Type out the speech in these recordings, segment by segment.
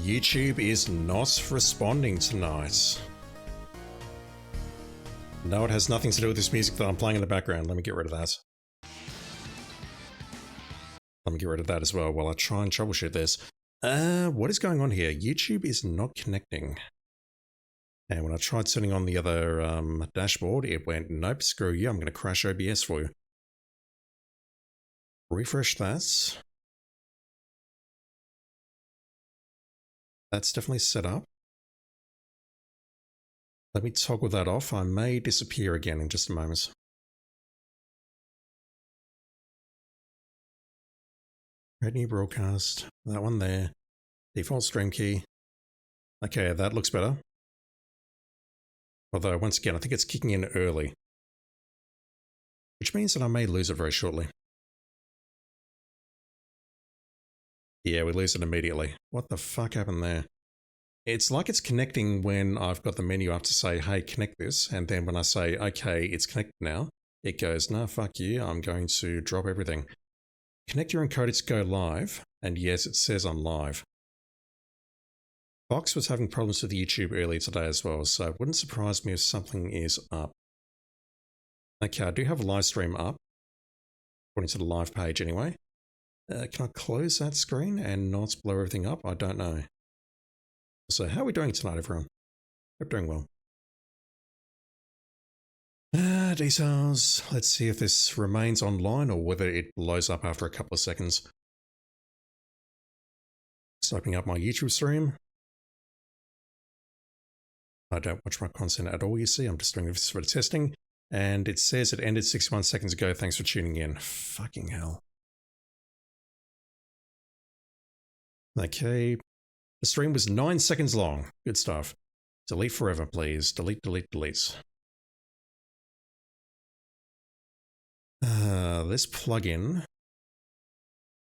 YouTube is not responding tonight. No, it has nothing to do with this music that I'm playing in the background. Let me get rid of that. Let me get rid of that as well while I try and troubleshoot this. What is going on here? YouTube is not connecting. And when I tried turning on the other dashboard, it went, nope, screw you, I'm going to crash OBS for you. Refresh that. That's definitely set up. Let me toggle that off. I may disappear again in just a moment. Create new broadcast. That one there. Default stream key. Okay, that looks better. Although, once again, I think it's kicking in early. Which means that I may lose it very shortly. Yeah, we lose it immediately. What the fuck happened there? It's like it's connecting when I've got the menu up to say, hey, connect this. And then when I say, okay, it's connected now, it goes, nah, fuck you, I'm going to drop everything. Connect your encoder to go live. And yes, it says I'm live. Fox was having problems with YouTube earlier today as well, so it wouldn't surprise me if something is up. Okay, I do have a live stream up, according to the live page anyway. Can I close that screen and not blow everything up? I don't know. So how are we doing tonight, everyone? Hope doing well. Details. Let's see if this remains online or whether it blows up after a couple of seconds. Just opening up my YouTube stream. I don't watch my content at all, you see. I'm just doing this for testing. And it says it ended 61 seconds ago. Thanks for tuning in. Fucking hell. Okay. The stream was 9 seconds long. Good stuff. Delete forever, please. Delete, delete, delete. This plugin.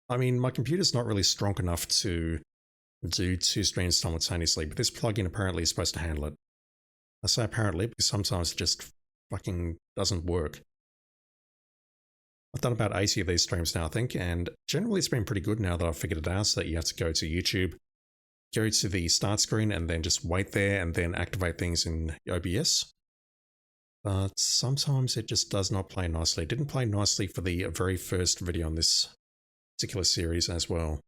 I mean, my computer's not really strong enough to do 2 streams simultaneously, but this plugin apparently is supposed to handle it. I say apparently because sometimes it just fucking doesn't work. I've done about 80 of these streams now, I think, and generally it's been pretty good now that I've figured it out, so that you have to go to YouTube, go to the start screen, and then just wait there and then activate things in OBS. But sometimes it just does not play nicely. It didn't play nicely for the very first video on this particular series as well.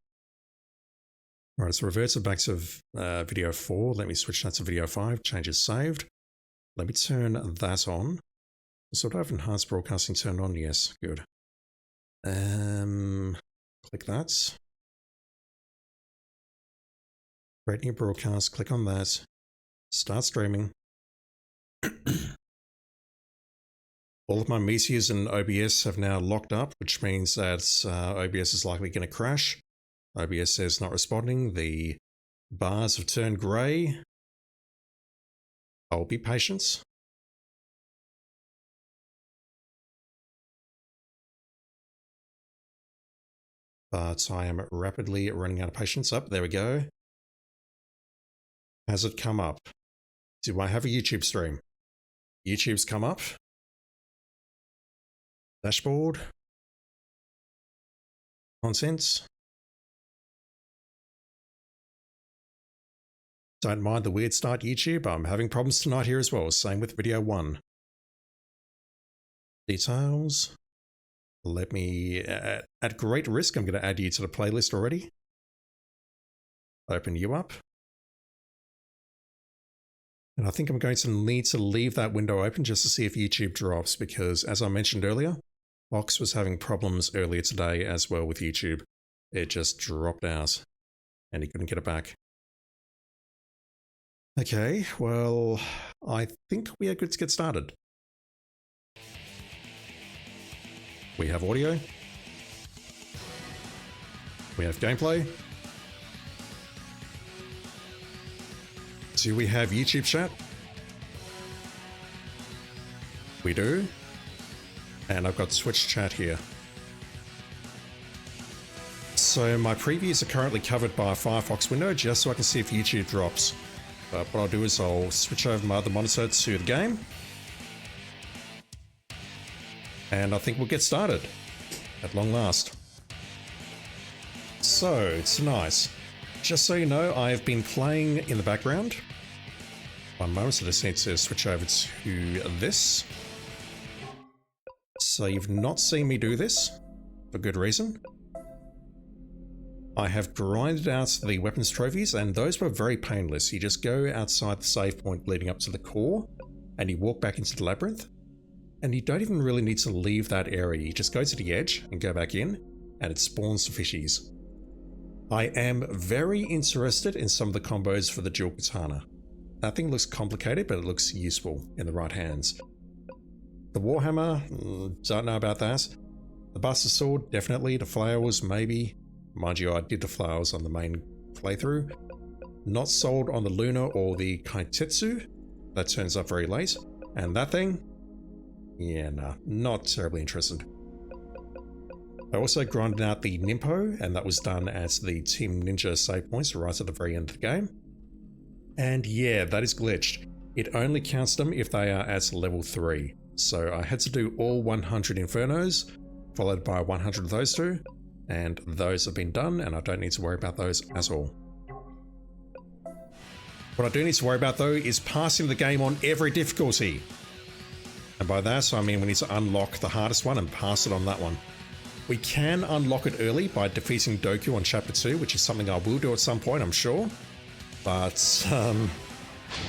Alright, so revert it back to video 4. Let me switch that to video 5. Changes saved. Let me turn that on. So do I have enhanced broadcasting turned on? Yes, good. Click that. Create new broadcast. Click on that. Start streaming. All of my meteors and OBS have now locked up, which means that OBS is likely going to crash. OBS says not responding. The bars have turned grey. I'll be patient. But I am rapidly running out of patience. Up, there we go. Has it come up? Do I have a YouTube stream? YouTube's come up. Dashboard. Contents. Don't mind the weird start, YouTube. I'm having problems tonight here as well. Same with video 1. Details. Let me, at great risk, I'm going to add you to the playlist already. Open you up. And I think I'm going to need to leave that window open just to see if YouTube drops, because as I mentioned earlier, Fox was having problems earlier today as well with YouTube. It just dropped out and he couldn't get it back. Okay, well, I think we are good to get started. We have audio. We have gameplay. Do we have YouTube chat? We do. And I've got Twitch chat here. So my previews are currently covered by a Firefox window just so I can see if YouTube drops. But what I'll do is I'll switch over my other monitor to the game. And I think we'll get started at long last. So, tonight, Just so you know, I've been playing in the background. One moment, so I just need to switch over to this. So you've not seen me do this, for good reason. I have grinded out the weapons trophies, and those were very painless. You just go outside the save point leading up to the core, and you walk back into the labyrinth, and you don't even really need to leave that area. You just go to the edge and go back in, and it spawns the fishies. I am very interested in some of the combos for the dual katana. That thing looks complicated, but it looks useful in the right hands. The Warhammer, don't know about that. The Buster Sword, definitely. The flowers, maybe. Mind you, I did the flowers on the main playthrough. Not sold on the Luna or the Kaitetsu. That turns up very late. And that thing? Yeah, nah, not terribly interested. I also grinded out the Nimpo, and that was done at the Team Ninja save points right at the very end of the game. And yeah, that is glitched. It only counts them if they are at level 3. So I had to do all 100 Infernos, followed by 100 of those two, and those have been done, and I don't need to worry about those at all. What I do need to worry about though is passing the game on every difficulty. And by that I mean we need to unlock the hardest one and pass it on that one. We can unlock it early by defeating Doku on Chapter 2, which is something I will do at some point, I'm sure. But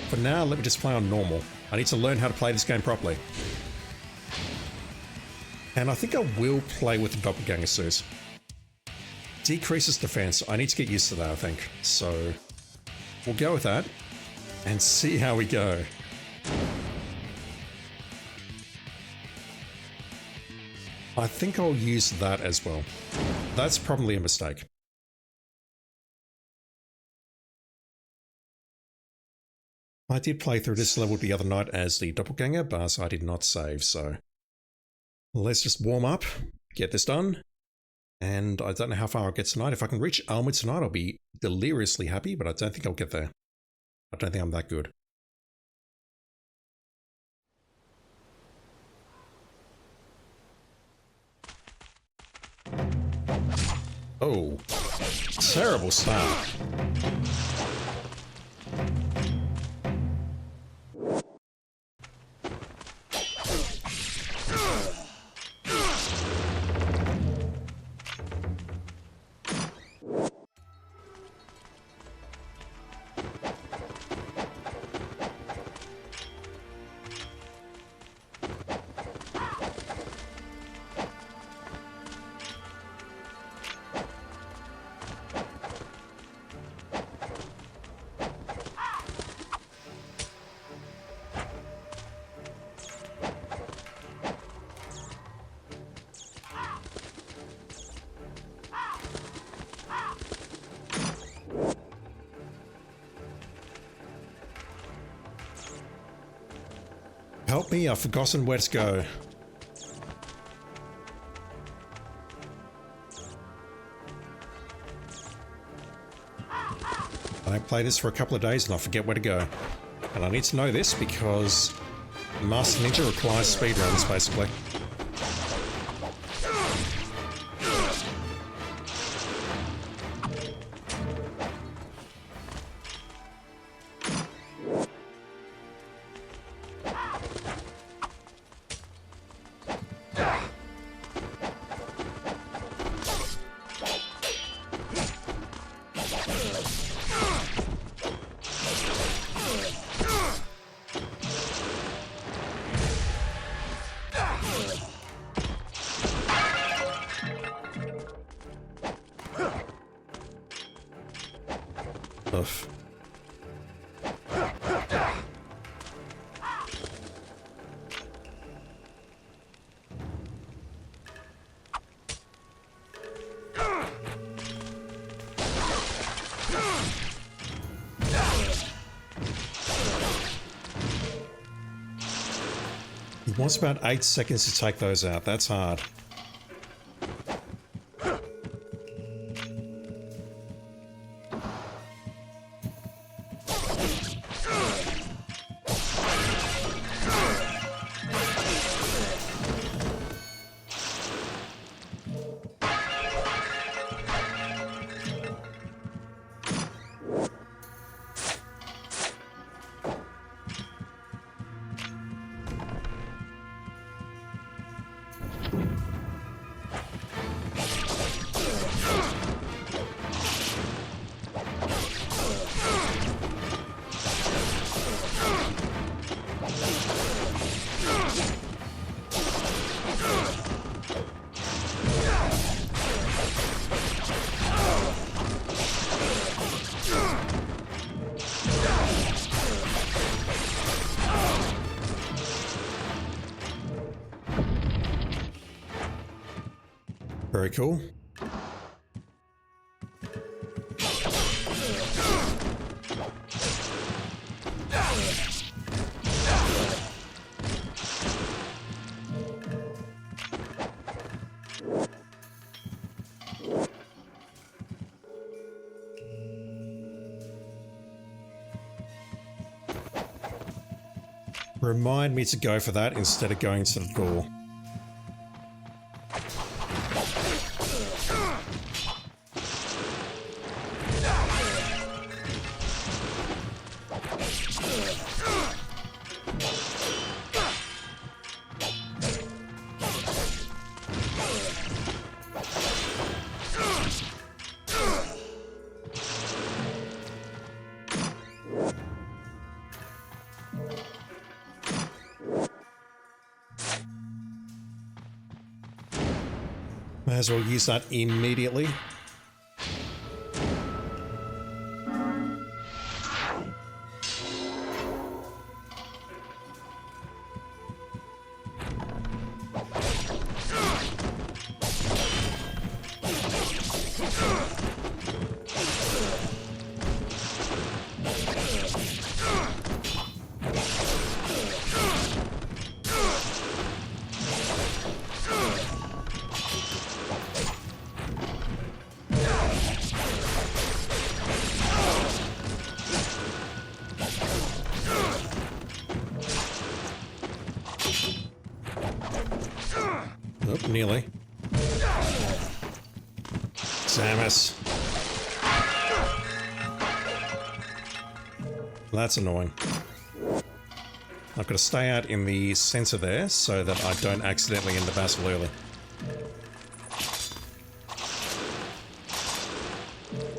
for now, let me just play on normal. I need to learn how to play this game properly. And I think I will play with the Doppelganger suit. Decreases defense. I need to get used to that, I think. So we'll go with that and see how we go. I think I'll use that as well. That's probably a mistake. I did play through this level the other night as the Doppelganger, but I did not save, so let's just warm up, get this done, and I don't know how far I'll get tonight. If I can reach Alma tonight, I'll be deliriously happy, but I don't think I'll get there. I don't think I'm that good. Oh, terrible start. Help me, I've forgotten where to go. I play this for a couple of days and I forget where to go. And I need to know this because Master Ninja requires speedruns, basically. Oof. It wants about 8 seconds to take those out. That's hard. Very cool. Remind me to go for that instead of going to the door. May as well use that immediately. Nope, nearly. Samus. That's annoying. I've got to stay out in the center there so that I don't accidentally end the battle early.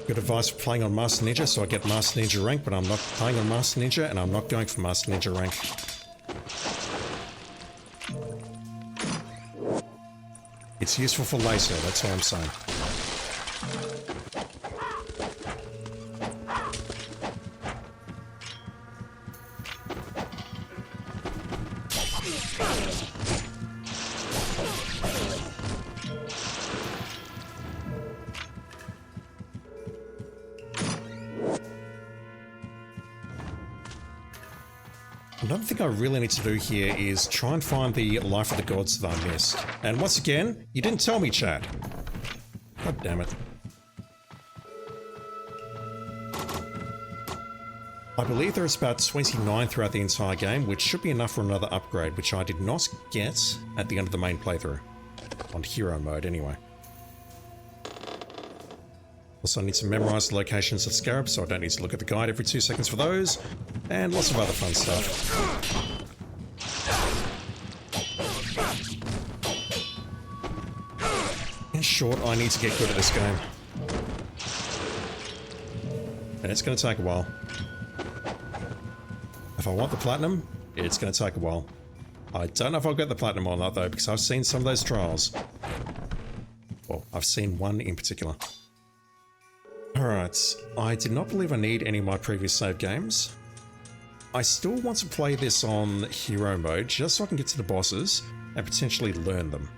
Good advice for playing on Master Ninja, so I get Master Ninja rank, but I'm not playing on Master Ninja and I'm not going for Master Ninja rank. It's useful for laser, that's all I'm saying. Another thing I really need to do here is try and find the Life of the Gods that I missed. And once again, you didn't tell me, chat. God damn it. I believe there's about 29 throughout the entire game, which should be enough for another upgrade, which I did not get at the end of the main playthrough. On hero mode, anyway. Also, I need to memorize the locations of Scarab, so I don't need to look at the guide every 2 seconds for those. And lots of other fun stuff. In short, I need to get good at this game. And it's going to take a while. If I want the platinum, it's going to take a while. I don't know if I'll get the platinum or not, though, because I've seen some of those trials. Well, I've seen one in particular. Alright, I did not believe I need any of my previous save games. I still want to play this on hero mode, just so I can get to the bosses and potentially learn them.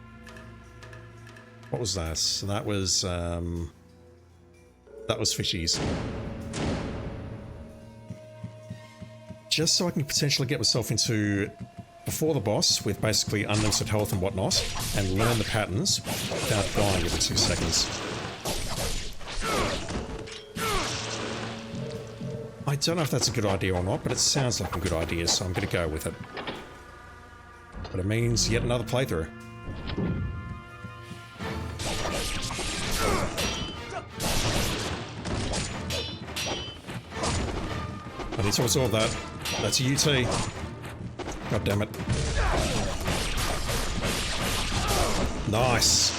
What was that? So that was fishies. Just so I can potentially get myself into before the boss with basically unlimited health and whatnot, and learn the patterns without dying every 2 seconds. I don't know if that's a good idea or not, but it sounds like a good idea, so I'm going to go with it. But it means yet another playthrough. I need to absorb that. That's a UT. God damn it. Nice.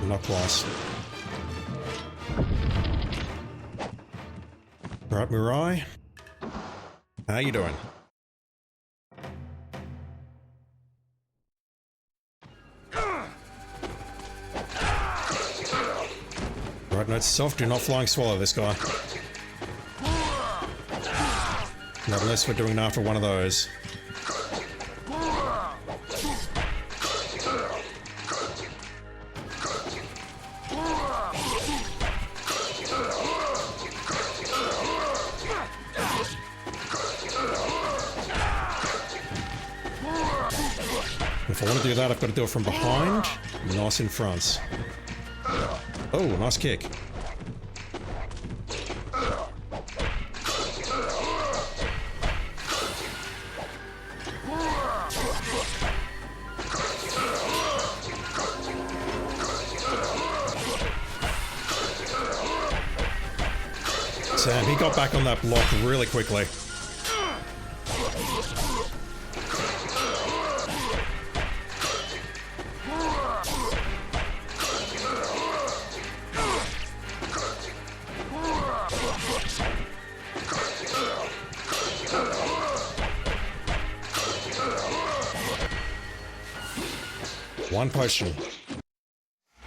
Not twice. Alright, Mirai. How you doing? Right, note to self, do not flying swallow this guy. Not unless we're doing it after one of those. If I want to do that, I've got to do it from behind, nice in front. Oh, nice kick. Sam, he got back on that block really quickly. One potion.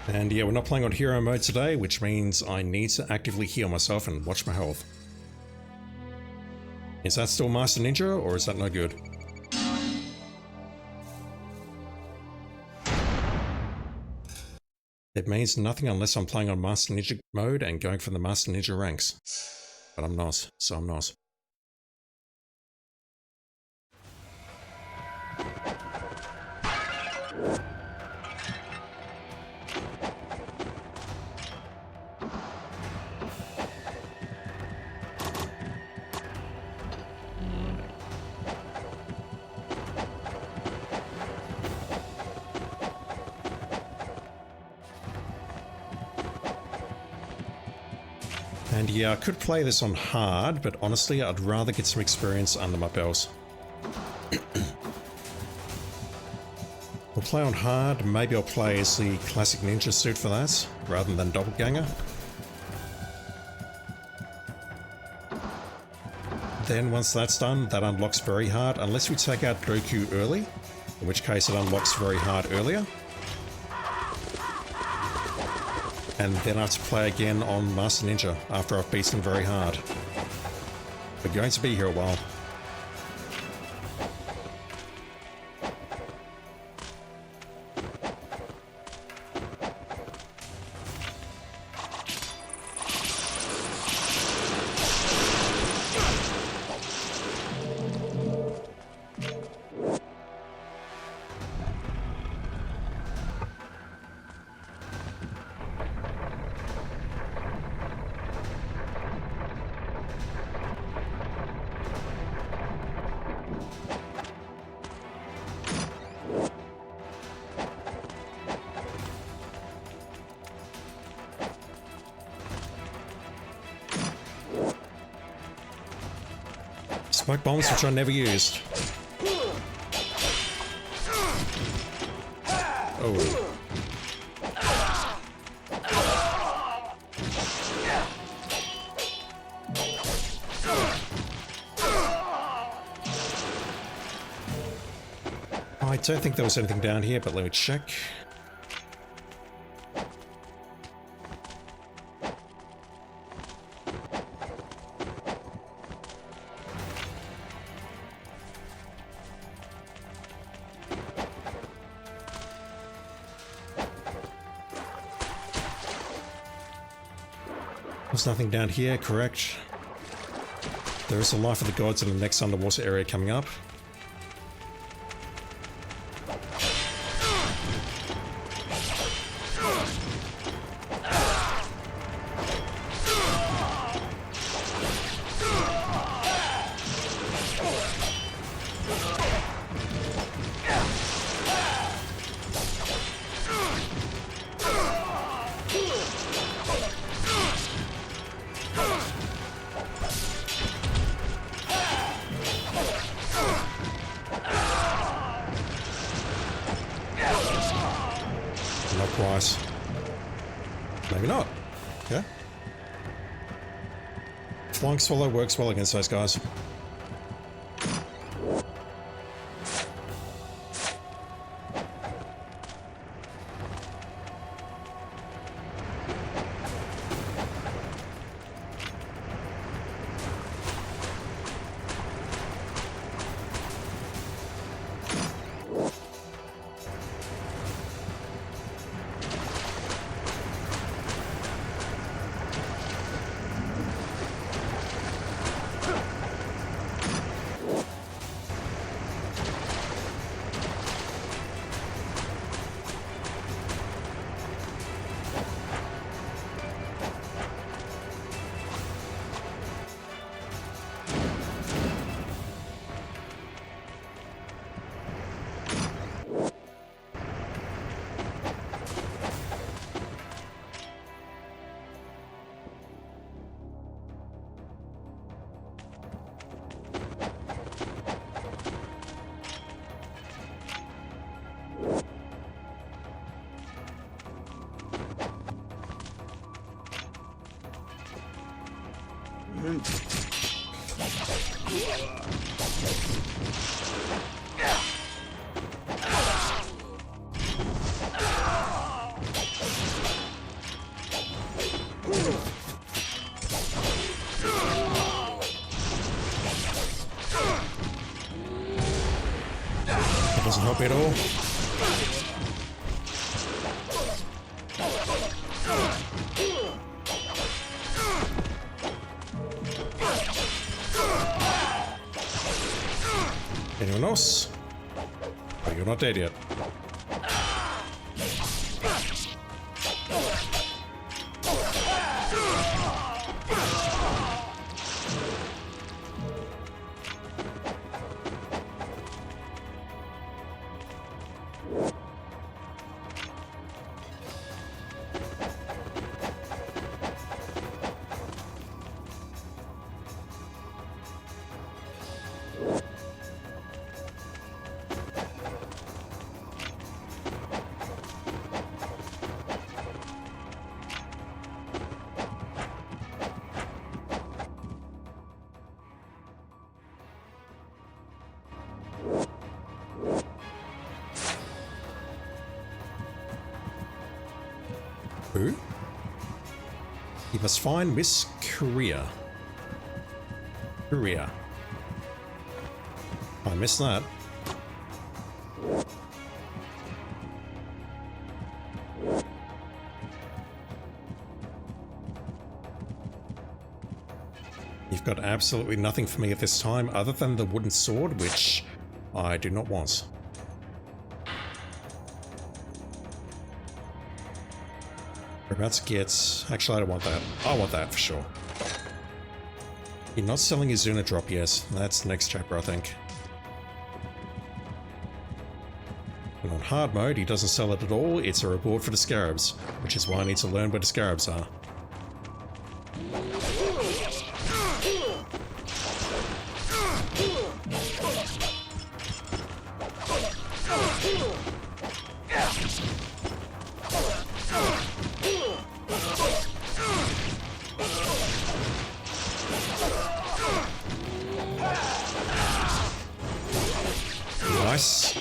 And yeah, we're not playing on hero mode today, which means I need to actively heal myself and watch my health. Is that still Master Ninja, or is that no good? It means nothing unless I'm playing on Master Ninja mode and going for the Master Ninja ranks. But I'm not, so I'm not. And yeah, I could play this on hard, but honestly, I'd rather get some experience under my belt. I'll play on hard, maybe I'll play as the classic ninja suit for that, rather than doppelganger. Then once that's done, that unlocks very hard, unless we take out Goku early, in which case it unlocks very hard earlier. And then I have to play again on Master Ninja after I've beaten very hard. We're going to be here a while. Smoke bombs, which I never used. Oh. I don't think there was anything down here, but let me check. There's nothing down here, correct? There is a Life of the Gods in the next underwater area coming up. Not quite. Maybe not. Yeah. Flying Swallow works well against those guys. That doesn't help me at all. Anyone else? Oh, you're not dead yet. Who? You must find Miss Korea. Korea. I missed that. You've got absolutely nothing for me at this time other than the wooden sword, which I do not want. We're about to get... Actually, I don't want that. I want that for sure. You're not selling his Zuna drop yet. That's the next chapter, I think. And on hard mode, he doesn't sell it at all. It's a reward for the scarabs, which is why I need to learn where the scarabs are. Nice.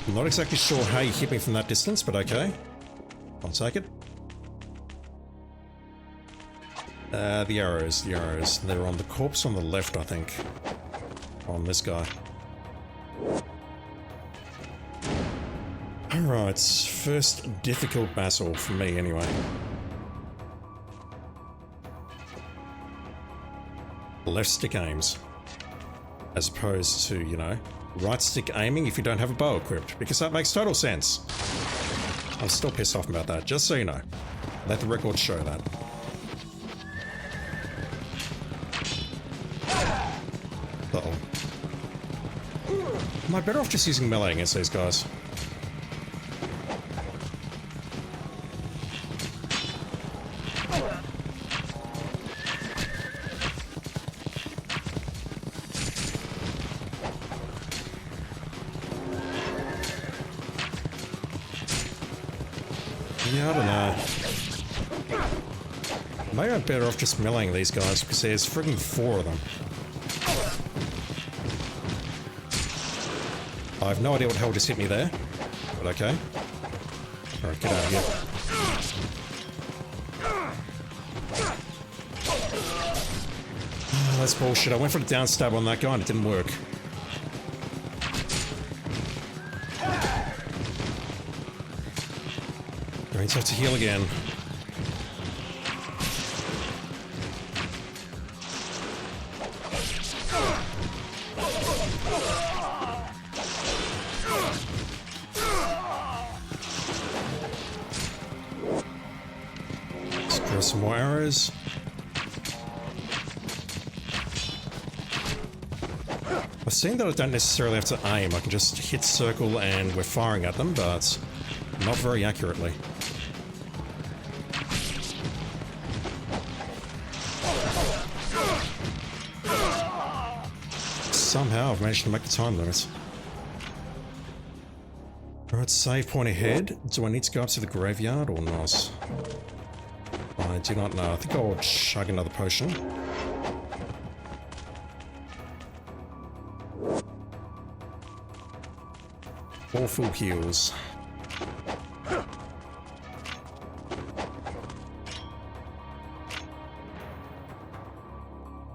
I'm not exactly sure how you hit me from that distance, but okay. I'll take it. The arrows. They're on the corpse on the left, I think. On this guy. Alright, first difficult battle for me anyway. Left stick aims. As opposed to, you know, right stick aiming if you don't have a bow equipped, because that makes total sense. I'm still pissed off about that, just so you know. Let the record show that. Uh-oh. Am I better off just using melee against these guys? Yeah, I don't know. Maybe I'm better off just meleeing these guys because there's friggin' 4 of them. I have no idea what the hell just hit me there, but okay. Alright, get out of here. Oh, that's bullshit. I went for the down stab on that guy and it didn't work. Going to have to heal again. Let's throw some more arrows. I've seen that I don't necessarily have to aim. I can just hit circle and we're firing at them, but not very accurately. Somehow I've managed to make the time limit. Alright, save point ahead. Do I need to go up to the graveyard or not? I do not know. I think I'll chug another potion. All full heals.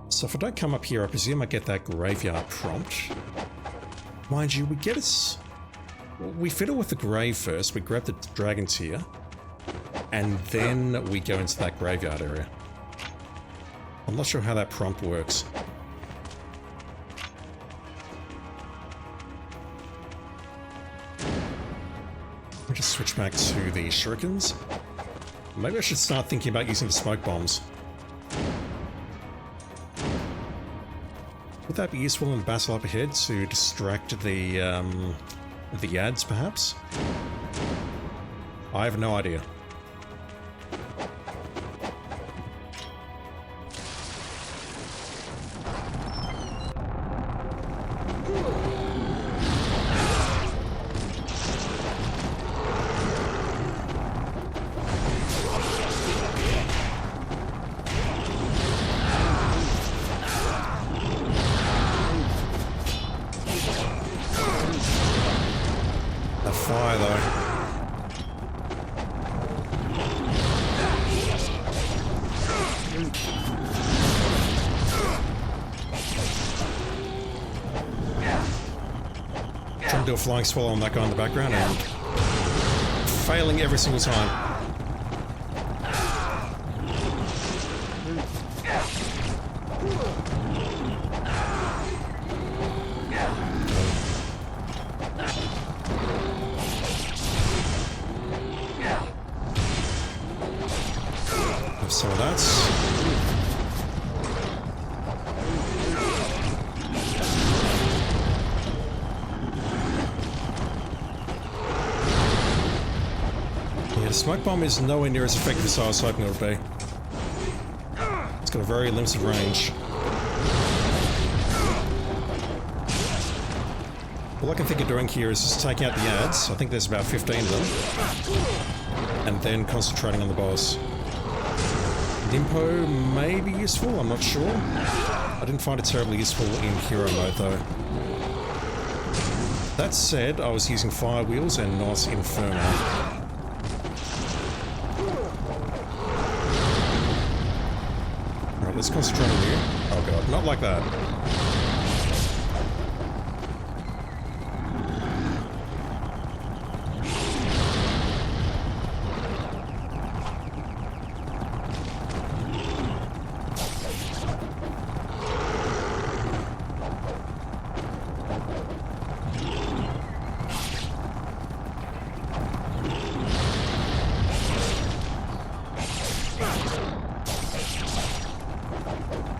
So if I don't come up here, I presume I get that graveyard prompt. Mind you, we get it... We fiddle with the grave first, we grab the dragon tear, and then we go into that graveyard area. I'm not sure how that prompt works. Let me just switch back to the shurikens. Maybe I should start thinking about using the smoke bombs. Would that be useful in the battle up ahead to distract the ads, perhaps? I have no idea. Fire though. Trying to do a flying swallow on that guy in the background and failing every single time. So that's... Yeah, the smoke bomb is nowhere near as effective as I was hoping it would be. It's got a very limited range. All I can think of doing here is just taking out the ads. I think there's about 15 of them. And then concentrating on the boss. Nimpo may be useful, I'm not sure. I didn't find it terribly useful in hero mode though. That said, I was using fire wheels and not Inferno. Alright, let's concentrate on you. Oh god, not like that.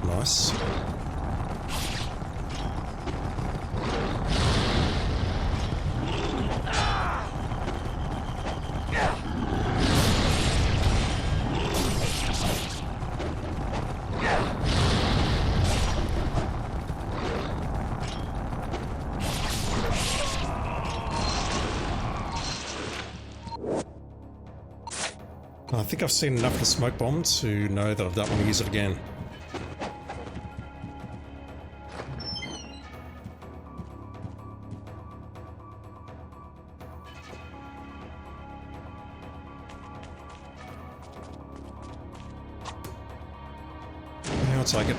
Nice. I think I've seen enough of the smoke bomb to know that I don't want to use it again. Yeah, I'll take it.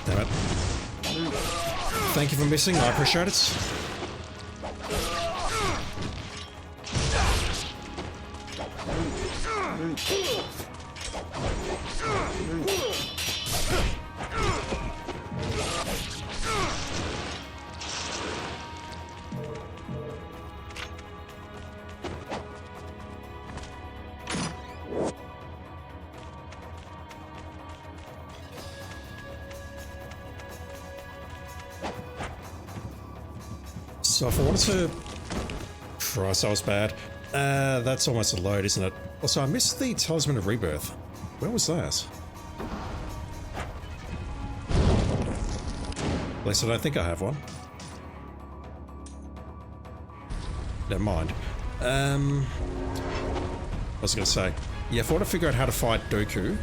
Damn it. Thank you for missing, I appreciate it. So if I wanted to... Christ, that was bad. That's almost a load, isn't it? Also, I missed the Talisman of Rebirth. Where was that? At least I don't think I have one. Never mind. I was going to say, yeah, if I want to figure out how to fight Doku,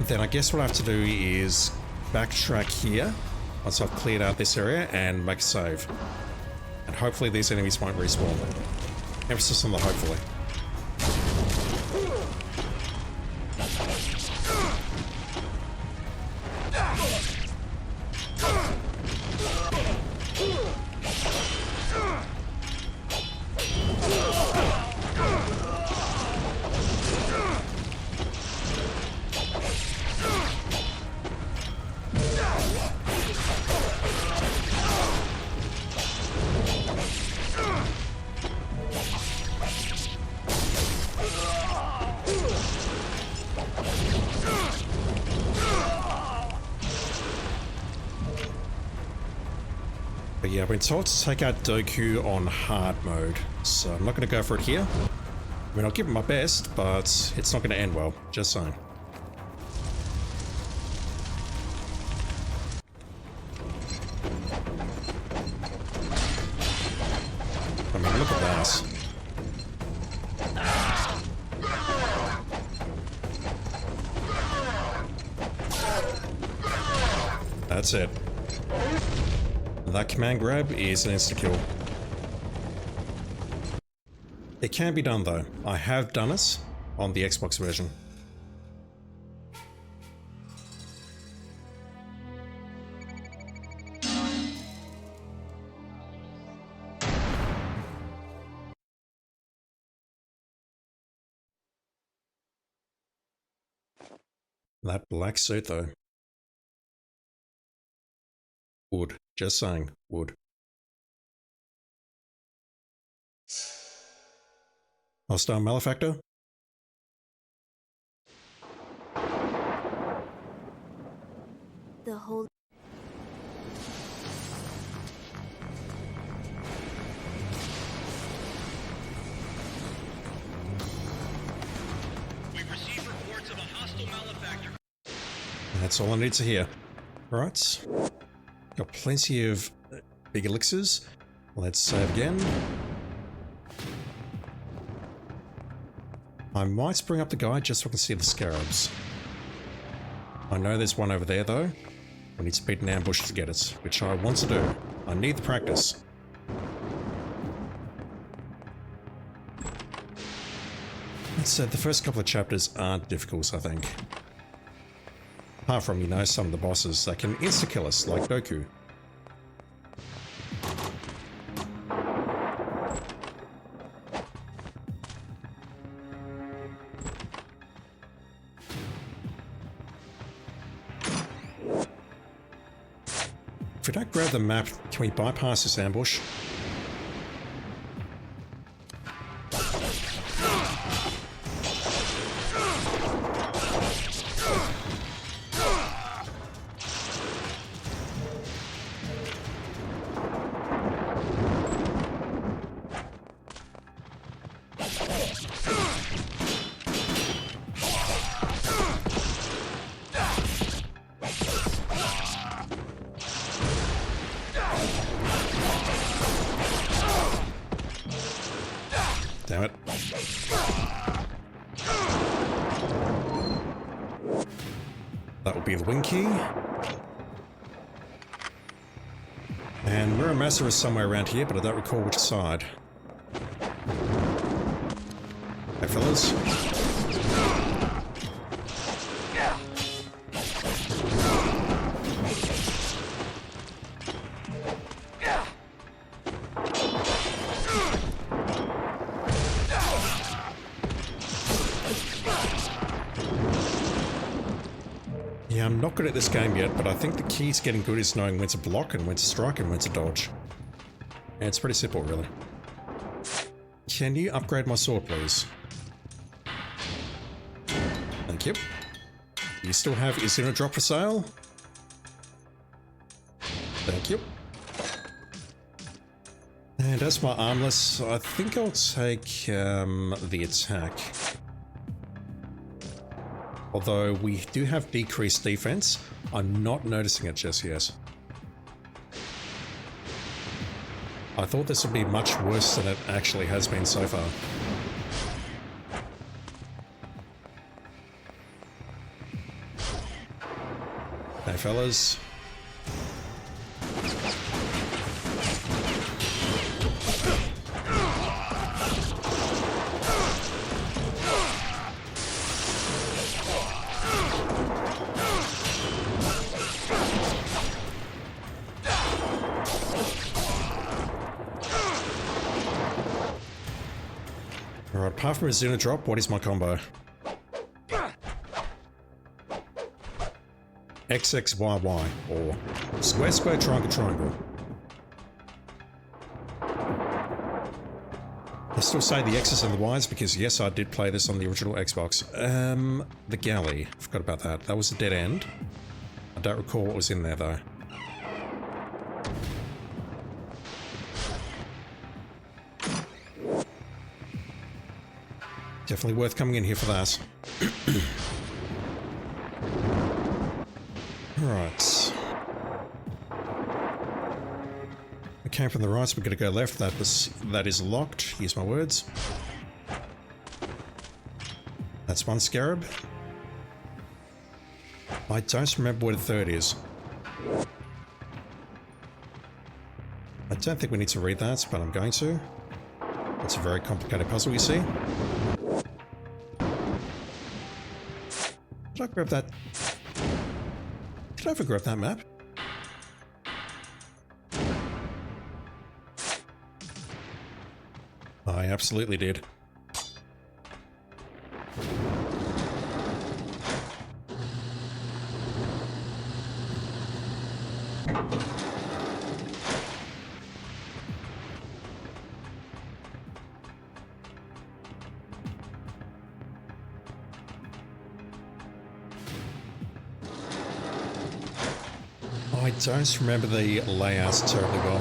then I guess what I have to do is backtrack here once I've cleared out this area and make a save. And hopefully these enemies won't respawn. Emphasis on the hopefully. But yeah, I've been told to take out Doku on hard mode, so I'm not going to go for it here. I mean, I'll give it my best, but it's not going to end well, just saying. I mean, look at that. That's it. That command grab is an insta-kill. It can be done though. I have done it on the Xbox version. That black suit though. Would. Just saying. Would. Hostile malefactor? The whole We've received reports of a hostile malefactor. That's all I need to hear. Right. Got plenty of big elixirs. Let's save again. I might bring up the guide just so I can see the scarabs. I know there's one over there though. We need to beat an ambush to get it, which I want to do. I need the practice. That said, the first couple of chapters aren't difficult, I think. Apart from, you know, some of the bosses that can insta-kill us, like Doku. If we don't grab the map, can we bypass this ambush? Damn it. That will be the wing key. And Mirror Master is somewhere around here, but I don't recall which side. Hey fellas. Yeah, I'm not good at this game yet, but I think the key to getting good is knowing when to block and when to strike and when to dodge. And it's pretty simple, really. Can you upgrade my sword, please? Thank you. You still have Izuna drop for sale? Thank you. And as my armless, I think I'll take the attack. Although we do have decreased defense, I'm not noticing it just yet. I thought this would be much worse than it actually has been so far. Hey fellas. Alright, apart from a Zuna drop, what is my combo? XXYY, or square square triangle triangle. I still say the X's and the Y's because yes, I did play this on the original Xbox. The galley, forgot about that. That was a dead end. I don't recall what was in there though. Definitely worth coming in here for that. Right. We came from the right, so we're going to go left. That is locked. Use my words. That's one scarab. I don't remember where the third is. I don't think we need to read that, but I'm going to. It's a very complicated puzzle, you see. Did I grab that? Did I ever grab that map? I absolutely did. I don't remember the layouts terribly well.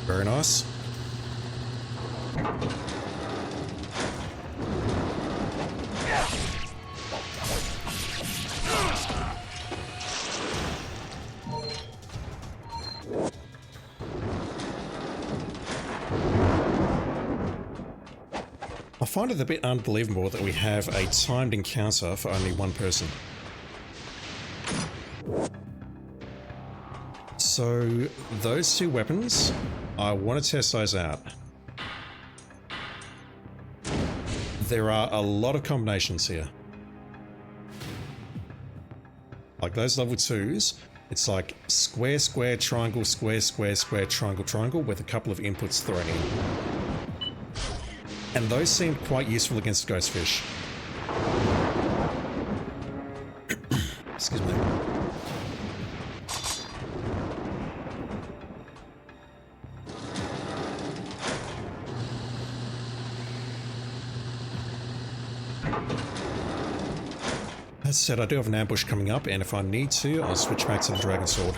Very nice. I find it a bit unbelievable that we have a timed encounter for only one person. So, those two weapons, I want to test those out. There are a lot of combinations here. Like those level 2s, it's like square, square, triangle, square, square, square, triangle, triangle with a couple of inputs thrown in. And those seem quite useful against ghostfish. Excuse me. That said, I do have an ambush coming up, and if I need to, I'll switch back to the Dragon Sword.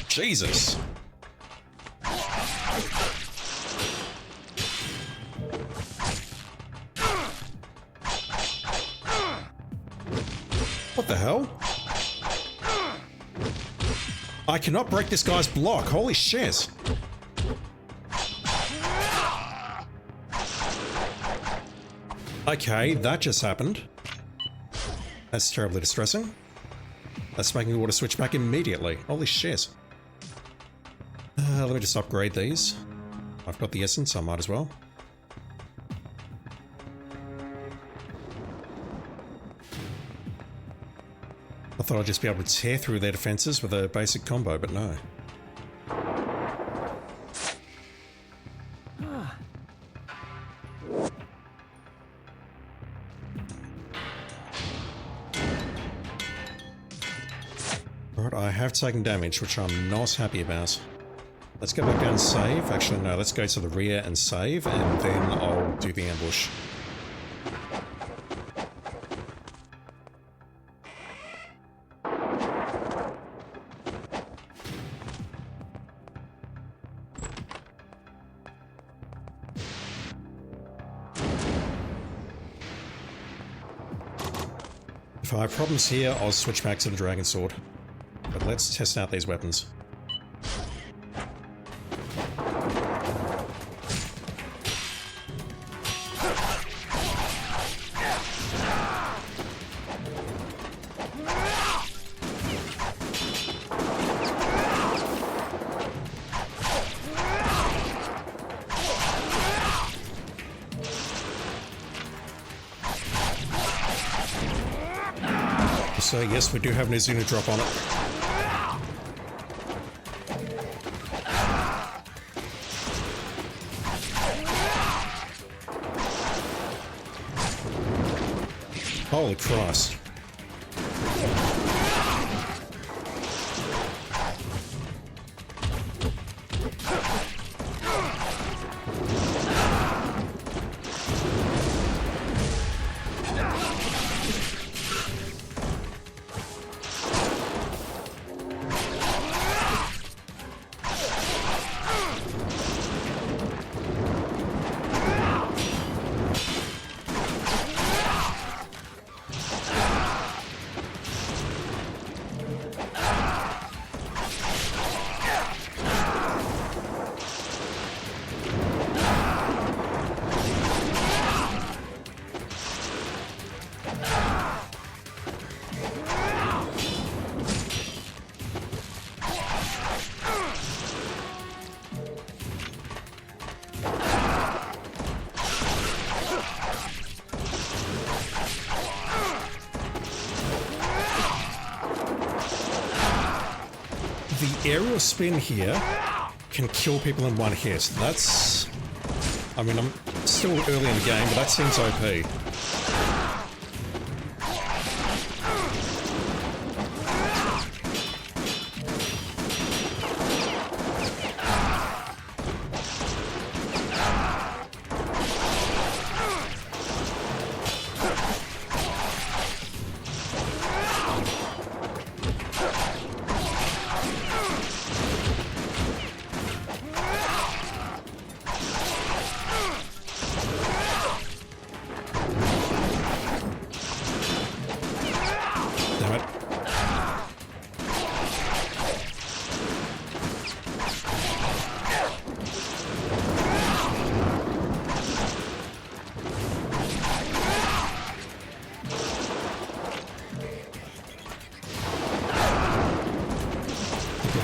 Jesus! What the hell? I cannot break this guy's block, holy shit! Okay, that just happened. That's terribly distressing. That's making me want to switch back immediately, holy shit. Let me just upgrade these. I've got the essence, I might as well. I thought I'd just be able to tear through their defenses with a basic combo, but no. Alright, I have taken damage, which I'm not happy about. Let's go back down and save. Actually, no, let's go to the rear and save, and then I'll do the ambush. If I have problems here, I'll switch back to the Dragon Sword. But let's test out these weapons. So yes, we do have an Izuna drop on it. Holy Christ. The aerial spin here can kill people in one hit. That's... I mean, I'm still early in the game, but that seems OP.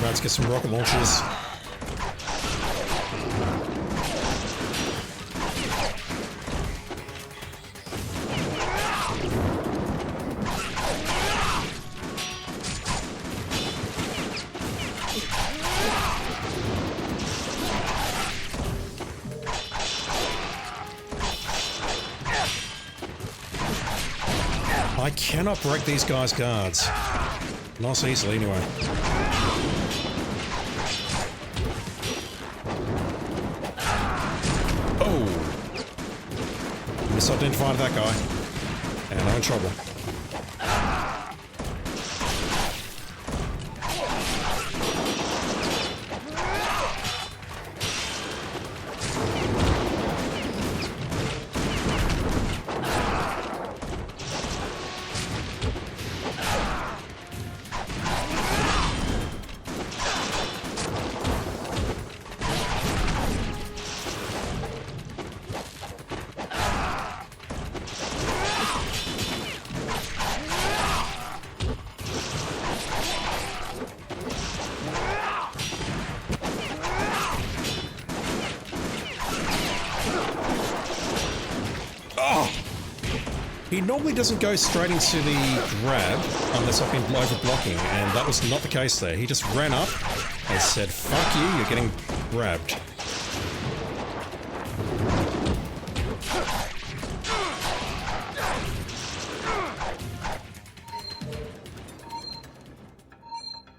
Let's get some rocket launchers. I cannot break these guys' guards. Not so easily, anyway. Misidentified that guy, and I'm in trouble. He normally doesn't go straight into the grab unless I've been over-blocking, and that was not the case there. He just ran up and said, fuck you, you're getting grabbed.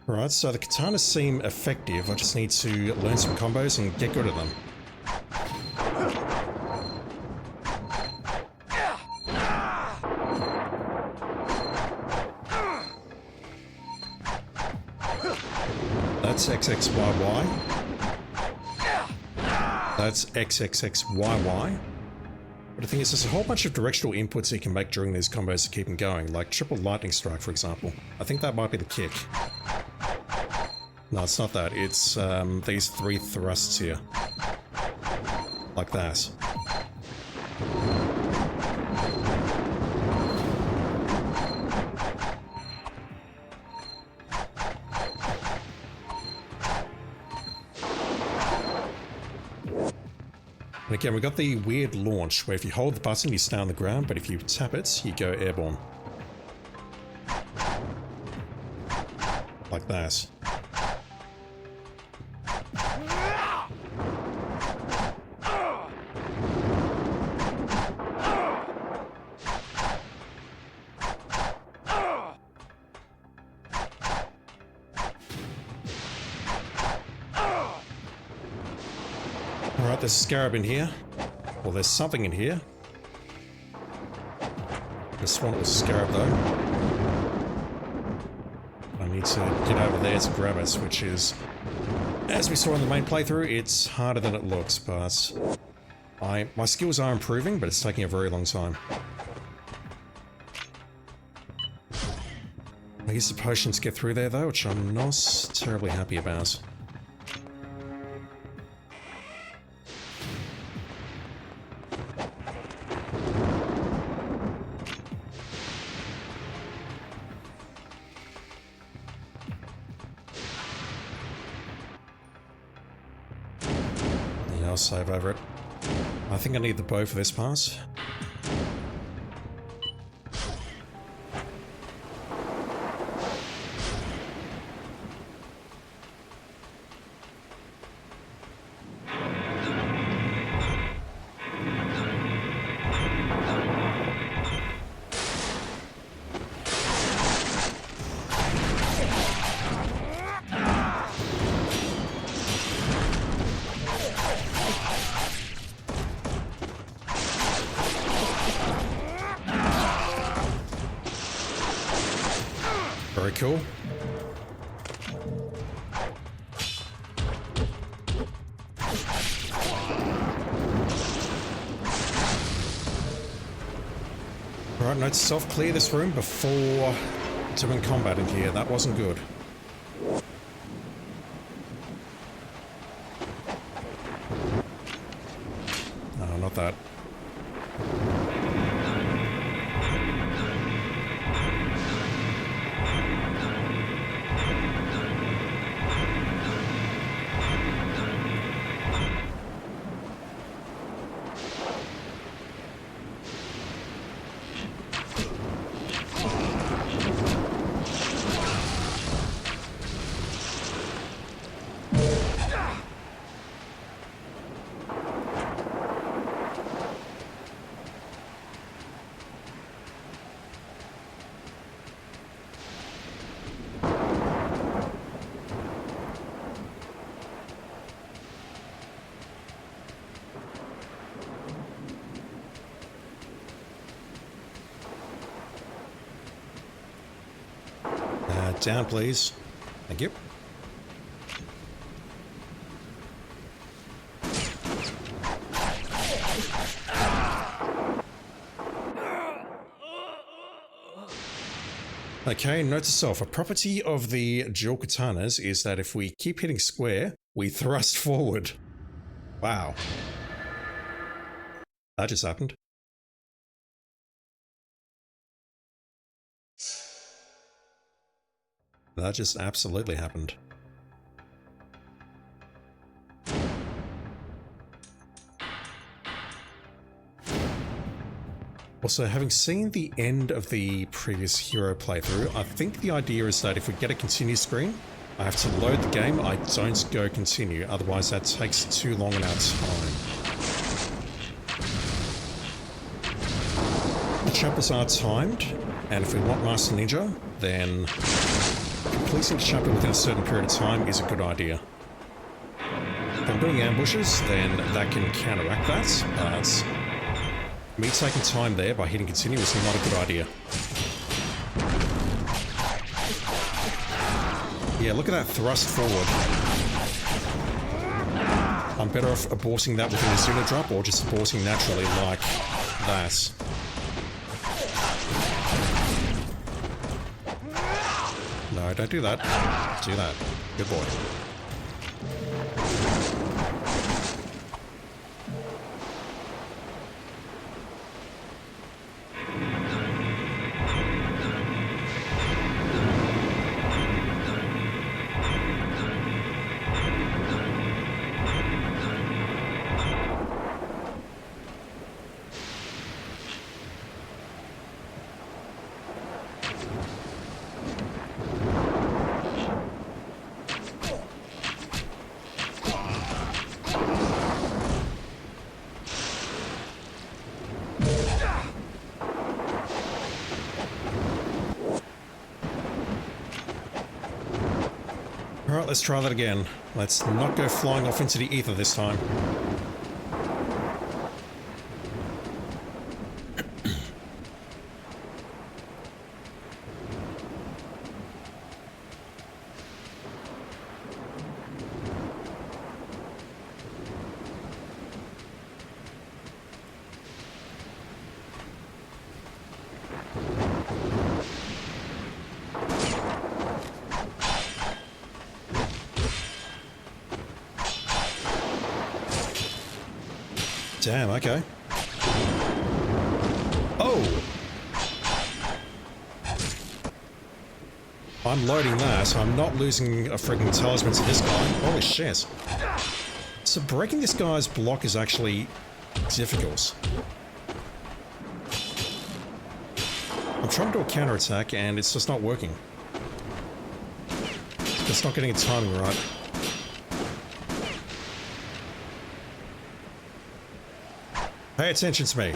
Alright, so the katanas seem effective. I just need to learn some combos and get good at them. That's XXYY. That's XXXYY. But the thing is, there's a whole bunch of directional inputs you can make during these combos to keep them going, like triple lightning strike, for example. I think that might be the kick. No, it's not that. It's these 3 thrusts here. Like that. And again, we got the weird launch, where if you hold the button, you stay on the ground, but if you tap it, you go airborne. Like that. Alright, there's a scarab in here. Well, there's something in here. This one was a scarab, though. I need to get over there to grab it, which is, as we saw in the main playthrough, it's harder than it looks, but my skills are improving, but it's taking a very long time. I use the potion to get through there, though, which I'm not terribly happy about. I'll save over it. I think I need the bow for this pass. Very cool. Alright, note to self, clear this room before doing combat in here. That wasn't good. No, not that. Down, please. Thank you. Okay, note to self. A property of the dual katanas is that if we keep hitting square, we thrust forward. Wow. That just happened. That just absolutely happened. Also, having seen the end of the previous Hero playthrough, I think the idea is that if we get a continue screen, I have to load the game, I don't go continue, otherwise that takes too long in our time. The chapters are timed, and if we want Master Ninja, then completing the chapter within a certain period of time is a good idea. If I'm doing ambushes, then that can counteract that, but me taking time there by hitting continue is not a good idea. Yeah, look at that thrust forward. I'm better off aborting that within a Zuna drop or just aborting naturally like that. No, don't do that. Do that. Good boy. Alright, let's try that again. Let's not go flying off into the ether this time. Damn, okay. Oh! I'm loading that, so I'm not losing a freaking talisman to this guy. Holy shit. So breaking this guy's block is actually difficult. I'm trying to do a counterattack and it's just not working. It's not getting its timing right. Pay attention to me.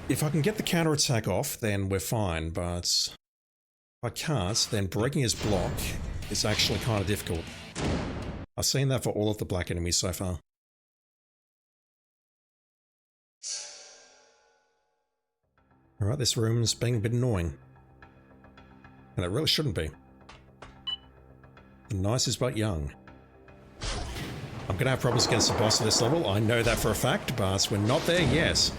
If I can get the counterattack off, then we're fine, but if I can't, then breaking his block is actually kind of difficult. I've seen that for all of the black enemies so far. Alright, this room's being a bit annoying. And it really shouldn't be. The nice is but young. I'm gonna have problems against the boss of this level, I know that for a fact, but we're not there yet.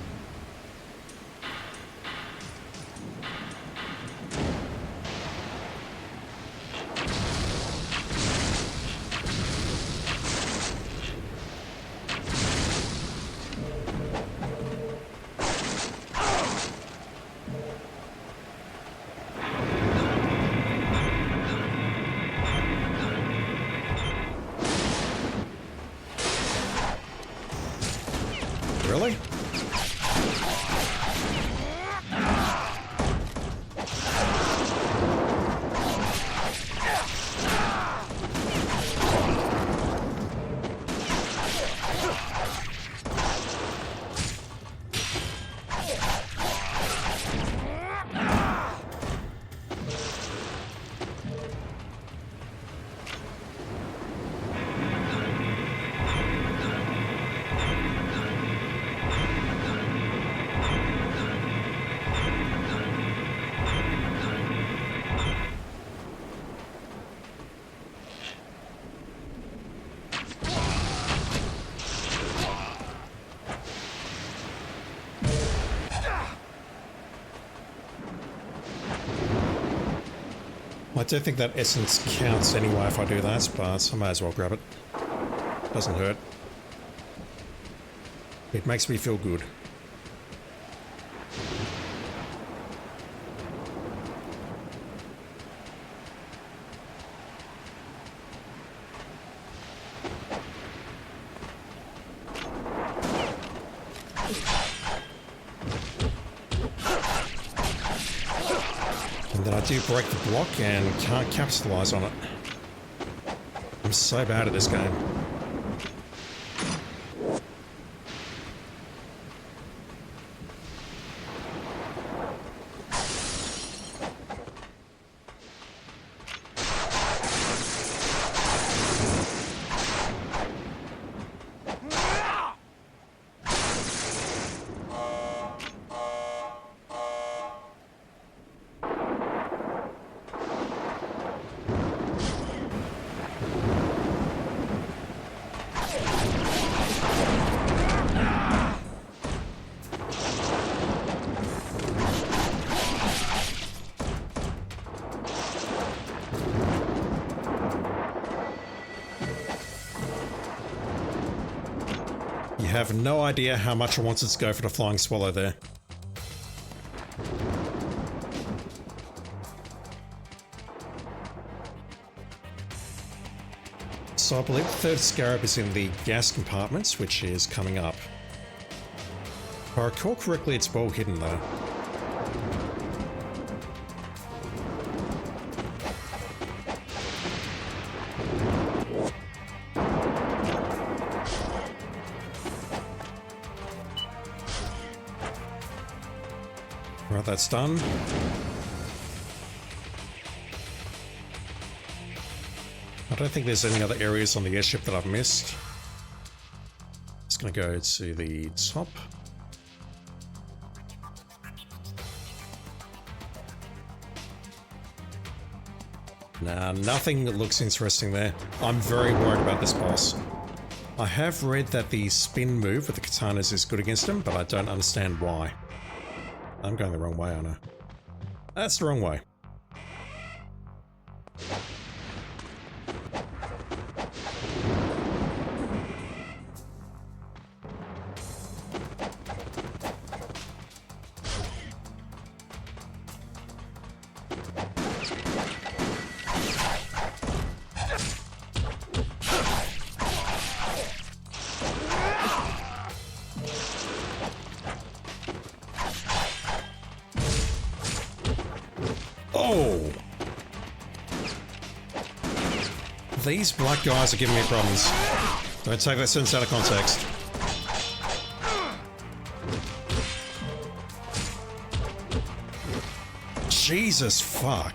Really? I don't think that essence counts anyway if I do that, but I may as well grab it. Doesn't hurt. It makes me feel good. do break the block and can't capitalize on it. I'm so bad at this game. You have no idea how much I wanted to go for the flying swallow there. So I believe the third scarab is in the gas compartments, which is coming up. If I recall correctly, it's well hidden though. Right, that's done. I don't think there's any other areas on the airship that I've missed. Just gonna go to the top. Nah, nothing that looks interesting there. I'm very worried about this boss. I have read that the spin move with the katanas is good against him, but I don't understand why. I'm going the wrong way, aren't I? That's the wrong way. Oh! These black guys are giving me problems. Don't take that sentence out of context. Jesus fuck.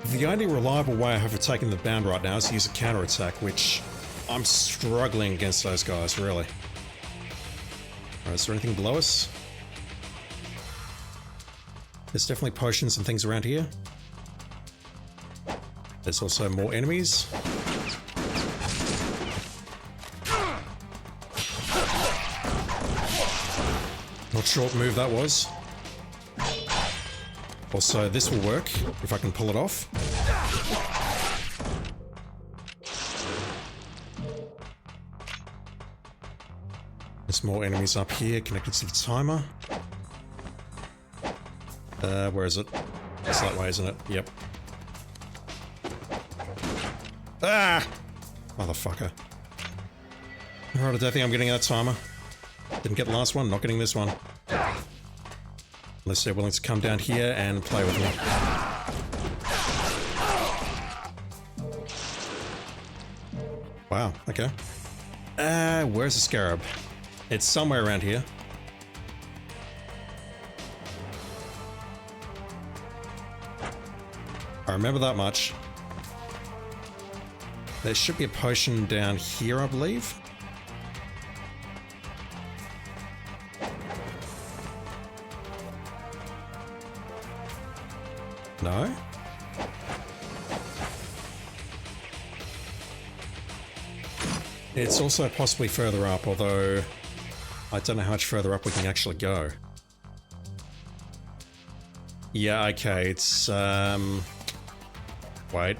The only reliable way I have of taking them down right now is to use a counterattack, which I'm struggling against those guys, really. Alright, is there anything below us? There's definitely potions and things around here. There's also more enemies. Not sure what move that was. Also, this will work if I can pull it off. There's more enemies up here connected to the timer. Where is it? It's that way, isn't it? Yep. Ah! Motherfucker. Alright, I don't think I'm getting that timer. Didn't get the last one, not getting this one. Unless they're willing to come down here and play with me. Wow, okay. Where's the scarab? It's somewhere around here. I remember that much. There should be a potion down here, I believe. No? It's also possibly further up, although I don't know how much further up we can actually go. Yeah, okay, it's, wait.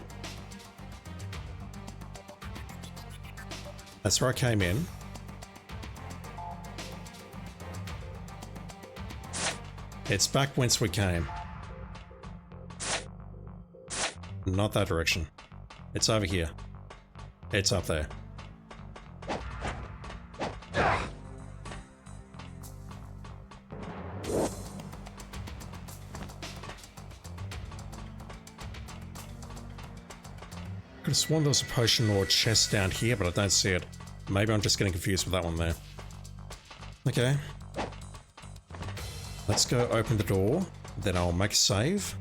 That's where I came in. It's back whence we came. Not that direction. It's over here. It's up there. could have sworn there was a potion or a chest down here, but I don't see it. Maybe I'm just getting confused with that one there. Okay. Let's go open the door, then I'll make a save.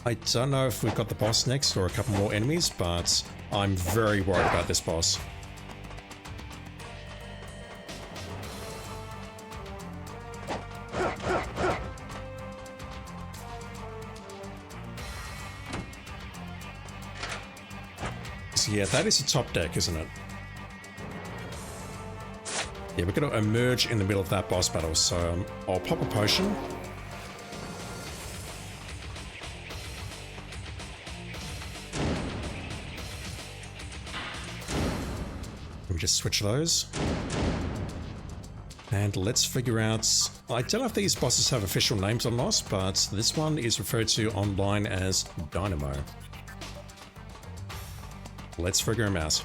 I don't know if we've got the boss next or a couple more enemies, but I'm very worried about this boss. So yeah, that is the top deck, isn't it? Yeah, we're going to emerge in the middle of that boss battle, so I'll pop a potion. Let me just switch those. And let's figure out... I don't know if these bosses have official names or not, but this one is referred to online as Dynamo. Let's figure him out.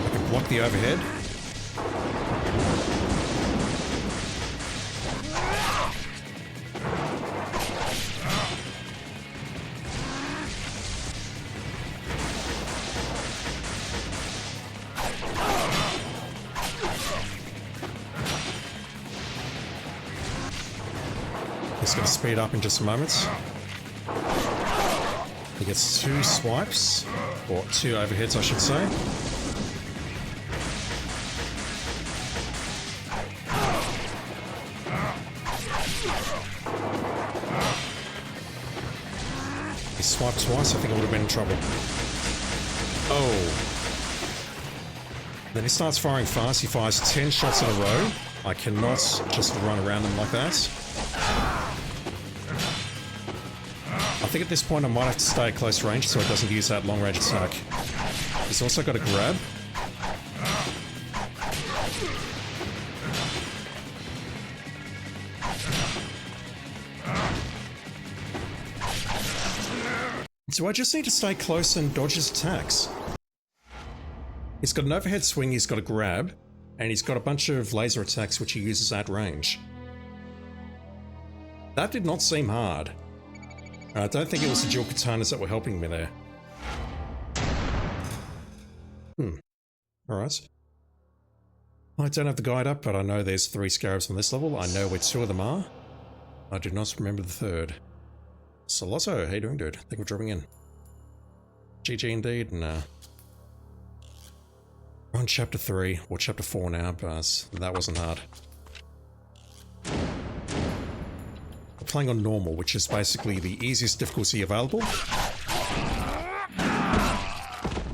I can block the overhead. He's going to speed up in just a moment. He gets 2 swipes, or 2 overheads I should say. He swiped twice, I think I would have been in trouble. Oh. Then he starts firing fast, he fires 10 shots in a row. I cannot just run around them like that. I think at this point I might have to stay at close range so it doesn't use that long range attack. He's also got a grab. So I just need to stay close and dodge his attacks. He's got an overhead swing, he's got a grab, and he's got a bunch of laser attacks which he uses at range. That did not seem hard. I don't think it was the dual katanas that were helping me there. Alright. I don't have the guide up, but I know there's 3 scarabs on this level. I know where 2 of them are. I do not remember the 3rd. Solotto, how you doing, dude? Thank you for dropping in. GG indeed, and we're on chapter 3, or chapter 4 now, but that wasn't hard. We're playing on normal, which is basically the easiest difficulty available.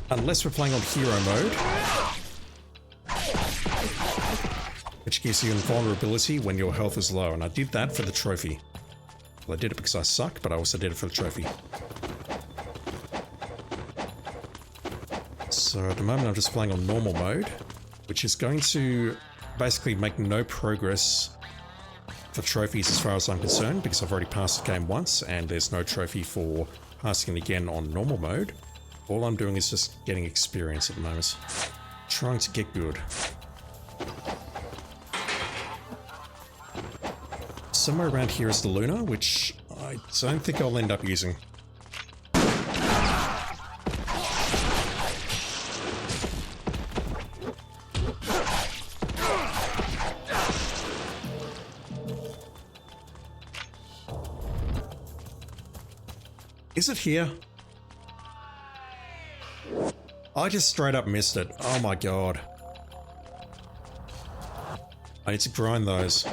Unless we're playing on hero mode, which gives you invulnerability when your health is low, and I did that for the trophy. Well, I did it because I suck, but I also did it for the trophy. So at the moment I'm just playing on normal mode, which is going to basically make no progress for trophies as far as I'm concerned, because I've already passed the game once and there's no trophy for passing it again on normal mode. All I'm doing is just getting experience at the moment. Trying to get good. Somewhere around here is the Luna, which I don't think I'll end up using. Is it here? I just straight up missed it. Oh my god. I need to grind those.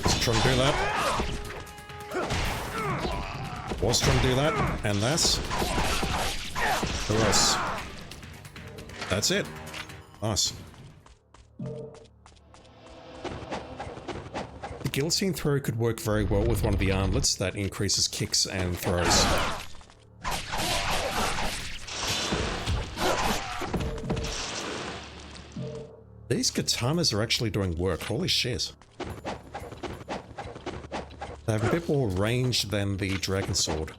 Just trying to do that. Was trying to do that, and that's... Who else? That's it. Nice. The guillotine throw could work very well with one of the armlets that increases kicks and throws. These katanas are actually doing work, holy shit. They have a bit more range than the dragon sword.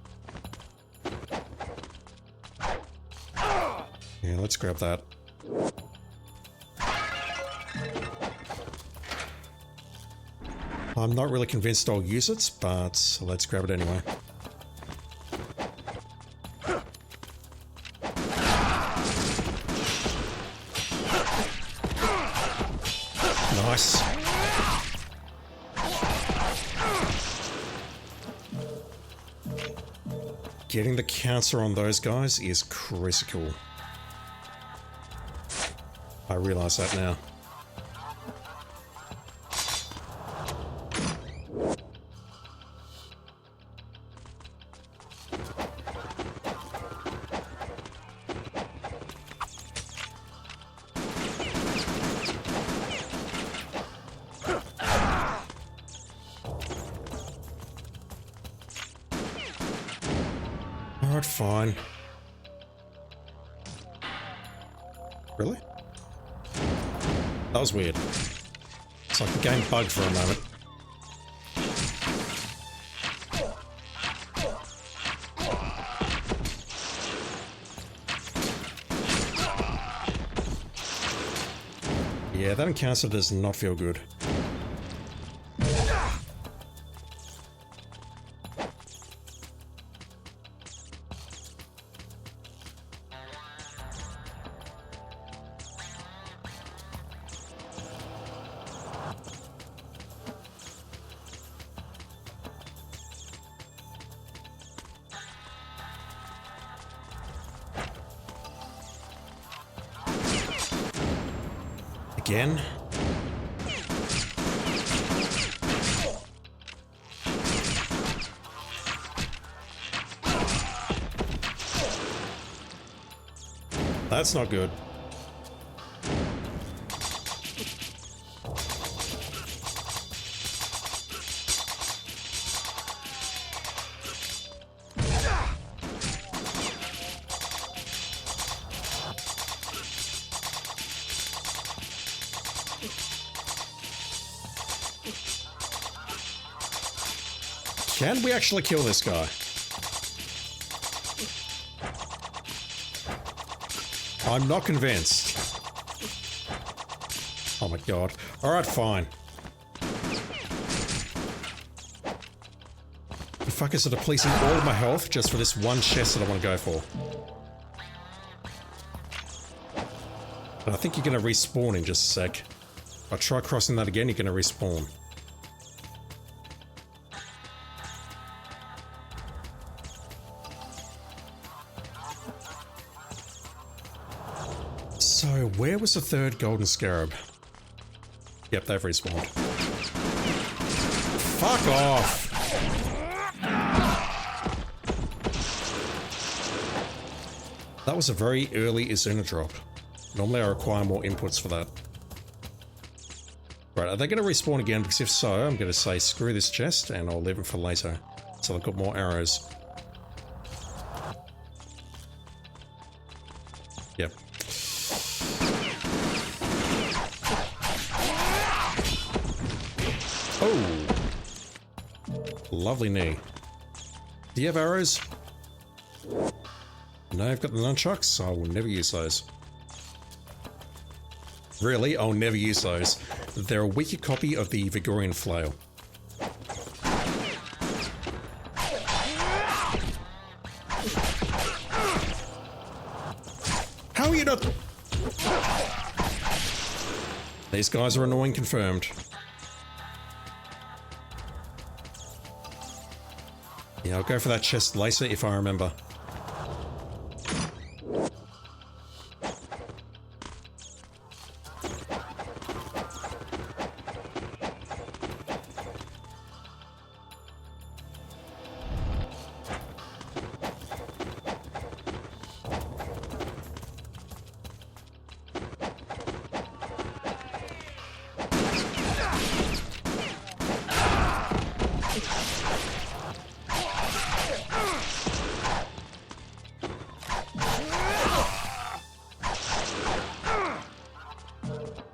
Yeah, let's grab that. I'm not really convinced I'll use it, but let's grab it anyway. Nice. Getting the counter on those guys is critical. I realize that now. Alright, fine. Really? That was weird. It's like the game bugged for a moment. Yeah, that encounter does not feel good. Again. That's not good. Can we actually kill this guy? I'm not convinced. Oh my god. Alright, fine. The fuckers are depleting all of my health just for this one chest that I want to go for. But I think you're going to respawn in just a sec. If I try crossing that again, you're going to respawn. So, where was the third golden scarab? Yep, they've respawned. Fuck off! That was a very early Izuna drop. Normally I require more inputs for that. Right, are they going to respawn again? Because if so, I'm going to say screw this chest and I'll leave it for later. So I've got more arrows. Yep. Oh! Lovely knee. Do you have arrows? No, I've got the nunchucks. I will never use those. Really? I'll never use those. They're a weaker copy of the Vigorian flail. How are you not... These guys are annoying, confirmed. Yeah, I'll go for that chest later if I remember.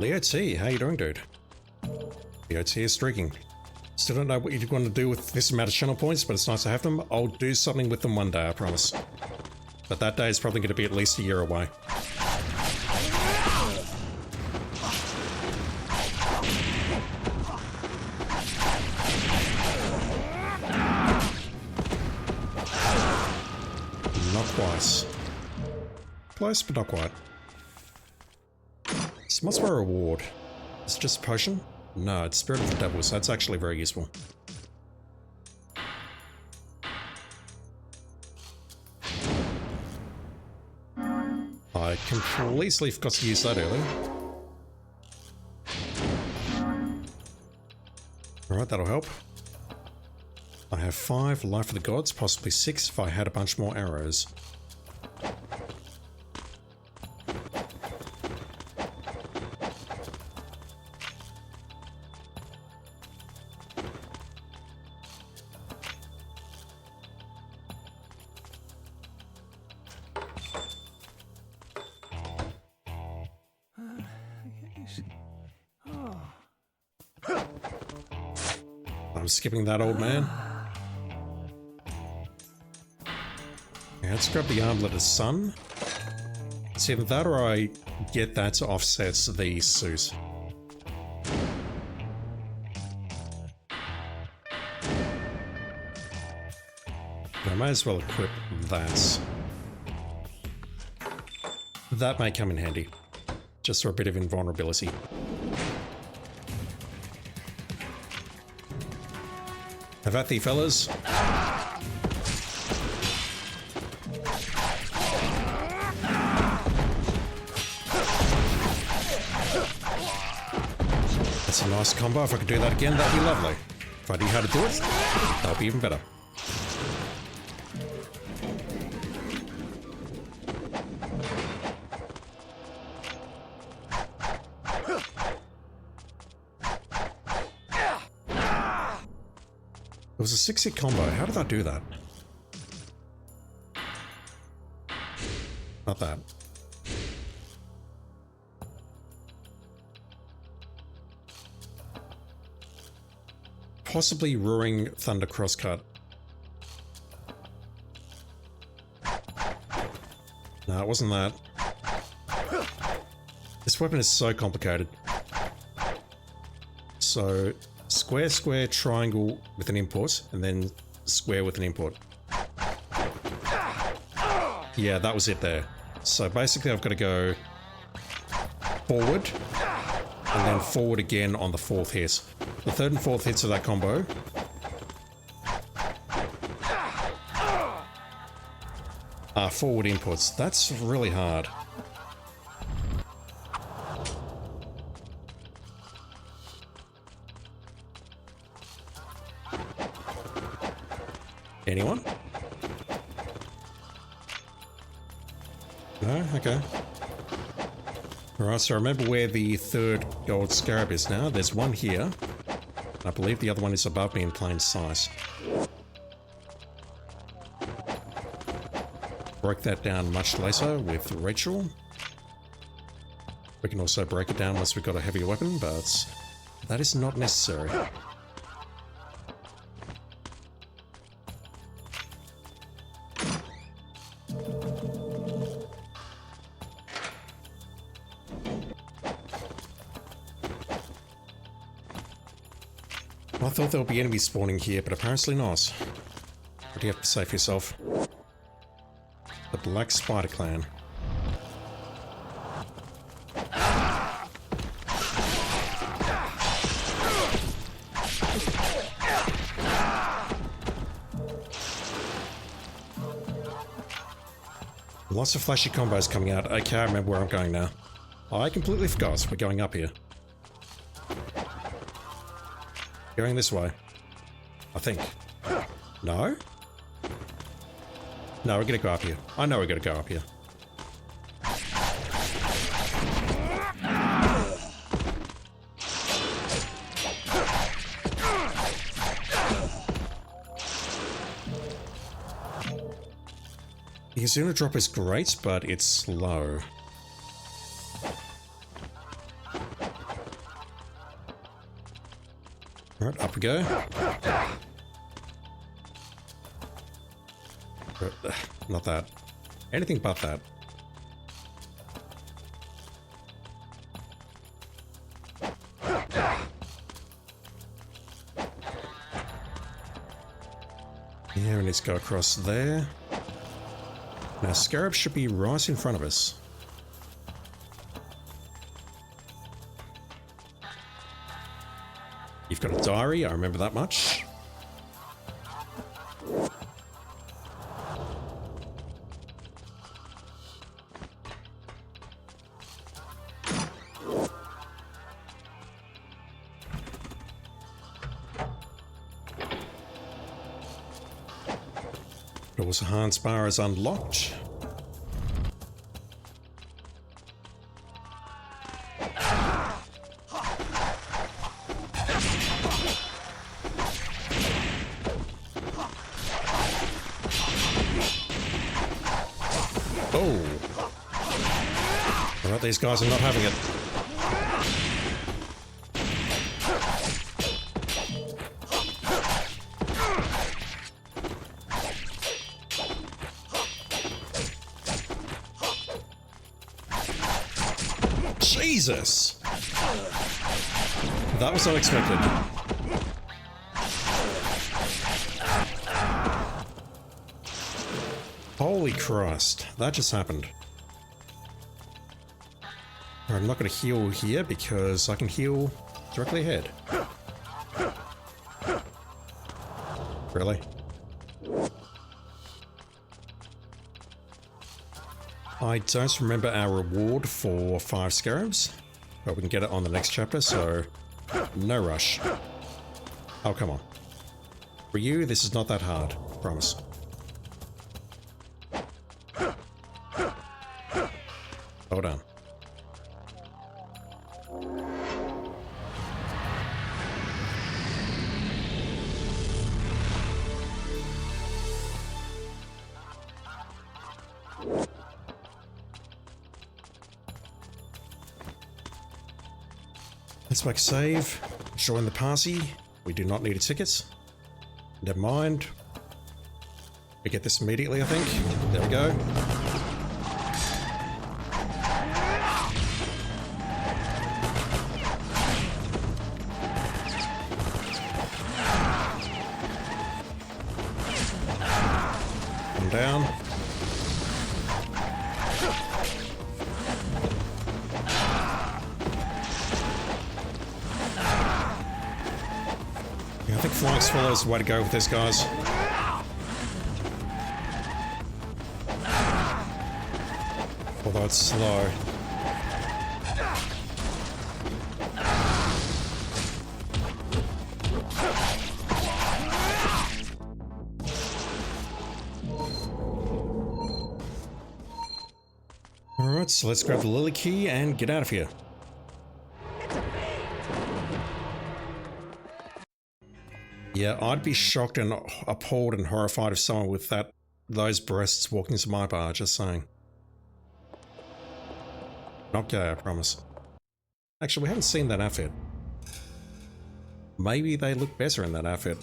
Leo T, how you doing, dude? Leo T is streaking. Still don't know what you want to do with this amount of channel points, but it's nice to have them. I'll do something with them one day, I promise. But that day is probably going to be at least a year away. Not twice. Close, but not quite. This must be a reward. Is it just a potion? No, it's Spirit of the Devil, so that's actually very useful. I completely forgot to use that earlier. Alright, that'll help. I have 5 Life of the Gods, possibly 6 if I had a bunch more arrows. I'm skipping that, old man. Okay, let's grab the armlet of sun. It's either that or I get that to offset the suit. I might as well equip that. That may come in handy. Just for a bit of invulnerability. Have at thee, fellas. That's a nice combo. If I could do that again, that'd be lovely. If I knew how to do it, that'd be even better. It was a 6-hit combo. How did I do that? Not that. Possibly Roaring Thunder Crosscut. No, it wasn't that. This weapon is so complicated. So, square, square, triangle with an import, and then square with an import. Yeah, that was it there. So basically I've got to go forward, and then forward again on the 4th hit. The 3rd and 4th hits of that combo are forward inputs. That's really hard. Anyone? No? Okay. Alright, so remember where the 3rd gold scarab is now. There's one here. I believe the other one is above me in plain sight. Broke that down much later with Rachel. We can also break it down once we've got a heavier weapon, but that is not necessary. I thought there would be enemies spawning here, but apparently not. What do you have to say for yourself? The Black Spider Clan. Lots of flashy combos coming out. Okay, I remember where I'm going now. I completely forgot. We're going up here. Going this way. I think. No? No, we're gonna go up here. I know we're gonna go up here. The Azuna drop is great, but it's slow. Alright, up we go. Not that. Anything but that. Yeah, we need to go across there. Now, Scarab should be right in front of us. You've got a diary, I remember that much. Doors Hans bar is unlocked. Oh. Alright, these guys are not having it. Jesus! That was unexpected. Holy Christ, that just happened. I'm not going to heal here because I can heal directly ahead. Really? I don't remember our reward for 5 scarabs, but we can get it on the next chapter, so no rush. Oh, come on. For you, this is not that hard, promise. Hold on. Let's make a save. Join the party. We do not need a ticket. Never mind. We get this immediately, I think. There we go. Come down. I think flying swallow is the way to go with this, guys. Although it's slow. Alright, so let's grab the lily key and get out of here. Yeah, I'd be shocked and appalled and horrified if someone with those breasts walked into my bar, just saying. Not gay, I promise. Actually, we haven't seen that outfit. Maybe they look better in that outfit.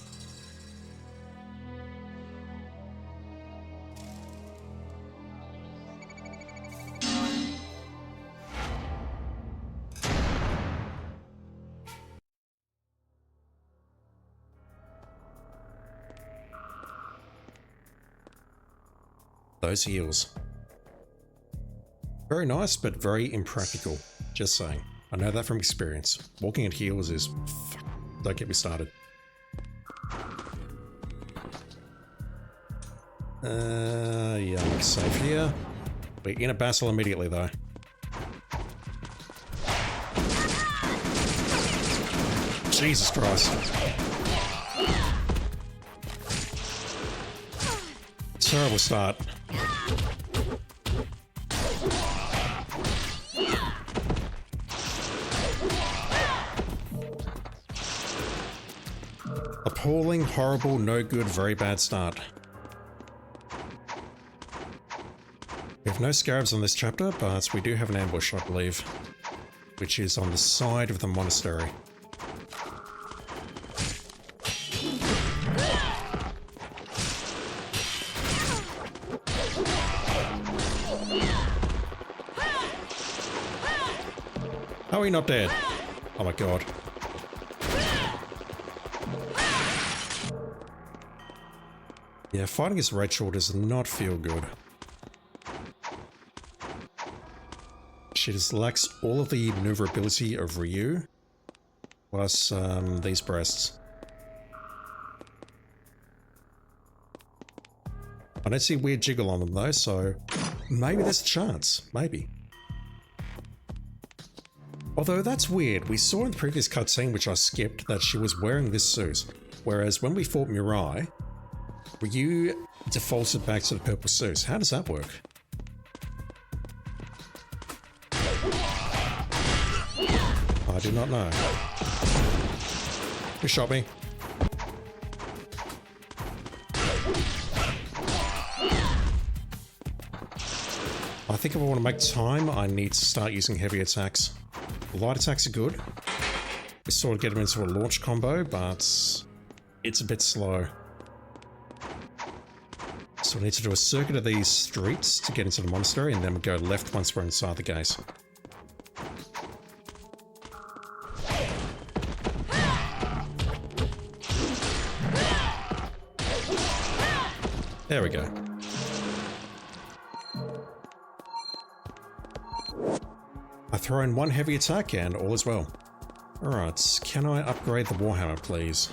Those heels. Very nice, but very impractical. Just saying. I know that from experience. Walking in heels is... Fuck. Don't get me started. Yeah, I'm safe here. We're in a battle immediately, though. Jesus Christ. Terrible start. Appalling, horrible, no good, very bad start. We have no scarabs on this chapter, but we do have an ambush, I believe, which is on the side of the monastery. How are you not dead? Oh my god. Yeah, fighting as Rachel does not feel good. She just lacks all of the maneuverability of Ryu, plus these breasts. I don't see weird jiggle on them though, so maybe there's a chance. Maybe. Although that's weird, we saw in the previous cutscene, which I skipped, that she was wearing this suit, whereas when we fought Mirai, Ryu defaulted back to the purple suit. How does that work? I do not know. Who shot me? I think if I want to make time, I need to start using heavy attacks. Light attacks are good. We sort of get them into a launch combo, but it's a bit slow. So we need to do a circuit of these streets to get into the monastery, and then we go left once we're inside the gate. There we go. I throw in one heavy attack and all is well. Alright, can I upgrade the Warhammer, please?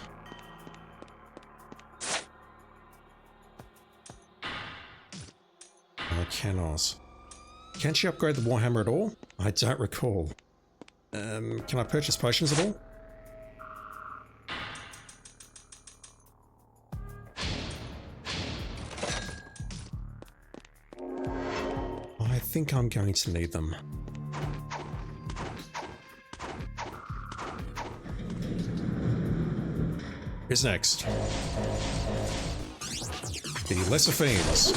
I cannot. Can she upgrade the Warhammer at all? I don't recall. Can I purchase potions at all? I think I'm going to need them. Who's next? The Lesser Fiends.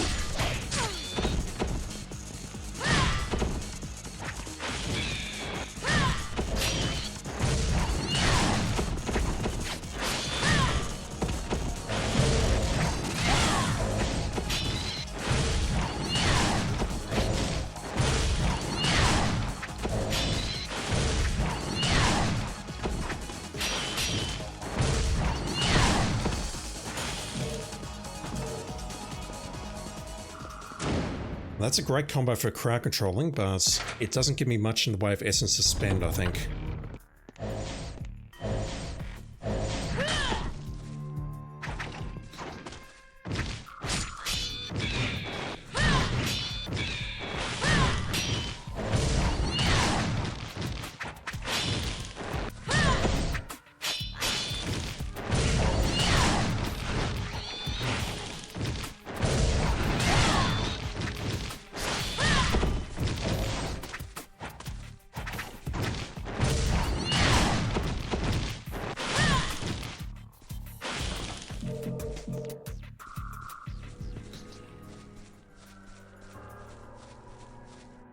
That's a great combo for crowd controlling, but it doesn't give me much in the way of essence to spend, I think.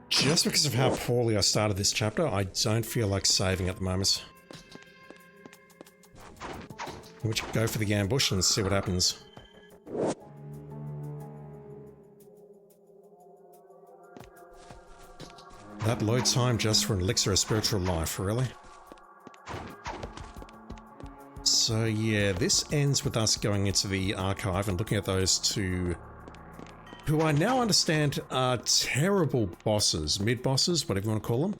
Just because of how poorly I started this chapter, I don't feel like saving at the moment. We should go for the ambush and see what happens. That load time just for an elixir of spiritual life, really? So yeah, this ends with us going into the archive and looking at those two, who I now understand are terrible bosses, mid-bosses, whatever you want to call them.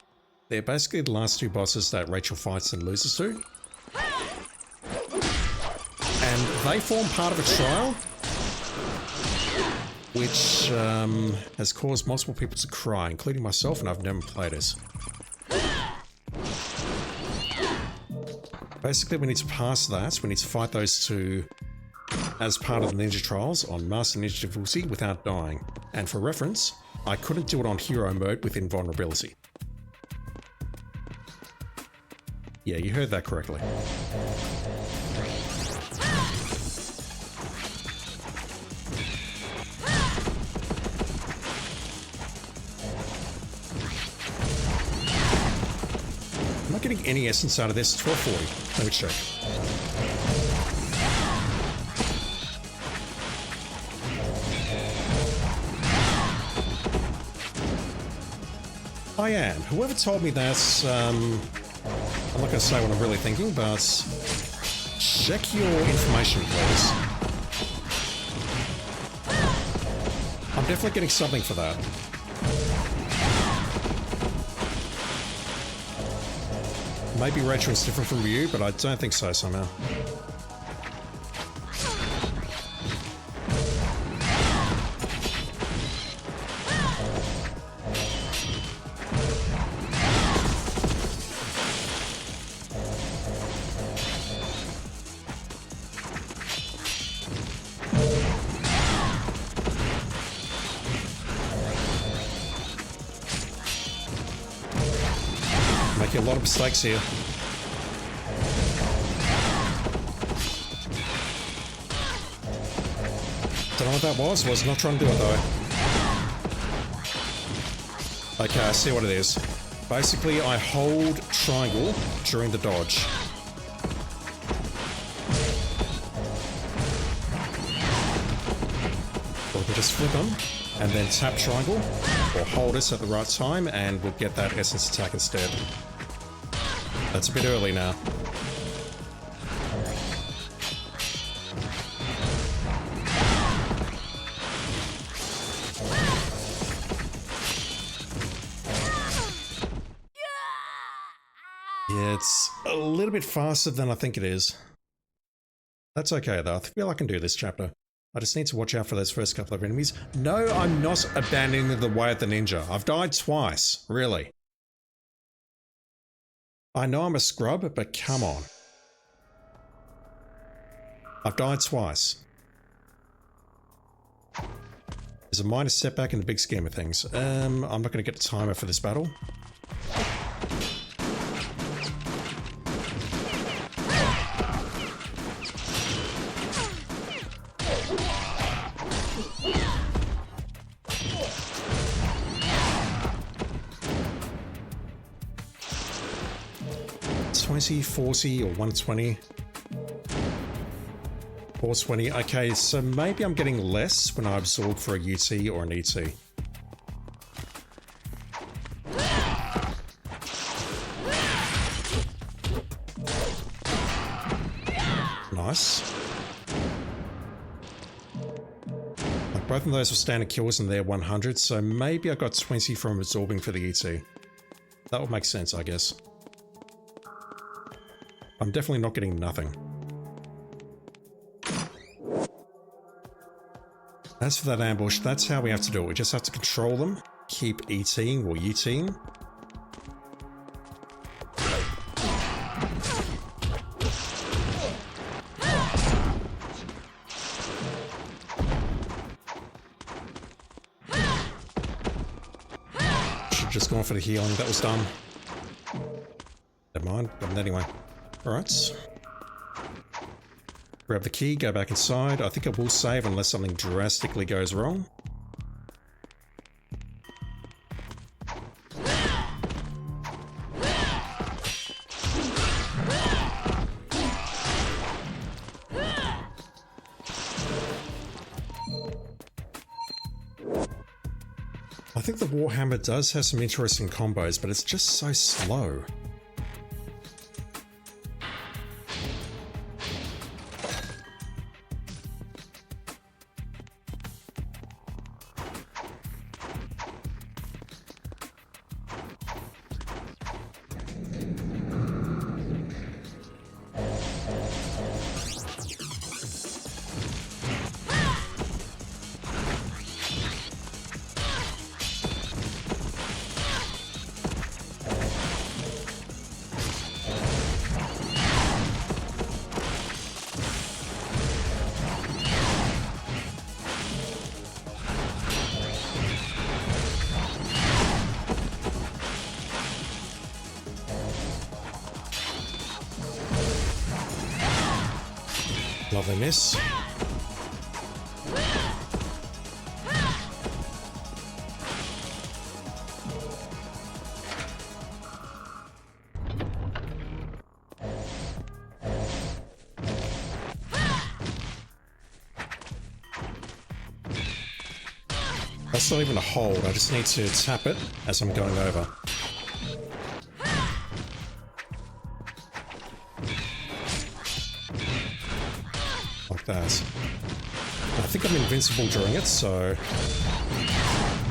They're basically the last two bosses that Rachel fights and loses to. And they form part of a trial, which has caused multiple people to cry, including myself, and I've never played it. Basically, we need to pass that. We need to fight those two as part of the Ninja Trials on Master Ninja difficulty without dying. And for reference, I couldn't do it on Hero mode with invulnerability. Yeah, you heard that correctly. I'm not getting any essence out of this. 1240. Let me check. I am. Whoever told me that, I'm not going to say what I'm really thinking, but check your information, please. I'm definitely getting something for that. Maybe Rachel's different from you, but I don't think so somehow. Making a lot of mistakes here. Don't know what that was not trying to do it though. Okay, I see what it is. Basically, I hold triangle during the dodge. Or we can just flip them and then tap triangle or hold us at the right time and we'll get that essence attack instead. That's a bit early now. Yeah, it's a little bit faster than I think it is. That's okay though, I feel I can do this chapter. I just need to watch out for those first couple of enemies. No, I'm not abandoning the way of the ninja. I've died twice, really. I know I'm a scrub, but come on. I've died twice. There's a minor setback in the big scheme of things. I'm not going to get a timer for this battle. $20, $40, or $120. $420. Okay, so maybe I'm getting less when I absorb for a UT or an ET. Nice. Like both of those were standard kills and they're 100, so maybe I got 20 from absorbing for the ET. That would make sense, I guess. I'm definitely not getting nothing. As for that ambush, that's how we have to do it. We just have to control them, keep ETing or UTing. Should've just gone for the healing, that was dumb. Never mind, but anyway. Alright. Grab the key, go back inside. I think I will save unless something drastically goes wrong. I think the Warhammer does have some interesting combos, but it's just so slow. Lovely miss. That's not even a hold, I just need to tap it as I'm going over. Like that. I think I'm invincible during it, so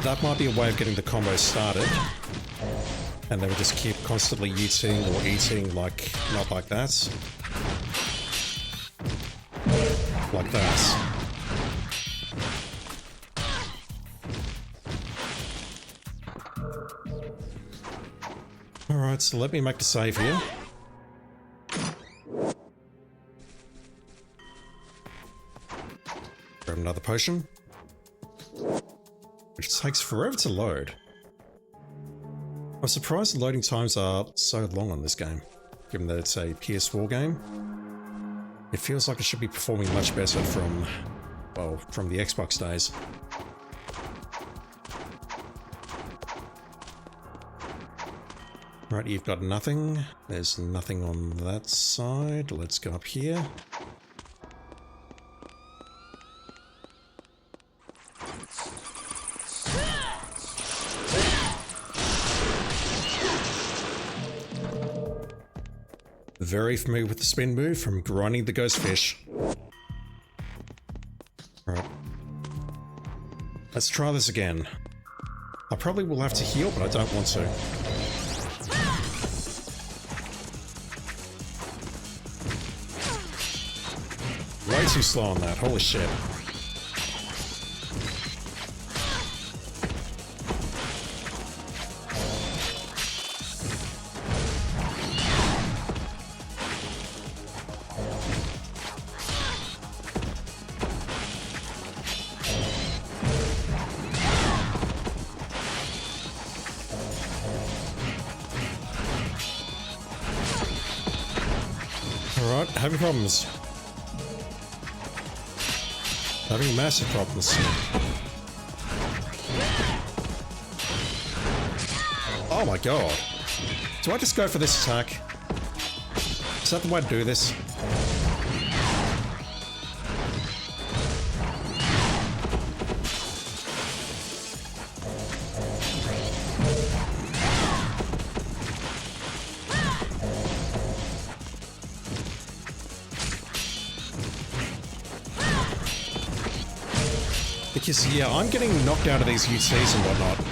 that might be a way of getting the combo started. And then we just keep constantly eating or eating, like, not like that. Like that. Alright, so let me make the save here. Grab another potion. Which takes forever to load. I'm surprised the loading times are so long on this game, given that it's a PS4 game. It feels like it should be performing much better from, well, from the Xbox days. Right, you've got nothing. There's nothing on that side. Let's go up here. Very familiar with the spin move from grinding the ghost fish. Right. Let's try this again. I probably will have to heal, but I don't want to. Way too slow on that, holy shit. Alright, having problems. Having massive problems. Oh my god. Do I just go for this attack? Is that the way to do this? Because, yeah, I'm getting knocked out of these UTs and whatnot.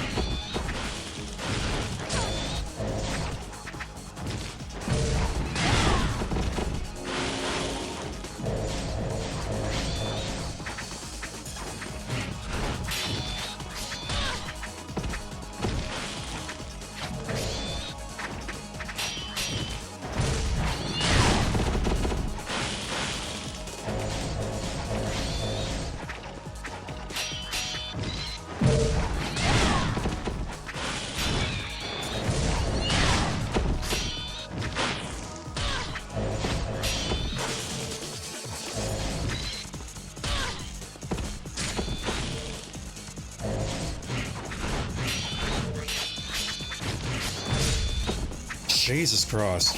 Jesus Christ.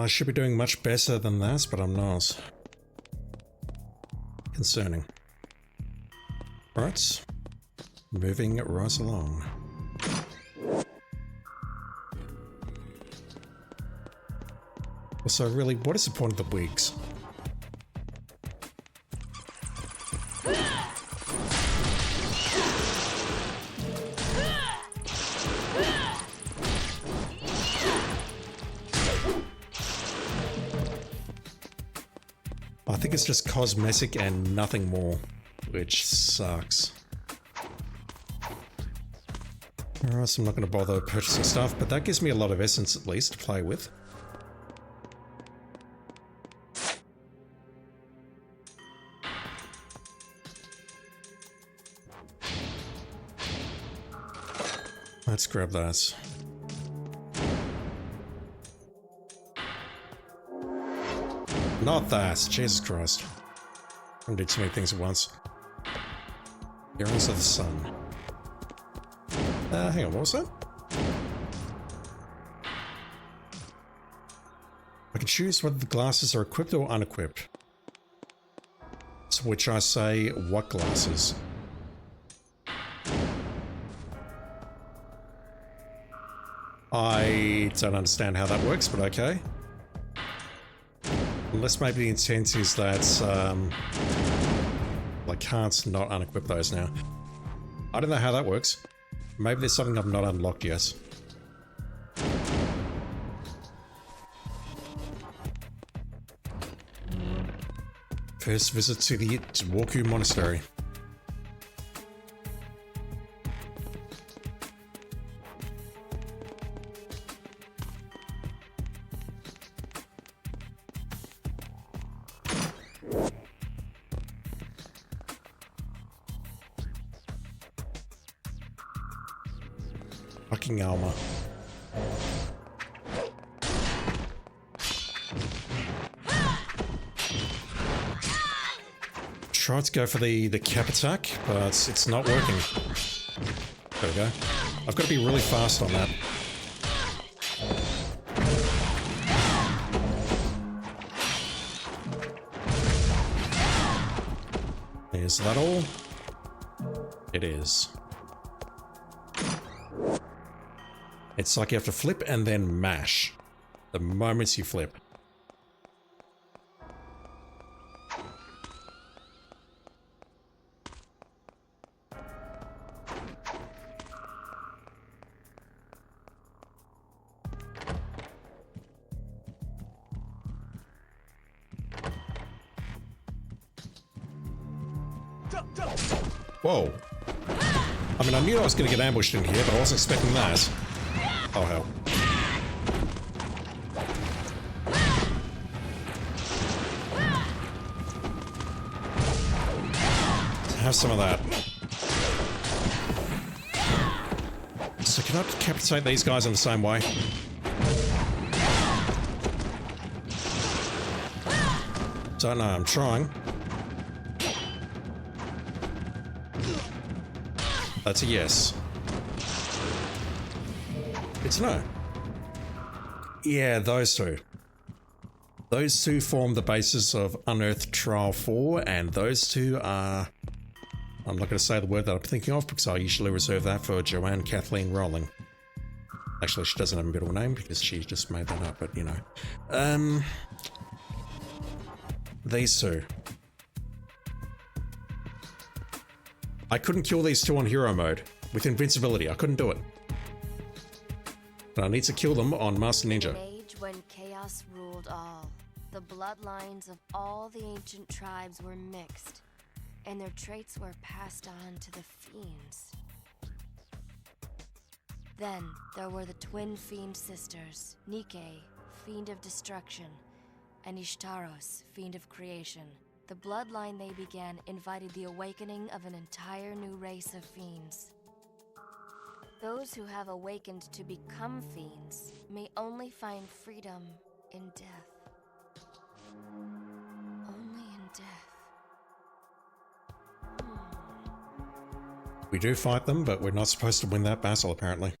I should be doing much better than that, but I'm not. Concerning. Right. Moving right along. So really, what is the point of the wigs? I think it's just cosmetic and nothing more, which sucks. Alright, so I'm not going to bother purchasing stuff, but that gives me a lot of essence at least to play with. Let's grab that. Not that! Jesus Christ. I'm doing too many things at once. Earrings of the Sun. Hang on, what was that? I can choose whether the glasses are equipped or unequipped. To which I say, what glasses? I don't understand how that works, but okay. Unless maybe the intent is that, I can't not unequip those now. I don't know how that works. Maybe there's something I've not unlocked yet. First visit to the Dwarku Monastery. Fucking armor. Tried to go for the cap attack, but it's not working. There we go. I've got to be really fast on that. Is that all? It is. It's like you have to flip and then mash. The moment you flip. Whoa. I mean, I knew I was going to get ambushed in here, but I wasn't expecting that. Oh, hell. Have some of that. So can I decapitate these guys in the same way? Don't know, I'm trying. That's a yes. It's no. Yeah, those two. Those two form the basis of Unearthed Trial 4, and those two are... I'm not going to say the word that I'm thinking of, because I usually reserve that for Joanne Kathleen Rowling. Actually, she doesn't have a middle name, because she just made that up, but you know. These two. I couldn't kill these two on hero mode. With invincibility, I couldn't do it. But I need to kill them on Master Ninja. An age when chaos ruled all. The bloodlines of all the ancient tribes were mixed, and their traits were passed on to the fiends. Then there were the twin fiend sisters, Nike, fiend of destruction, and Ishtaros, fiend of creation. The bloodline they began invited the awakening of an entire new race of fiends. Those who have awakened to become fiends may only find freedom in death. Only in death. We do fight them, but we're not supposed to win that battle, apparently.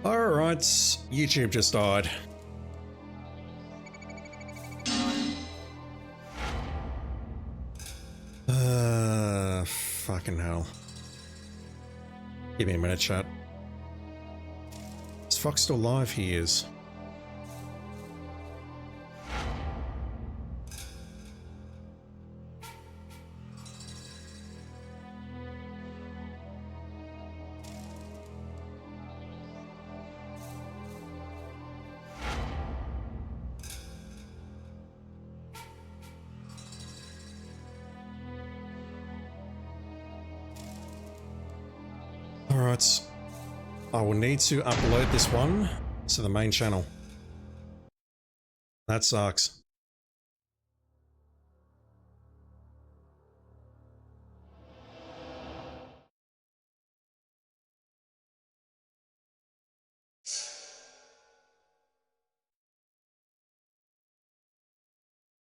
Alright, YouTube just died. Fucking hell. Give me a minute, chat. Is Fox still live? He is. Alright, I will need to upload this one to the main channel. That sucks.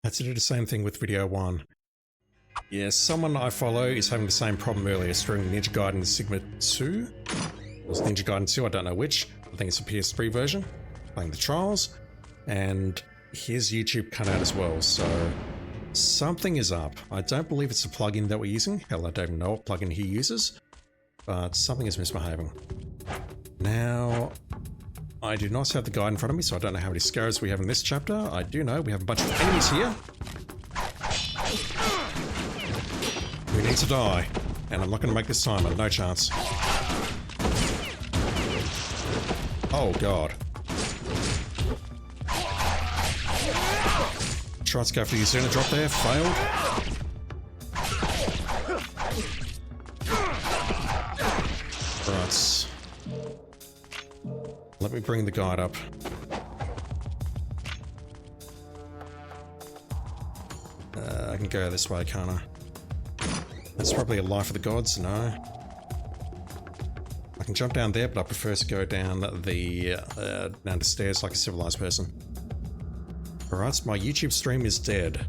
I had to do the same thing with video 1. Yeah, someone I follow is having the same problem earlier, streaming Ninja Gaiden Sigma 2. It was Ninja Gaiden 2, I don't know which. I think it's a PS3 version. Playing the trials. And his YouTube cut out as well, so something is up. I don't believe it's a plugin that we're using. Hell, I don't even know what plugin he uses. But something is misbehaving. Now, I do not have the guide in front of me, so I don't know how many scarabs we have in this chapter. I do know we have a bunch of enemies here. We need to die, and I'm not going to make this timer, no chance. Oh god. Tried to go for the Uzuna drop there, failed. Right. Let me bring the guide up. I can go this way, can't I? That's probably a life of the gods, no. I can jump down there, but I prefer to go down the stairs like a civilized person. Alright, my YouTube stream is dead.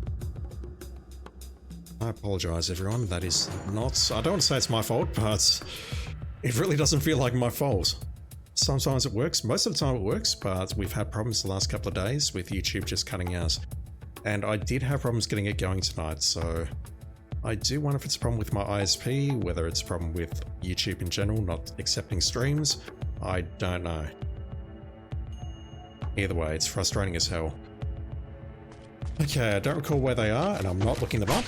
I apologize, everyone. That is not... I don't want to say it's my fault, but it really doesn't feel like my fault. Sometimes it works. Most of the time it works, but we've had problems the last couple of days with YouTube just cutting out. And I did have problems getting it going tonight, so... I do wonder if it's a problem with my ISP, whether it's a problem with YouTube in general not accepting streams. I don't know. Either way, it's frustrating as hell. Okay, I don't recall where they are, and I'm not looking them up.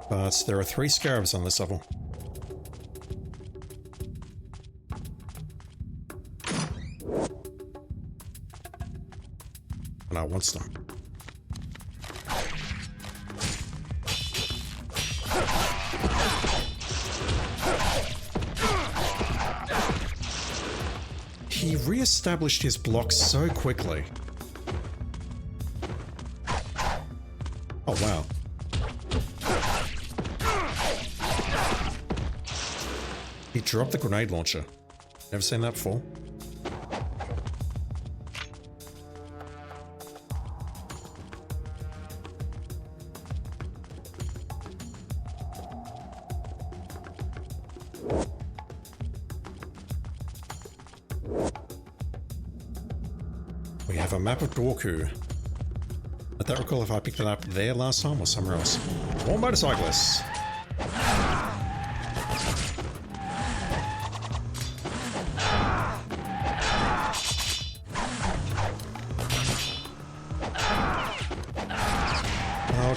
But there are 3 scarabs on this level. And I want them. He re-established his block so quickly. Oh wow. He dropped the grenade launcher. Never seen that before. We have a map of Dorku. I don't recall if I picked it up there last time or somewhere else. More motorcyclists!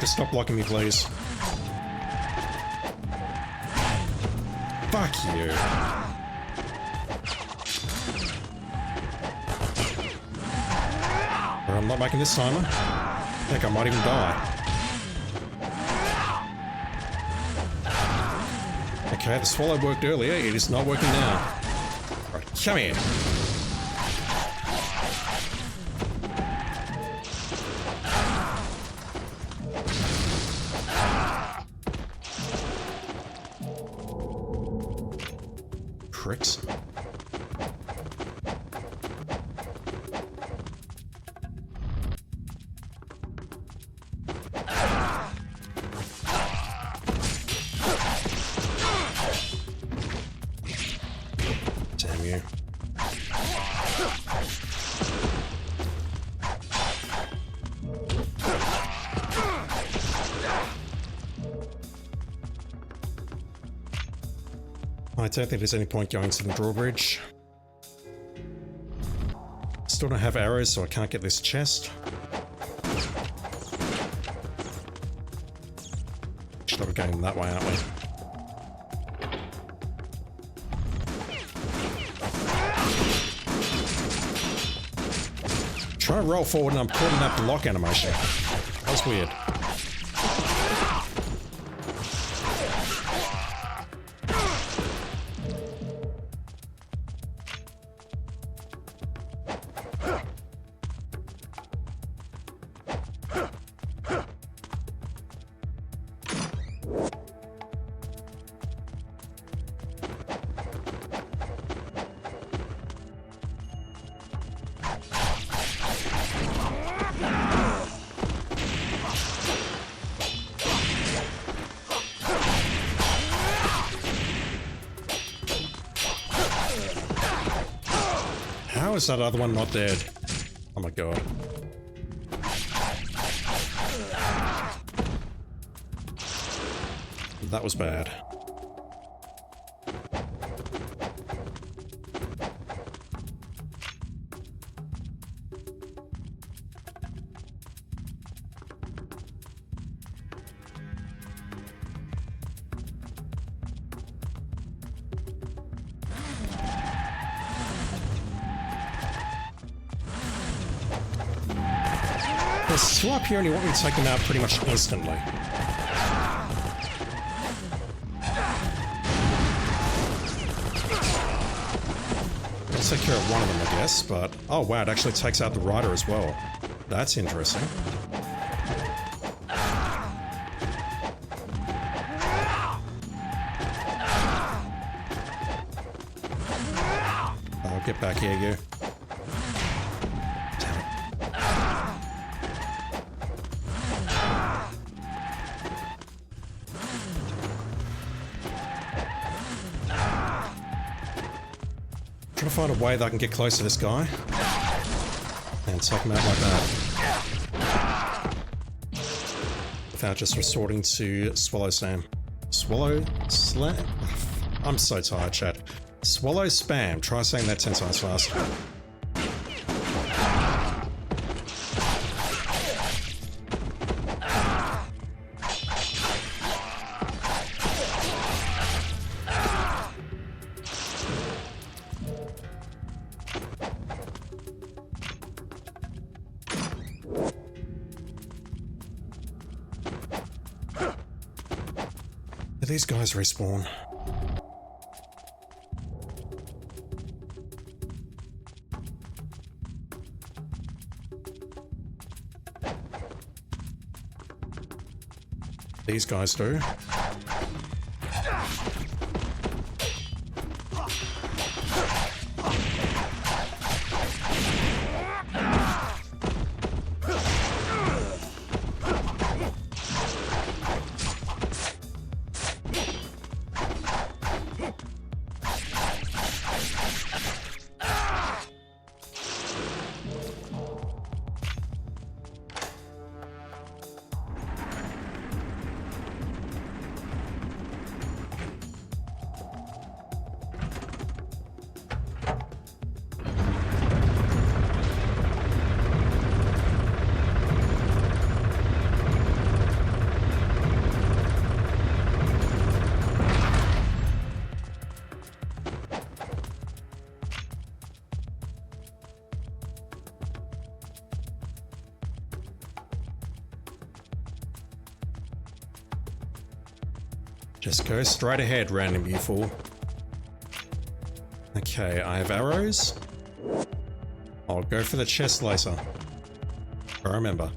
Just stop blocking me, please. Fuck you. But I'm not making this timer. Heck, I might even die. Okay, the swallow worked earlier. It is not working now. Right, come here. pricks. Damn you. I don't think there's any point going to the drawbridge. Still don't have arrows, so I can't get this chest. Should have going that way, aren't we? Try to roll forward and I'm caught in that block animation. That was weird. How is that other one not dead? Oh my god. That was bad. There's two up here and you want me to take them out pretty much instantly. I'll take care of one of them, I guess, but... Oh wow, it actually takes out the rider as well. That's interesting. I'll get back here, you. Trying to find a way that I can get close to this guy and take him out like that without just resorting to swallow slam. Swallow slam? I'm so tired, chat. Swallow spam. Try saying that 10 times fast. These guys respawn. These guys do. Just go straight ahead, random you fool. Okay, I have arrows. I'll go for the chest laser. I remember.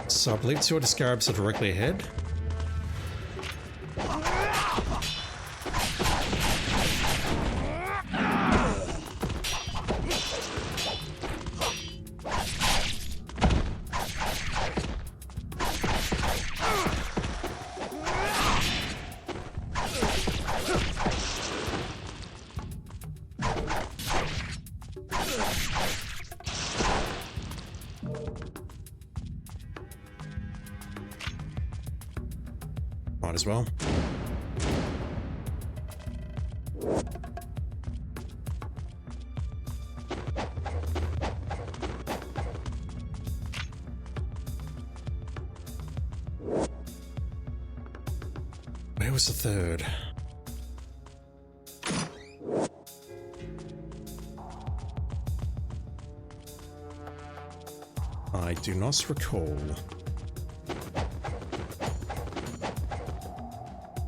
So I believe two of the scarabs are directly ahead. Might as well. Where was the third? I do not recall.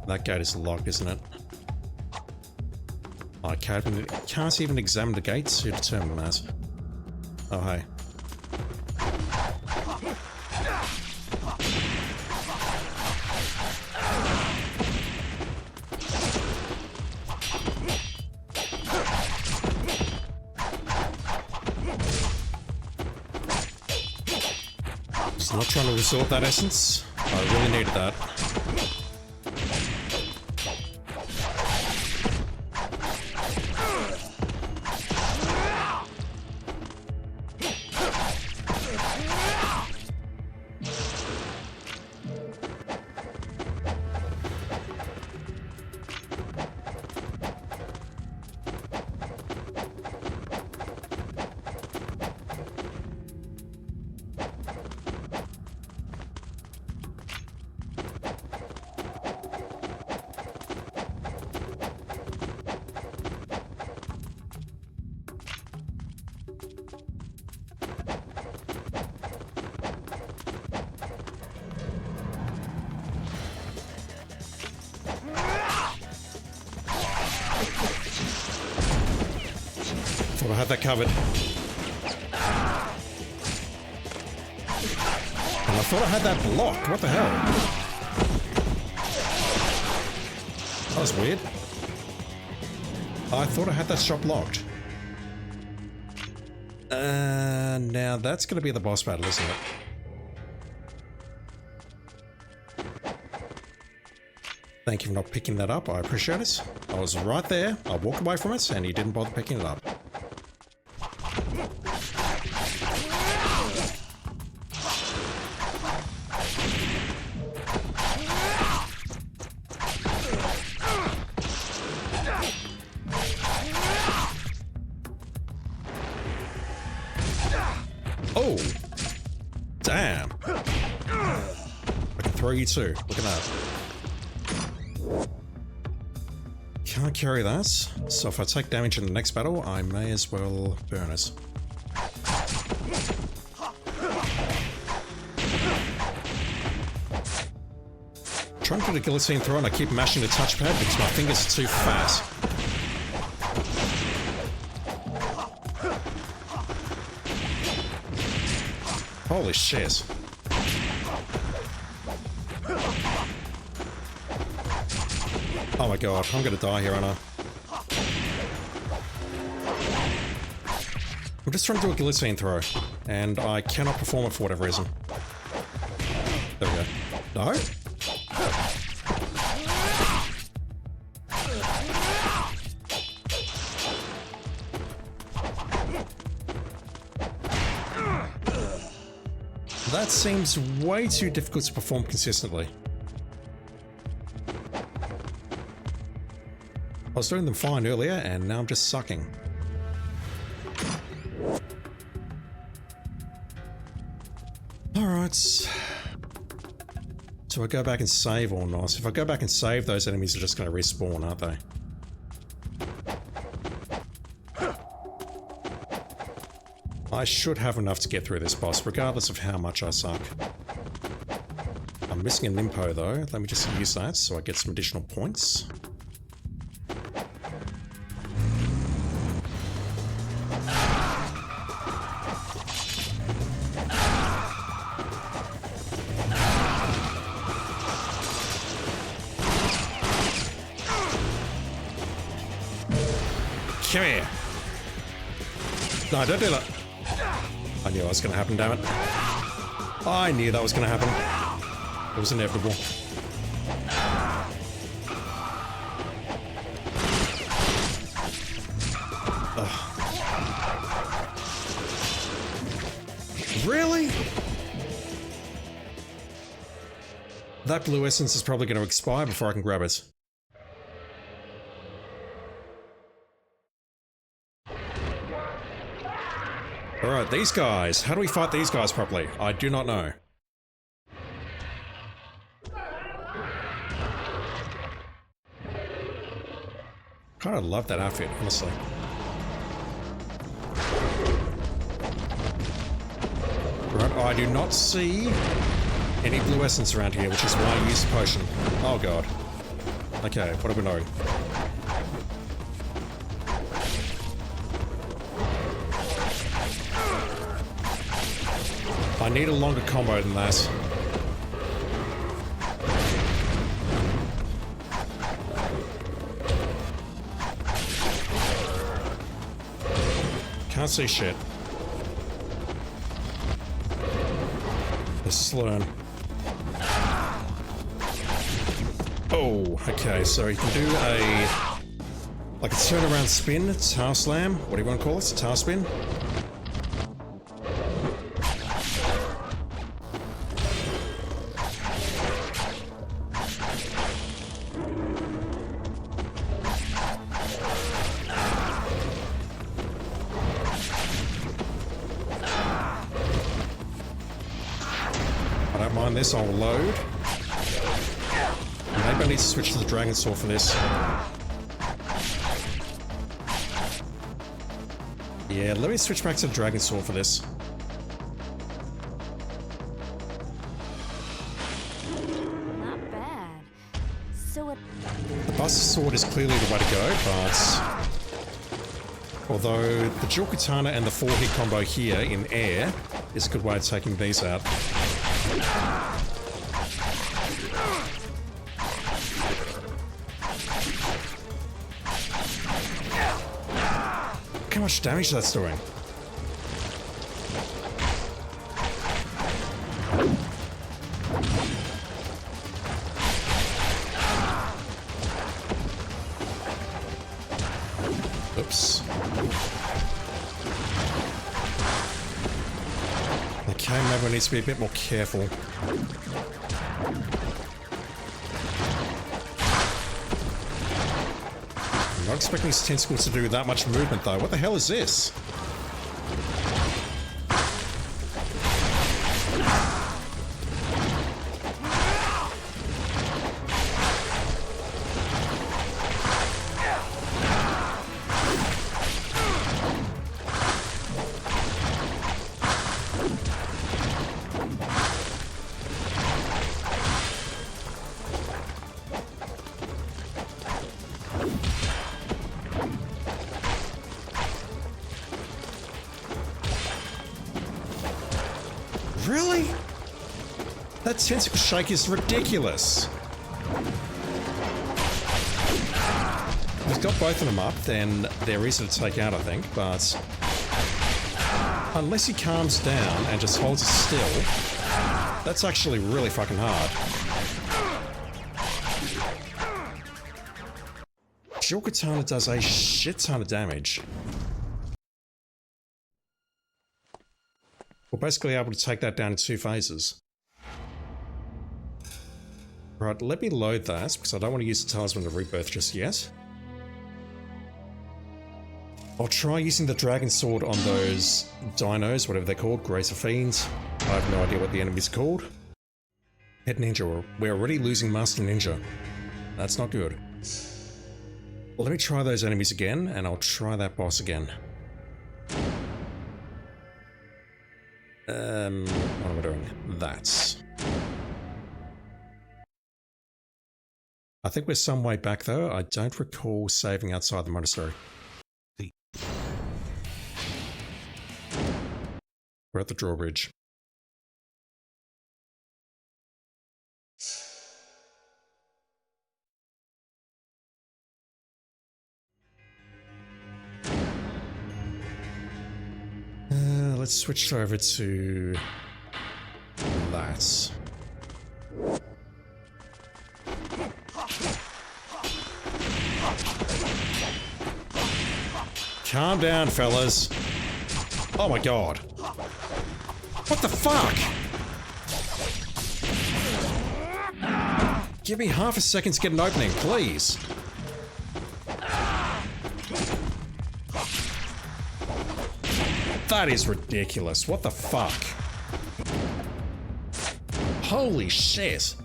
That gate is locked, isn't it? I can't even examine the gate to determine that. Oh, hey. Just not trying to absorb that essence. I really needed that. Thought I had that covered. And I thought I had that blocked. What the hell? That was weird. I thought I had that shot blocked. Now that's going to be the boss battle, isn't it? Thank you for not picking that up. I appreciate it. I was right there. I walked away from it, and he didn't bother picking it up. Oh! Damn! I can throw you too. Look at that. Can't carry that, so if I take damage in the next battle, I may as well burn it. Trying to do the guillotine throw and I keep mashing the touchpad because my fingers are too fat. Holy shit. Oh my god, I'm gonna die here, aren't I? I'm just trying to do a guillotine throw, and I cannot perform it for whatever reason. There we go. No? That seems way too difficult to perform consistently. I was doing them fine earlier, and now I'm just sucking. Alright. Do I go back and save or not? If I go back and save, those enemies are just going to respawn, aren't they? I should have enough to get through this boss, regardless of how much I suck. I'm missing an impo though. Let me just use that so I get some additional points. Come here. No, don't do that. I knew that was going to happen, damn it. I knew that was going to happen. It was inevitable. Ugh. Really? That blue essence is probably going to expire before I can grab it. Alright, these guys. How do we fight these guys properly? I do not know. Kind of love that outfit, honestly. Right, I do not see any blue essence around here, which is why I use the potion. Oh god. Okay, what do we know? I need a longer combo than that. Can't see shit. Let's learn. Oh, okay, so you can do a... like a turnaround spin, tower slam, what do you want to call it? Tower spin? I don't mind this, I'll load. Maybe I need to switch to the Dragon Sword for this. Yeah, let me switch back to the Dragon Sword for this. Not bad. So it... The Buster Sword is clearly the way to go, but... although the Dual Katana and the 4-hit combo here in air is a good way of taking these out. Look how much damage that's doing. Oops. Okay, maybe I need to be a bit more careful. I'm not expecting his tentacles to do that much movement though. What the hell is this? Really? That tentacle shake is ridiculous. If he's got both of them up, then they're easy to take out, I think, but... unless he calms down and just holds it still, that's actually really fucking hard. Dual Katana does a shit ton of damage. We're basically able to take that down in 2 phases. Right, let me load that, because I don't want to use the Talisman of Rebirth just yet. I'll try using the Dragon Sword on those dinos, whatever they're called, Grazer Fiends. I have no idea what the enemy's called. Head Ninja, we're already losing Master Ninja. That's not good. Well, let me try those enemies again, and I'll try that boss again. What am I doing? That. I think we're some way back though. I don't recall saving outside the monastery. We're at the drawbridge. Let's switch over to that. Calm down, fellas. Oh my god. What the fuck? Give me half a second to get an opening, please. That is ridiculous. What the fuck? Holy shit.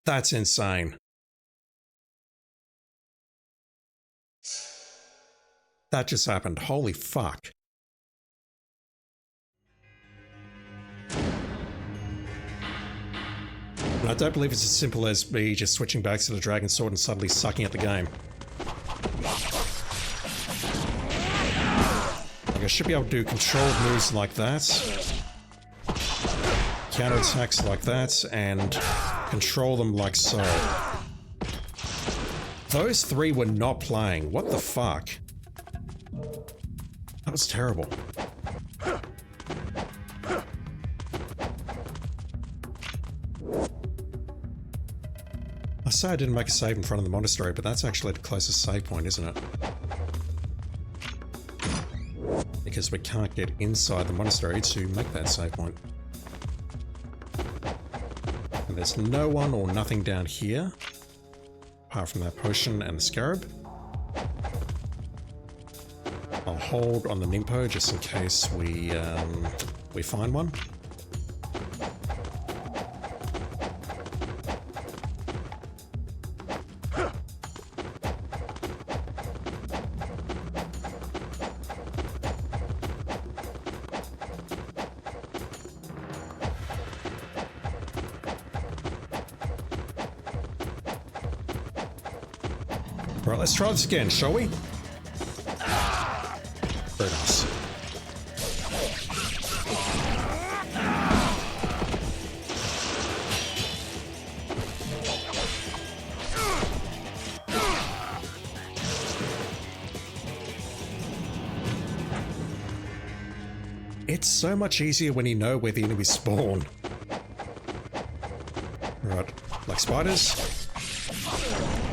That's insane. That just happened. Holy fuck. And I don't believe it's as simple as me just switching back to the Dragon Sword and suddenly sucking at the game. Like I should be able to do controlled moves like that, counterattacks like that, and control them like so. Those three were not playing. What the fuck? That was terrible. I say I didn't make a save in front of the monastery, but that's actually the closest save point, isn't it? Because we can't get inside the monastery to make that save point. And there's no one or nothing down here, apart from that potion and the scarab. I'll hold on the Nimpo just in case we find one. Right, let's try this again, shall we? Very nice. It's so much easier when you know where the enemies spawn. Right, like spiders.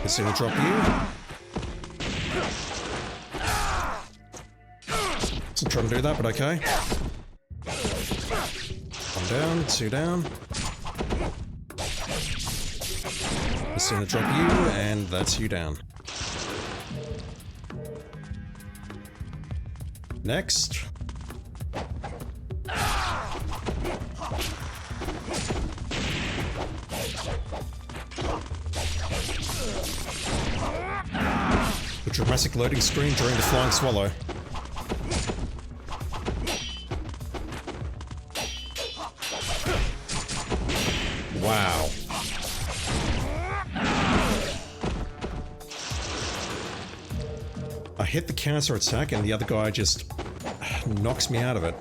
It's gonna drop you. Wasn't trying to do that, but okay. One down, two down. It's gonna drop you, and that's you down. Next. The dramatic loading screen during the flying swallow. Wow. I hit the counter attack and the other guy just knocks me out of it.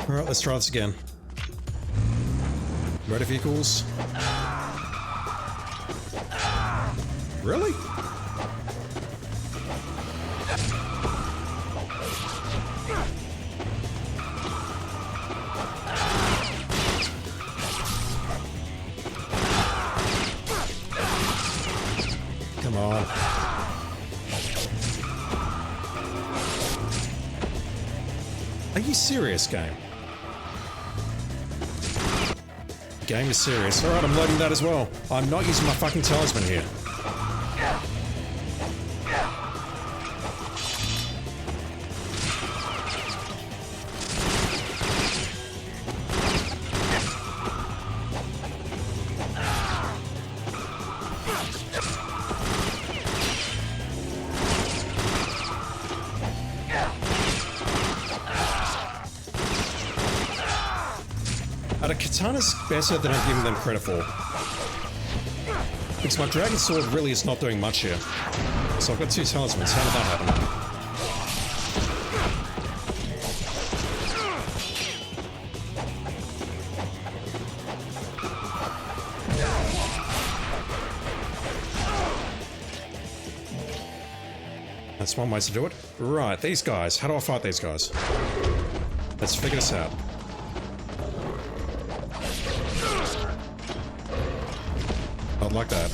Alright, let's try this again. Motor vehicles. Really? Come on. Are you serious, game? Game is serious. Alright, I'm loading that as well. I'm not using my fucking talisman here. A katana's better than I'm giving them credit for. Because my dragon sword really is not doing much here. So I've got two talismans. How did that happen? That's one way to do it. Right, these guys. How do I fight these guys? Let's figure this out. like that.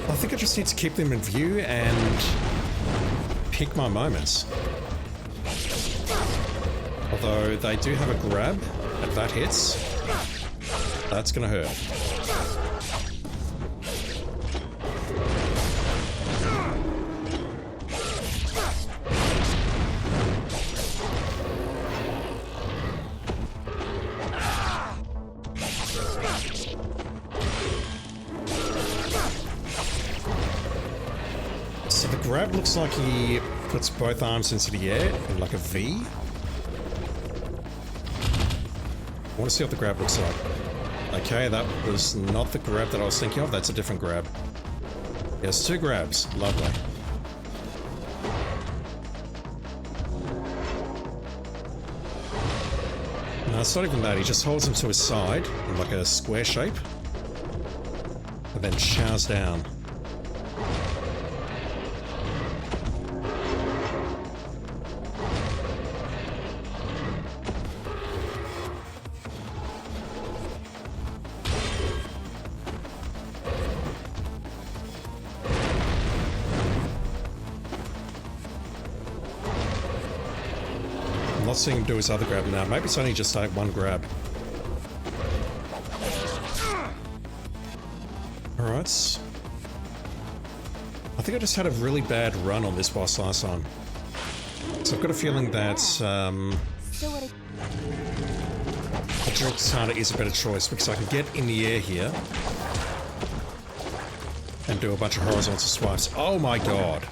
I think I just need to keep them in view and pick my moments. Although they do have a grab, if that hits, that's gonna hurt. So the grab looks like he puts both arms into the air in like a V. I want to see what the grab looks like. Okay, that was not the grab that I was thinking of. That's a different grab. Yes, two grabs. Lovely. No, it's not even that. He just holds him to his side in like a square shape. And then showers down. I'm not seeing him do his other grab now. Maybe it's only just like one grab. Alright. I think I just had a really bad run on this boss last time. So I've got a feeling that a dual katana is a better choice because I can get in the air here and do a bunch of horizontal swipes. Oh my god.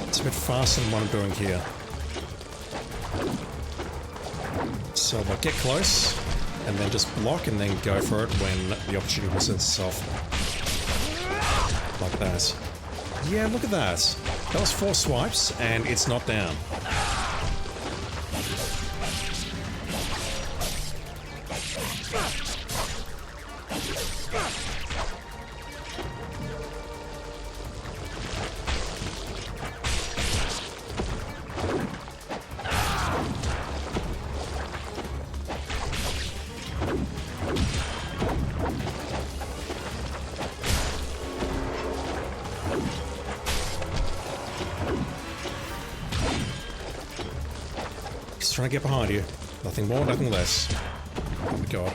It's a bit faster than what I'm doing here. So I'll get close, and then just block, and then go for it when the opportunity presents itself. Like that. Yeah, look at that. That was 4 swipes, and it's not down. Just trying to get behind you. Nothing more, nothing less. Oh my god.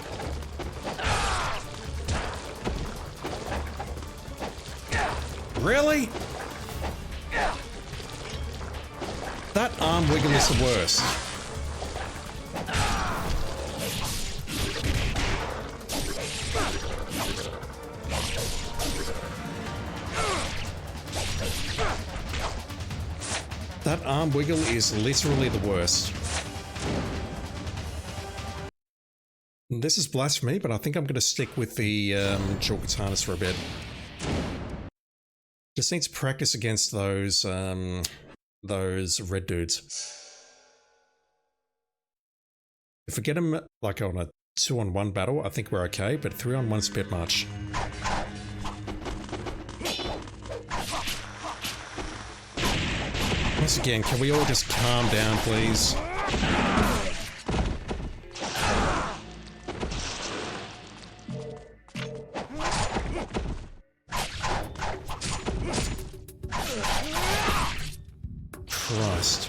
Really? That arm wiggle is the worst. That arm wiggle is literally the worst. This is blasphemy, but I think I'm going to stick with the dual katanas for a bit. Just need to practice against those red dudes. If we get them like on a 2-on-1 battle, I think we're okay, but 3-on-1's a bit much. Once again, can we all just calm down, please? Christ.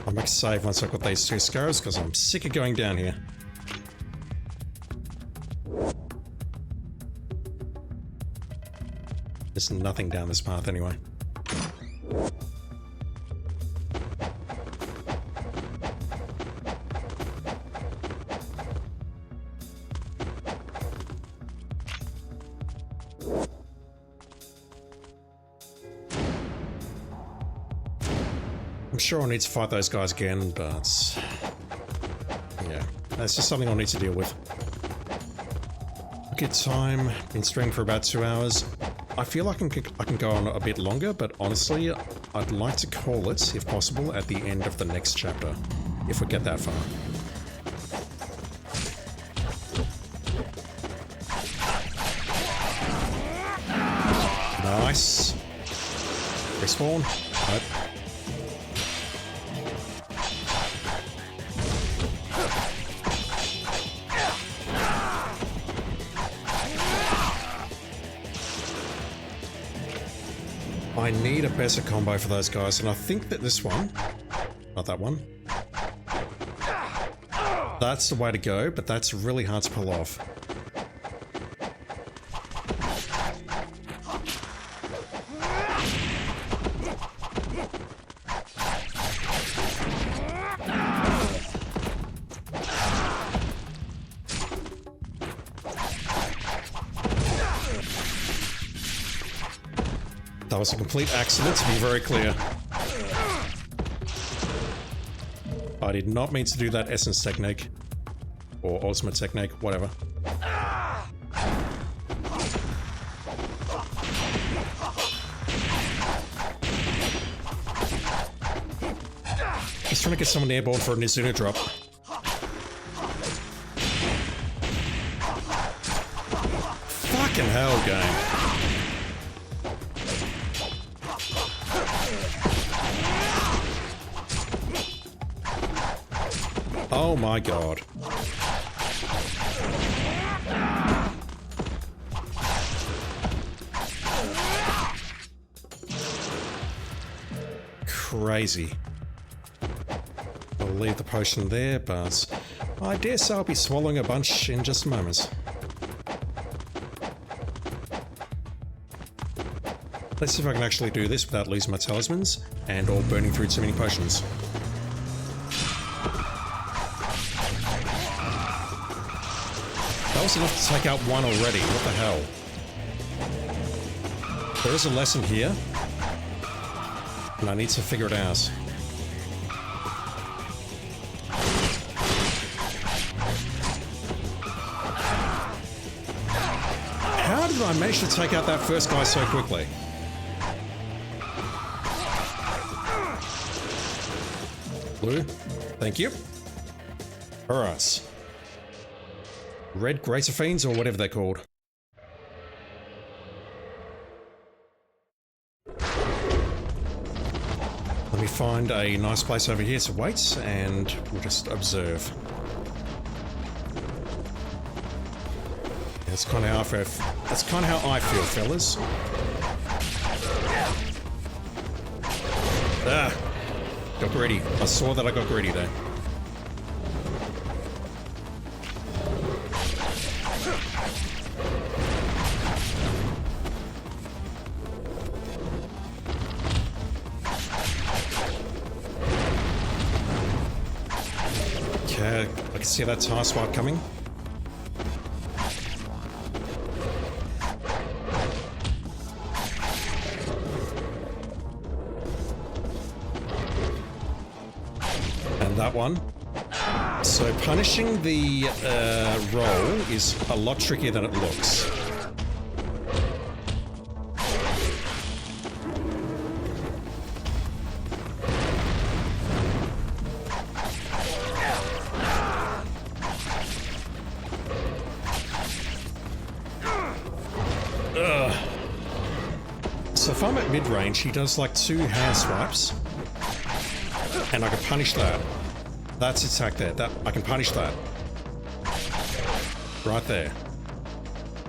I'll make a save once I've got these 2 scars, because I'm sick of going down here. There's nothing down this path anyway. I'm sure I'll need to fight those guys again, but yeah, that's just something I'll need to deal with. Good time. Been streaming for about 2 hours. I feel like I can go on a bit longer, but honestly, I'd like to call it, if possible, at the end of the next chapter, if we get that far. Nice. Respawn. Nope. I need a better combo for those guys, and I think that this one, not that one, that's the way to go, but that's really hard to pull off. That was a complete accident, to be very clear. I did not mean to do that essence technique. Or ultimate technique, whatever. Just trying to get someone airborne for a Nizuna drop. Fucking hell, game. Oh my god. Crazy. I'll leave the potion there, but I dare say I'll be swallowing a bunch in just a moment. Let's see if I can actually do this without losing my talismans and or burning through too many potions. That was enough to take out one already. What the hell? There is a lesson here, and I need to figure it out. How did I manage to take out that first guy so quickly? Blue, thank you. Alright. Red Greater Fiends, or whatever they're called. Let me find a nice place over here to wait, and we'll just observe. That's kind of how I feel, fellas. Ah, got greedy. I saw that I got greedy there. Okay, I can see that tie swipe coming. And that one. So punishing the roll is a lot trickier than it looks. So if I'm at mid-range, he does like 2 hand swipes, and I can punish that. That's attack there. That I can punish that. Right there.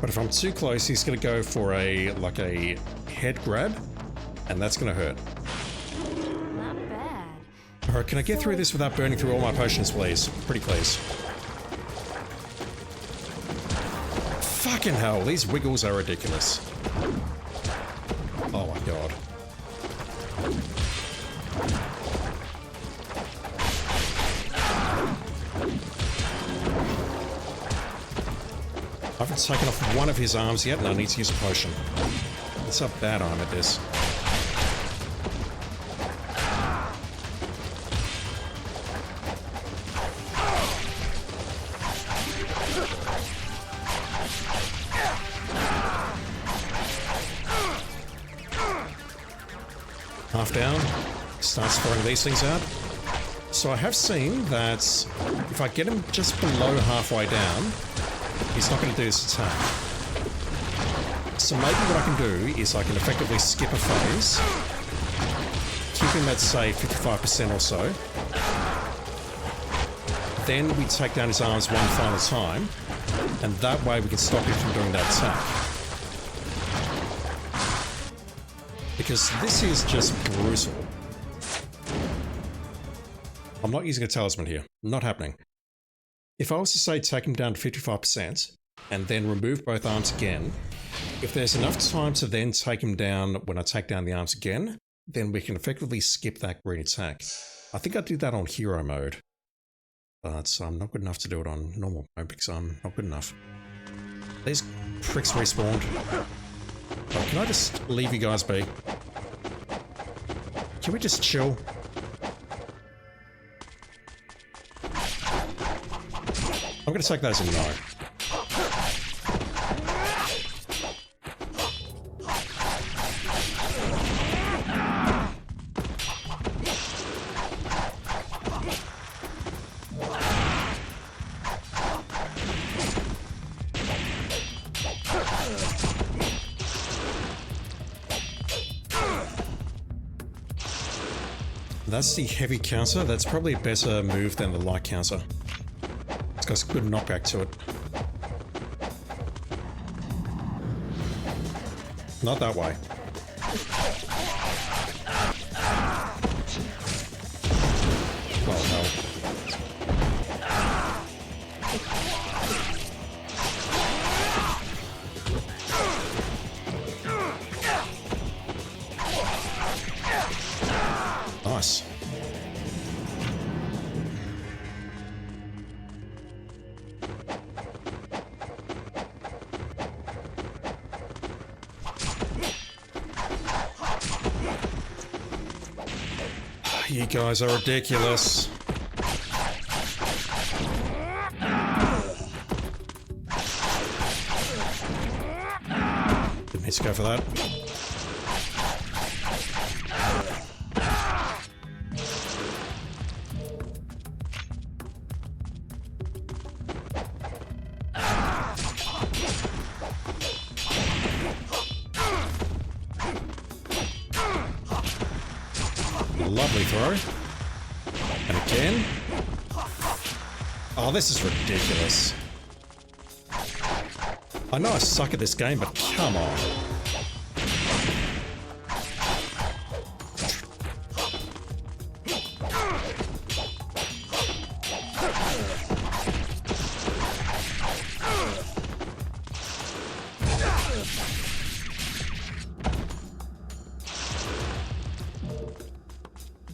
But if I'm too close, he's gonna go for a head grab, and that's gonna hurt. Not bad. Alright, can I get through this without burning through all my potions, please? Pretty please. Fucking hell, these wiggles are ridiculous. Oh my god. I haven't taken off one of his arms yet, and I need to use a potion. That's how bad I'm at this. half down, starts throwing these things out. So I have seen that if I get him just below halfway down, he's not going to do this attack. So maybe what I can do is I can effectively skip a phase, keep him at say 55% or so, then we take down his arms one final time, and that way we can stop him from doing that attack. Because this is just brutal. I'm not using a talisman here. Not happening. If I was to say take him down to 55% and then remove both arms again, if there's enough time to then take him down when I take down the arms again, then we can effectively skip that green attack. I think I'd do that on hero mode. But I'm not good enough to do it on normal mode because I'm not good enough. These pricks respawned. Oh, can I just leave you guys be? Can we just chill? I'm going to take that as a no. That's the heavy counter. That's probably a better move than the light counter. It's got a good knockback to it. Not that way. Well, hell. Nice. You guys are ridiculous. Didn't need to go for that. Lovely throw. And again. Oh, this is ridiculous. I know I suck at this game, but come on.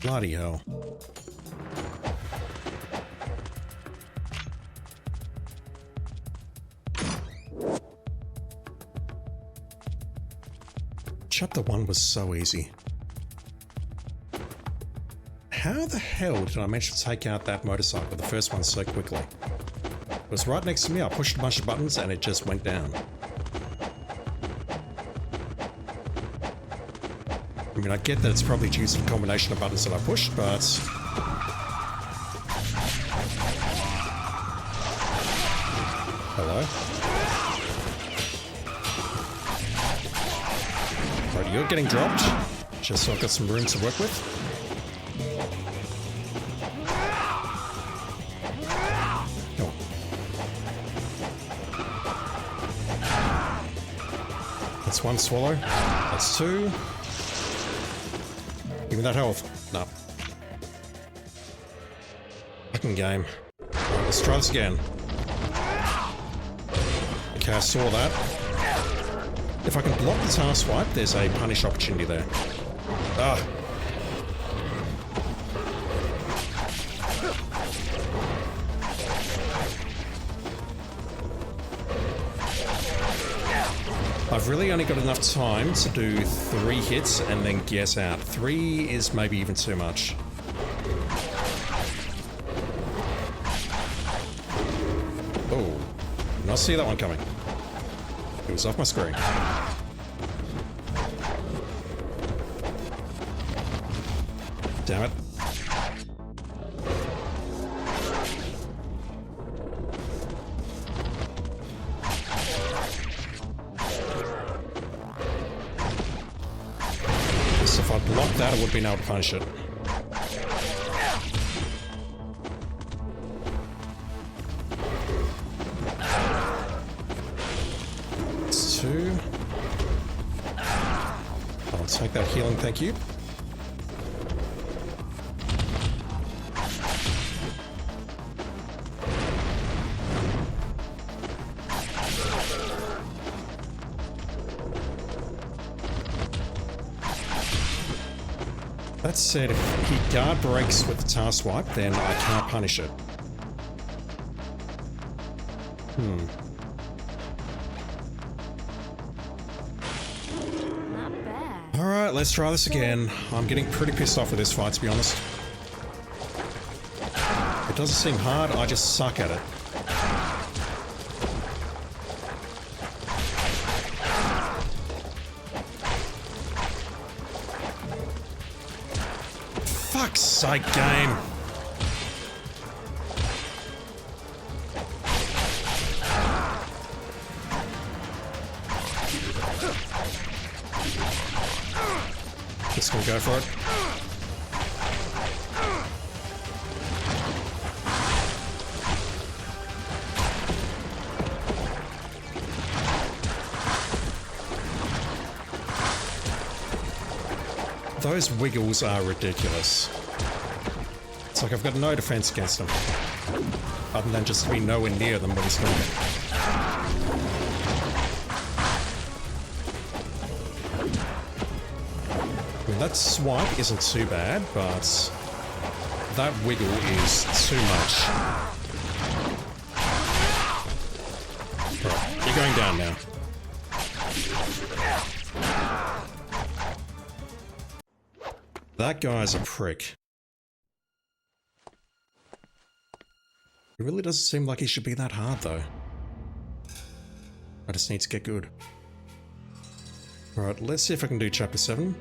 Bloody hell. Chapter 1 was so easy. How the hell did I manage to take out that motorcycle, the first one, so quickly? It was right next to me, I pushed a bunch of buttons and it just went down. I mean, I get that it's probably due to the combination of buttons that I pushed, but... Hello? Right, you're getting dropped, just so I've got some room to work with. Come on. That's one swallow. That's two. Give me that health. No. Fucking game. Right, let's try this again. Okay, I saw that. If I can block the task swipe, there's a punish opportunity there. Ah. I've really only got enough time to do 3 hits and then get out. 3 is maybe even too much. Oh, did not see that one coming. It was off my screen. Damn it. So if I blocked that, I would have been able to punish it. It's 2. I'll take that healing, thank you. That said, if he guard breaks with the task swipe, then I can't punish it. Not bad. Alright, let's try this again. I'm getting pretty pissed off with this fight, to be honest. It doesn't seem hard, I just suck at it. Fuck's sake, game. Just gonna go for it. Those wiggles are ridiculous. It's like I've got no defense against them, other than just to be nowhere near them when he's doing it. I mean, that swipe isn't too bad, but that wiggle is too much. Right, you're going down now. That guy's a prick. It really doesn't seem like he should be that hard, though. I just need to get good. Alright, let's see if I can do Chapter 7.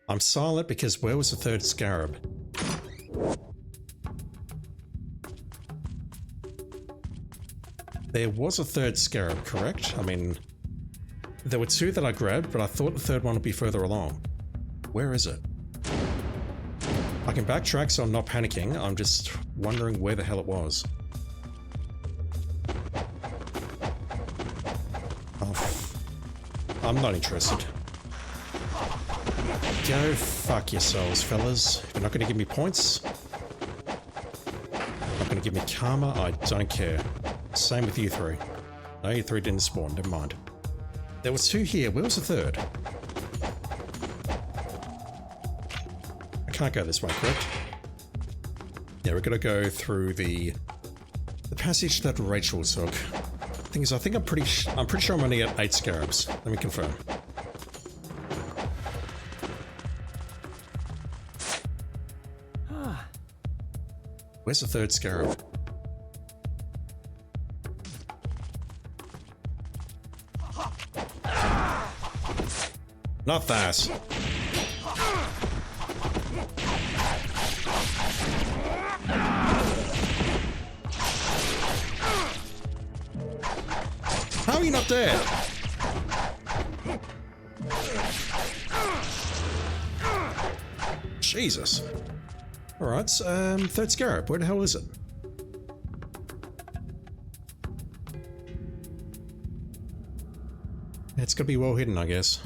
I'm silent because where was the third scarab? There was a third scarab, correct? I mean, there were 2 that I grabbed, but I thought the third one would be further along. Where is it? I can backtrack so I'm not panicking, I'm just wondering where the hell it was. Oh, I'm not interested. Go fuck yourselves, fellas. You're not going to give me points. Not going to give me karma. I don't care. Same with you 3. No, you 3 didn't spawn. Never mind. There was 2 here. Where was the third? I can't go this way, correct? Yeah, we're going to go through the passage that Rachel took. Thing is, I think I'm pretty sure I'm only at 8 scarabs. Let me confirm. Where's the third scarab? Not that. How are you not dead? Jesus. Alright, third scarab, where the hell is it? It's gotta be well hidden, I guess.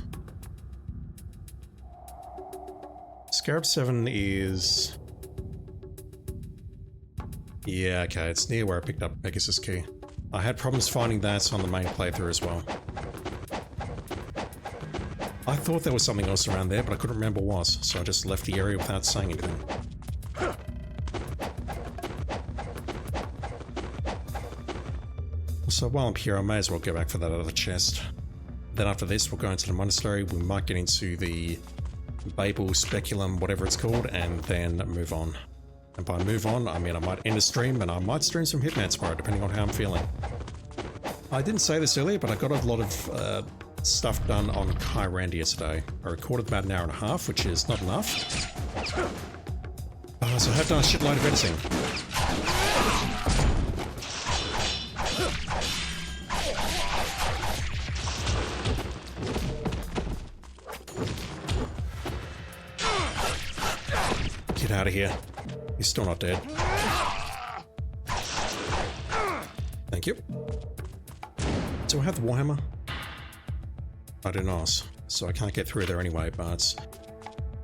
Scarab 7 is... Yeah, okay, it's near where I picked up Pegasus Key. I had problems finding that on the main playthrough as well. I thought there was something else around there, but I couldn't remember what was, so I just left the area without saying anything. So while I'm here, I may as well go back for that other chest. Then after this, we'll go into the monastery. We might get into the Babel Speculum, whatever it's called, and then move on. And by move on, I mean I might end a stream, and I might stream some Hitman tomorrow, depending on how I'm feeling. I didn't say this earlier, but I got a lot of stuff done on Kyrandia today. I recorded about an hour and a half, which is not enough. So I have done a shitload of editing. Get out of here. He's still not dead. Thank you. Do I have the Warhammer? I do not, so I can't get through there anyway, but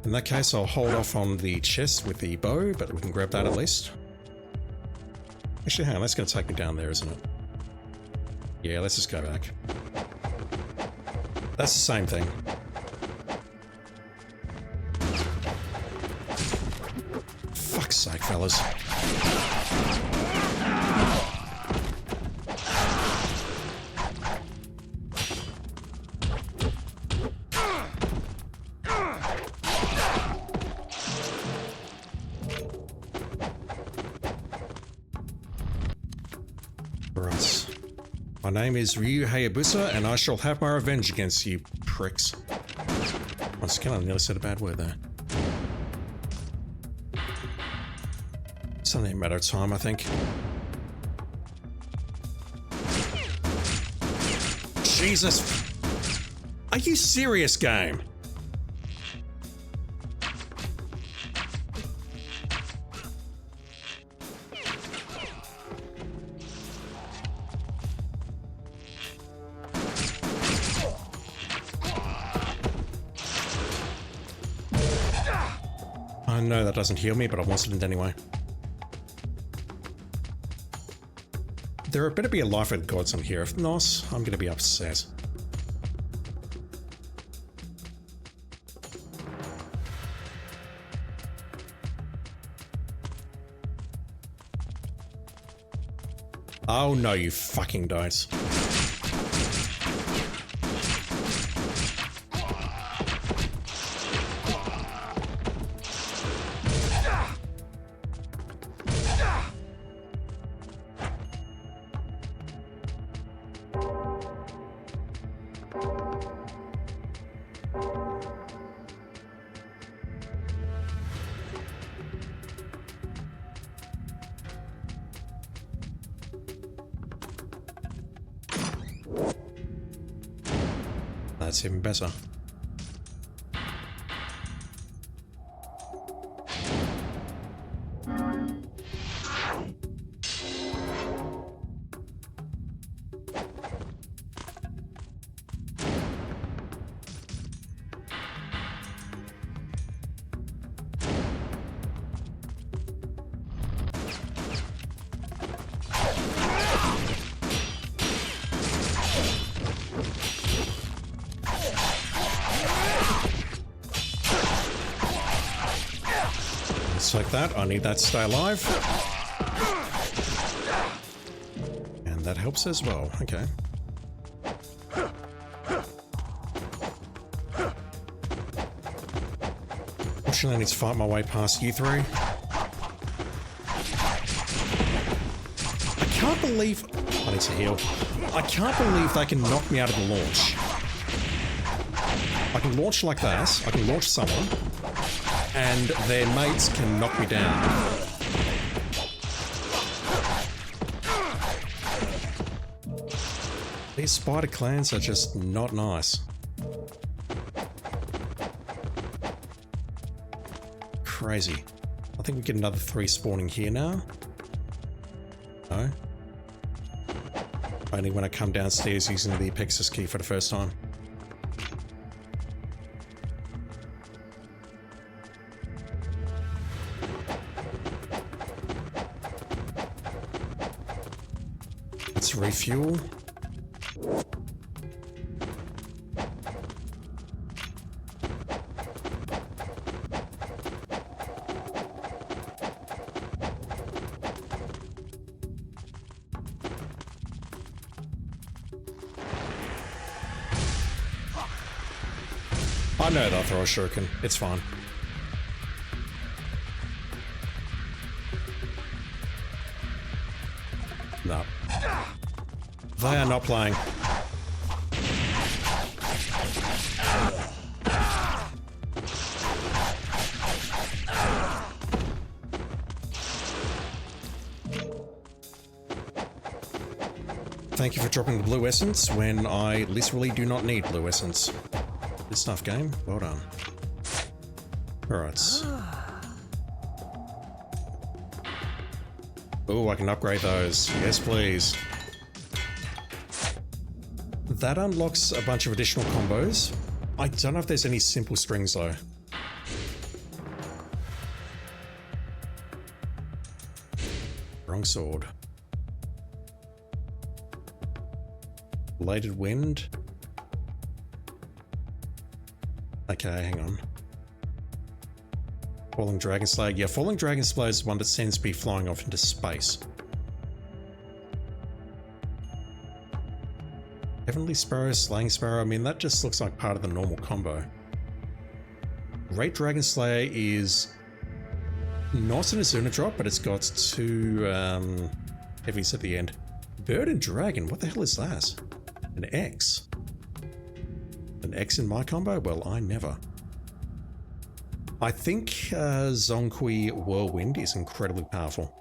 in that case I'll hold off on the chest with the bow, but we can grab that at least. Actually, hang on, that's going to take me down there, isn't it? Yeah, let's just go back. That's the same thing. Fuck's sake, fellas. My name is Ryu Hayabusa, and I shall have my revenge against you, pricks. Once again, I nearly said a bad word there. It's only a matter of time, I think. Jesus! Are you serious, game? I know that doesn't heal me, but I wanted it anyway. There better be a life of gods on here. If not, I'm going to be upset. Oh no, you fucking don't. That's even better. Like that. I need that to stay alive. And that helps as well. Okay. Fortunately, I need to fight my way past you three. I can't believe... I need to heal. I can't believe they can knock me out of the launch. I can launch like that. I can launch someone. And their mates can knock me down. These spider clans are just not nice. Crazy. I think we get another 3 spawning here now. No? Only when I come downstairs using the Pegasus key for the first time. Let's refuel. I know they'll throw a shuriken. It's fine. No. They are not playing. Thank you for dropping the blue essence when I literally do not need blue essence. Good stuff, game. Well done. Alright. Oh, I can upgrade those. Yes, please. That unlocks a bunch of additional combos. I don't know if there's any simple strings, though. Wrong sword. Bladed Wind. Okay, hang on. Falling Dragon Slayer. Yeah, Falling Dragon Slayer is one that seems to be flying off into space. Heavenly Sparrow, Slaying Sparrow. I mean, that just looks like part of the normal combo. Great Dragon Slayer is not an Azuna drop, but it's got two heavies at the end. Bird and Dragon. What the hell is that? An X. An X in my combo? Well, I never. I think Zonkui Whirlwind is incredibly powerful.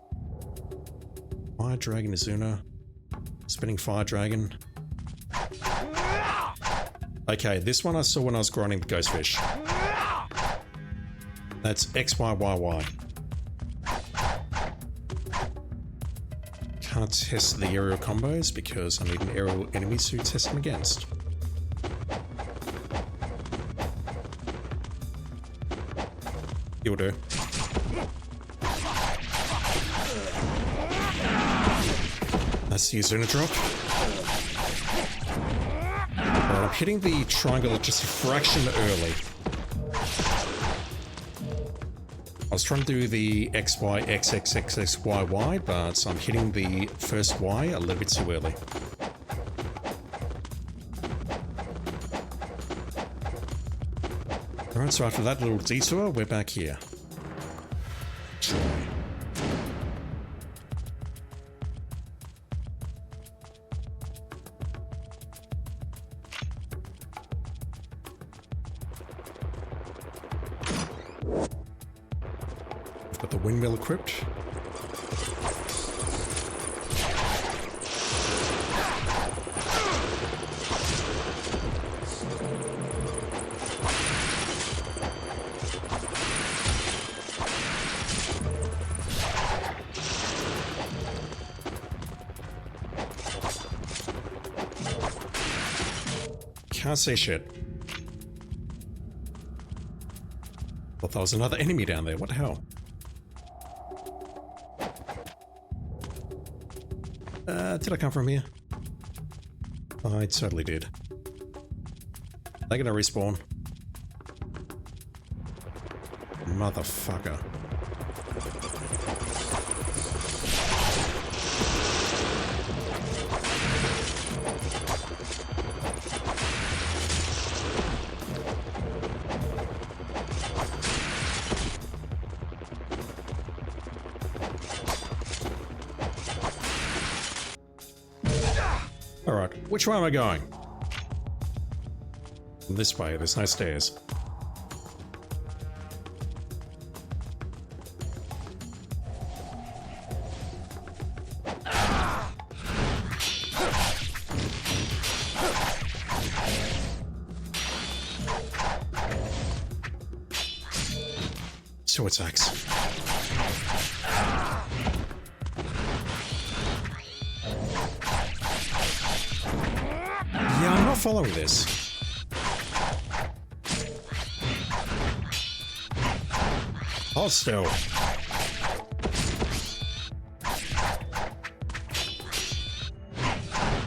Fire Dragon Azuna. Spinning Fire Dragon. Okay, this one I saw when I was grinding the Ghostfish. That's XYYY. Can't test the aerial combos because I need an aerial enemy to test them against. You'll do. That's the Azuna drop. Alright, I'm hitting the triangle just a fraction early. I was trying to do the XY, XXXXYY, but I'm hitting the first Y a little bit too early. Alright, so after that little detour, we're back here. Joy. I've got the windmill equipped. Can't say shit. Thought there was another enemy down there. What the hell? Did I come from here? I totally did. They're gonna respawn. Motherfucker. Alright, which way am I going? This way, there's no stairs. Two attacks. Yeah, I'm not following this. Hold still.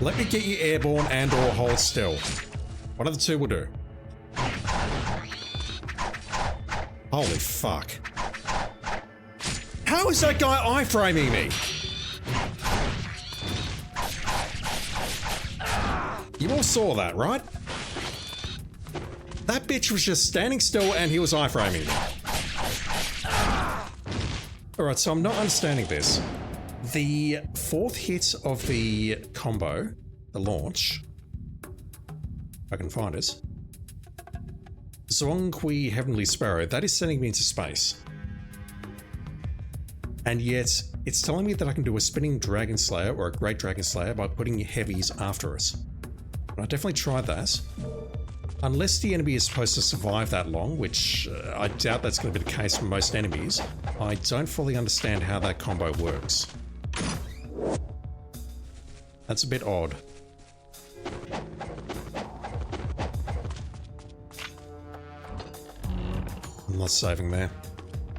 Let me get you airborne and or hold still. One of the two will do. Holy fuck. How is that guy iframing me? You all saw that, right? That bitch was just standing still and he was iframing. Alright, so I'm not understanding this. The fourth hit of the combo, the launch, if I can find it. Zonghui Heavenly Sparrow, that is sending me into space. And yet, it's telling me that I can do a spinning Dragon Slayer or a Great Dragon Slayer by putting heavies after us. And I definitely tried that. Unless the enemy is supposed to survive that long, which I doubt that's going to be the case for most enemies, I don't fully understand how that combo works. That's a bit odd. I'm not saving there.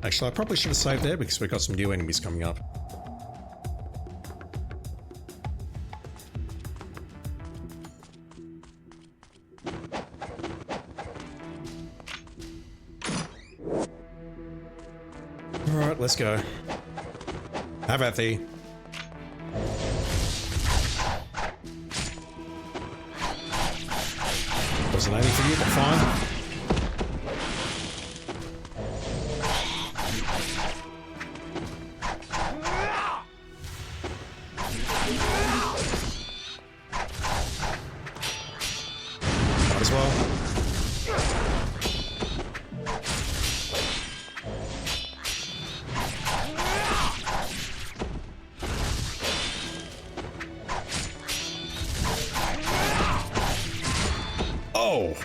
Actually, I probably should have saved there because we've got some new enemies coming up. Alright, let's go. Have at thee. Wasn't aiming for you, but fine. Might as well. Oh!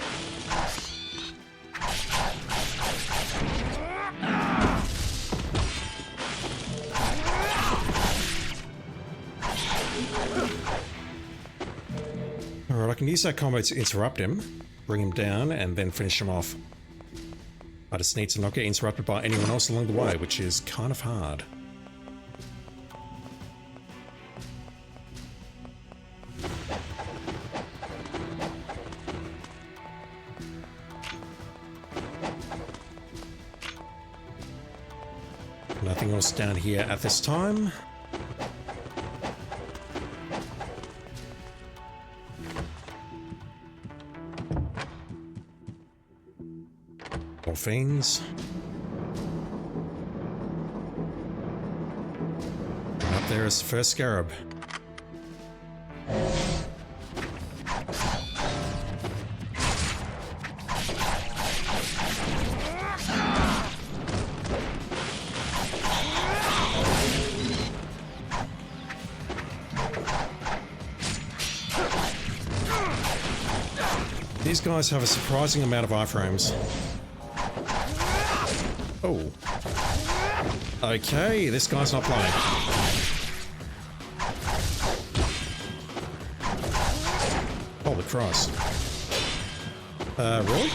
Alright, I can use that combo to interrupt him, bring him down, and then finish him off. I just need to not get interrupted by anyone else along the way, which is kind of hard. Nothing else down here at this time. More fiends. And up there is the first scarab. These guys have a surprising amount of iframes. Oh. Okay, this guy's not playing. Holy Christ. Really?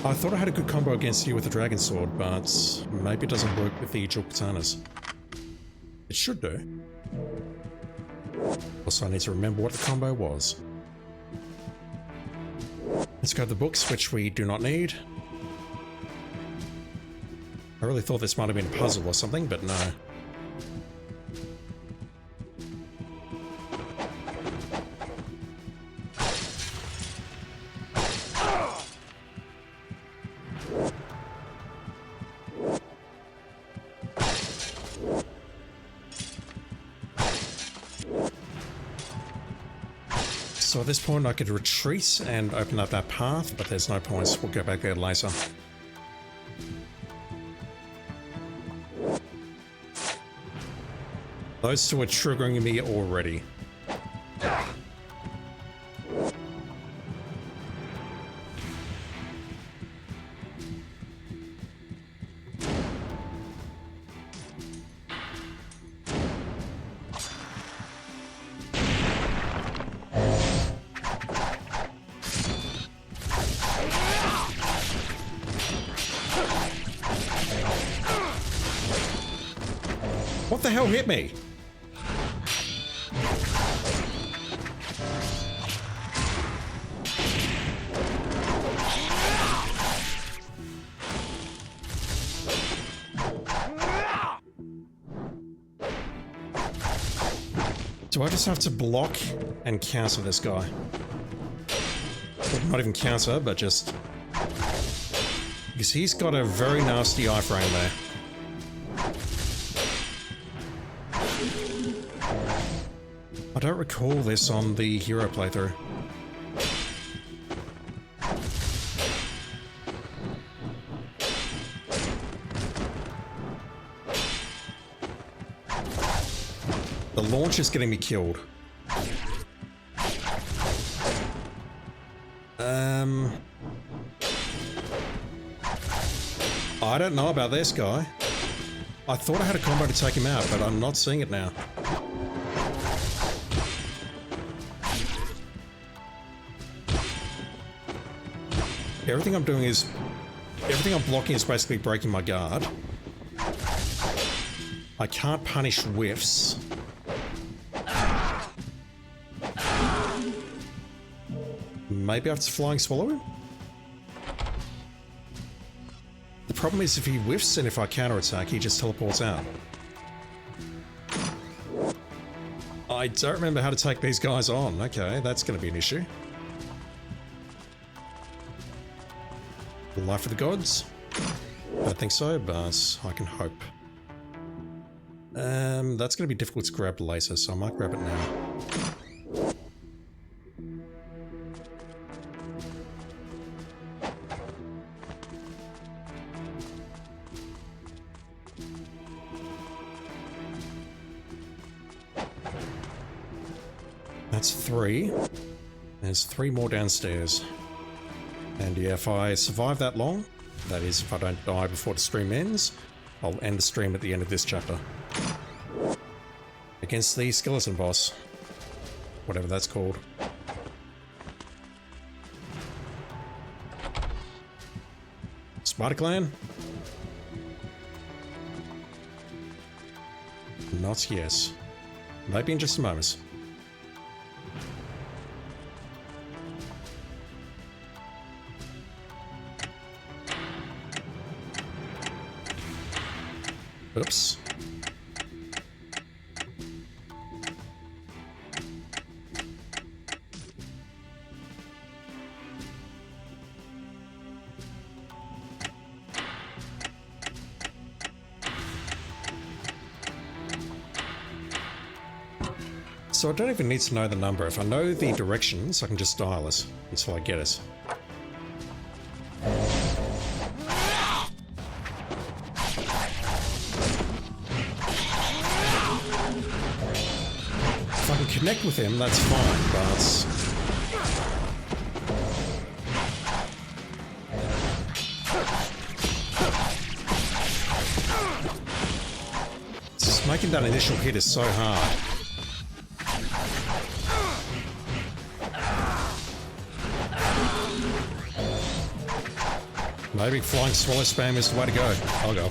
I thought I had a good combo against you with the Dragon Sword, but maybe it doesn't work with the dual katanas. It should do. Also, I need to remember what the combo was. Let's grab the books, which we do not need. I really thought this might have been a puzzle or something, but no. So at this point I could retreat and open up that path, but there's no point. We'll go back there later. Those two are triggering me already. What the hell hit me? Do I just have to block and counter this guy? not even counter, but just... because he's got a very nasty iframe there. I don't recall this on the hero playthrough. The launch is getting me killed. I don't know about this guy. I thought I had a combo to take him out, but I'm not seeing it now. Everything I'm blocking is basically breaking my guard. I can't punish whiffs. Maybe I have to flying swallow him? The problem is if he whiffs and if I counterattack, he just teleports out. I don't remember how to take these guys on. Okay, that's going to be an issue. Life of the gods? I don't think so, but I can hope. That's going to be difficult to grab later, so I might grab it now. That's 3. There's 3 more downstairs. And yeah, if I survive that long, that is, if I don't die before the stream ends, I'll end the stream at the end of this chapter. Against the skeleton boss. Whatever that's called. Spider Clan? Not yet. Maybe in just a moment. Oops. So I don't even need to know the number. If I know the directions, I can just dial it until I get it. If I can connect with him, that's fine, but... just making that initial hit is so hard. Maybe flying swallow spam is the way to go. I'll go.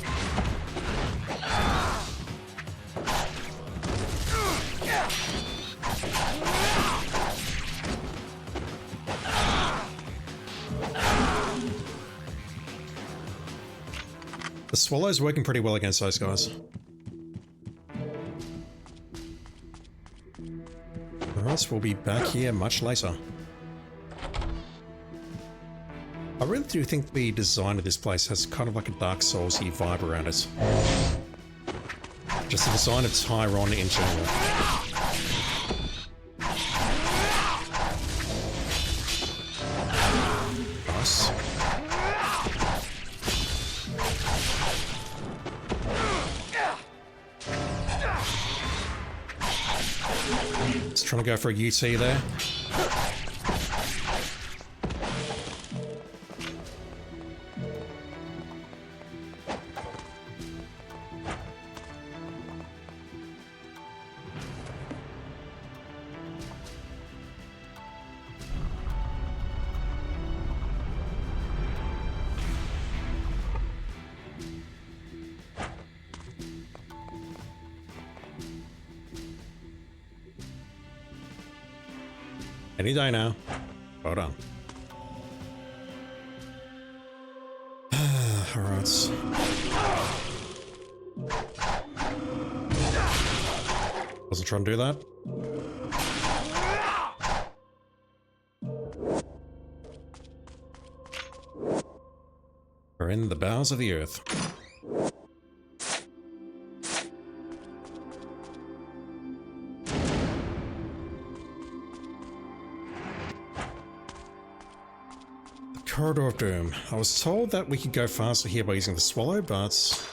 The swallow's working pretty well against those guys. Alright, we'll be back here much later. I really do think the design of this place has kind of like a Dark Souls-y vibe around it. Just the design of Tyron in general. Nice. Just trying to go for a UT there. Any day now. Hold on. Alright. Wasn't trying to do that. We're in the bowels of the earth. Corridor of Doom. I was told that we could go faster here by using the swallow, but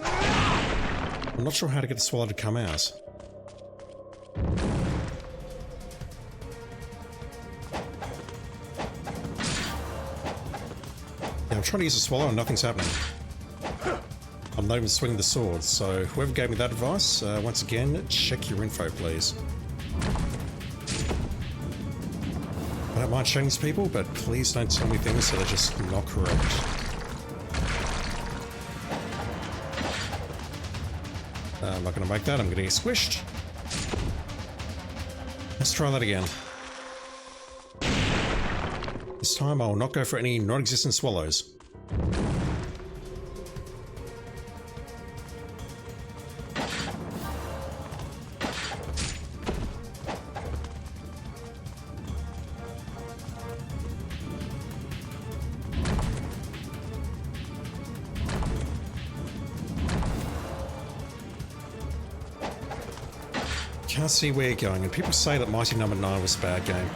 I'm not sure how to get the swallow to come out. Yeah, I'm trying to use the swallow and nothing's happening. I'm not even swinging the sword, so whoever gave me that advice, once again, check your info, please. I don't mind showing these people, but please don't tell me things that are just not correct. I'm not going to make that, I'm going to get squished. Let's try that again. This time I will not go for any non-existent swallows. Can't see where you're going, and people say that Mighty Number 9 was a bad game.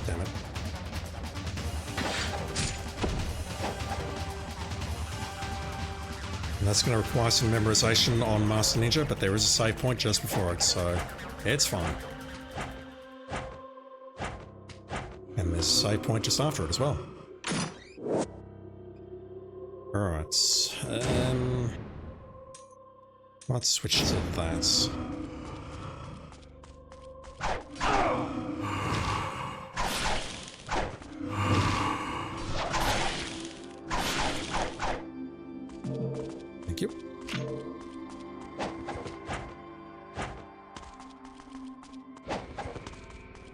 Damn it. And that's going to require some memorization on Master Ninja, but there is a save point just before it, so it's fine. And there's a save point just after it as well. Alright, let's switch to that. Thank you.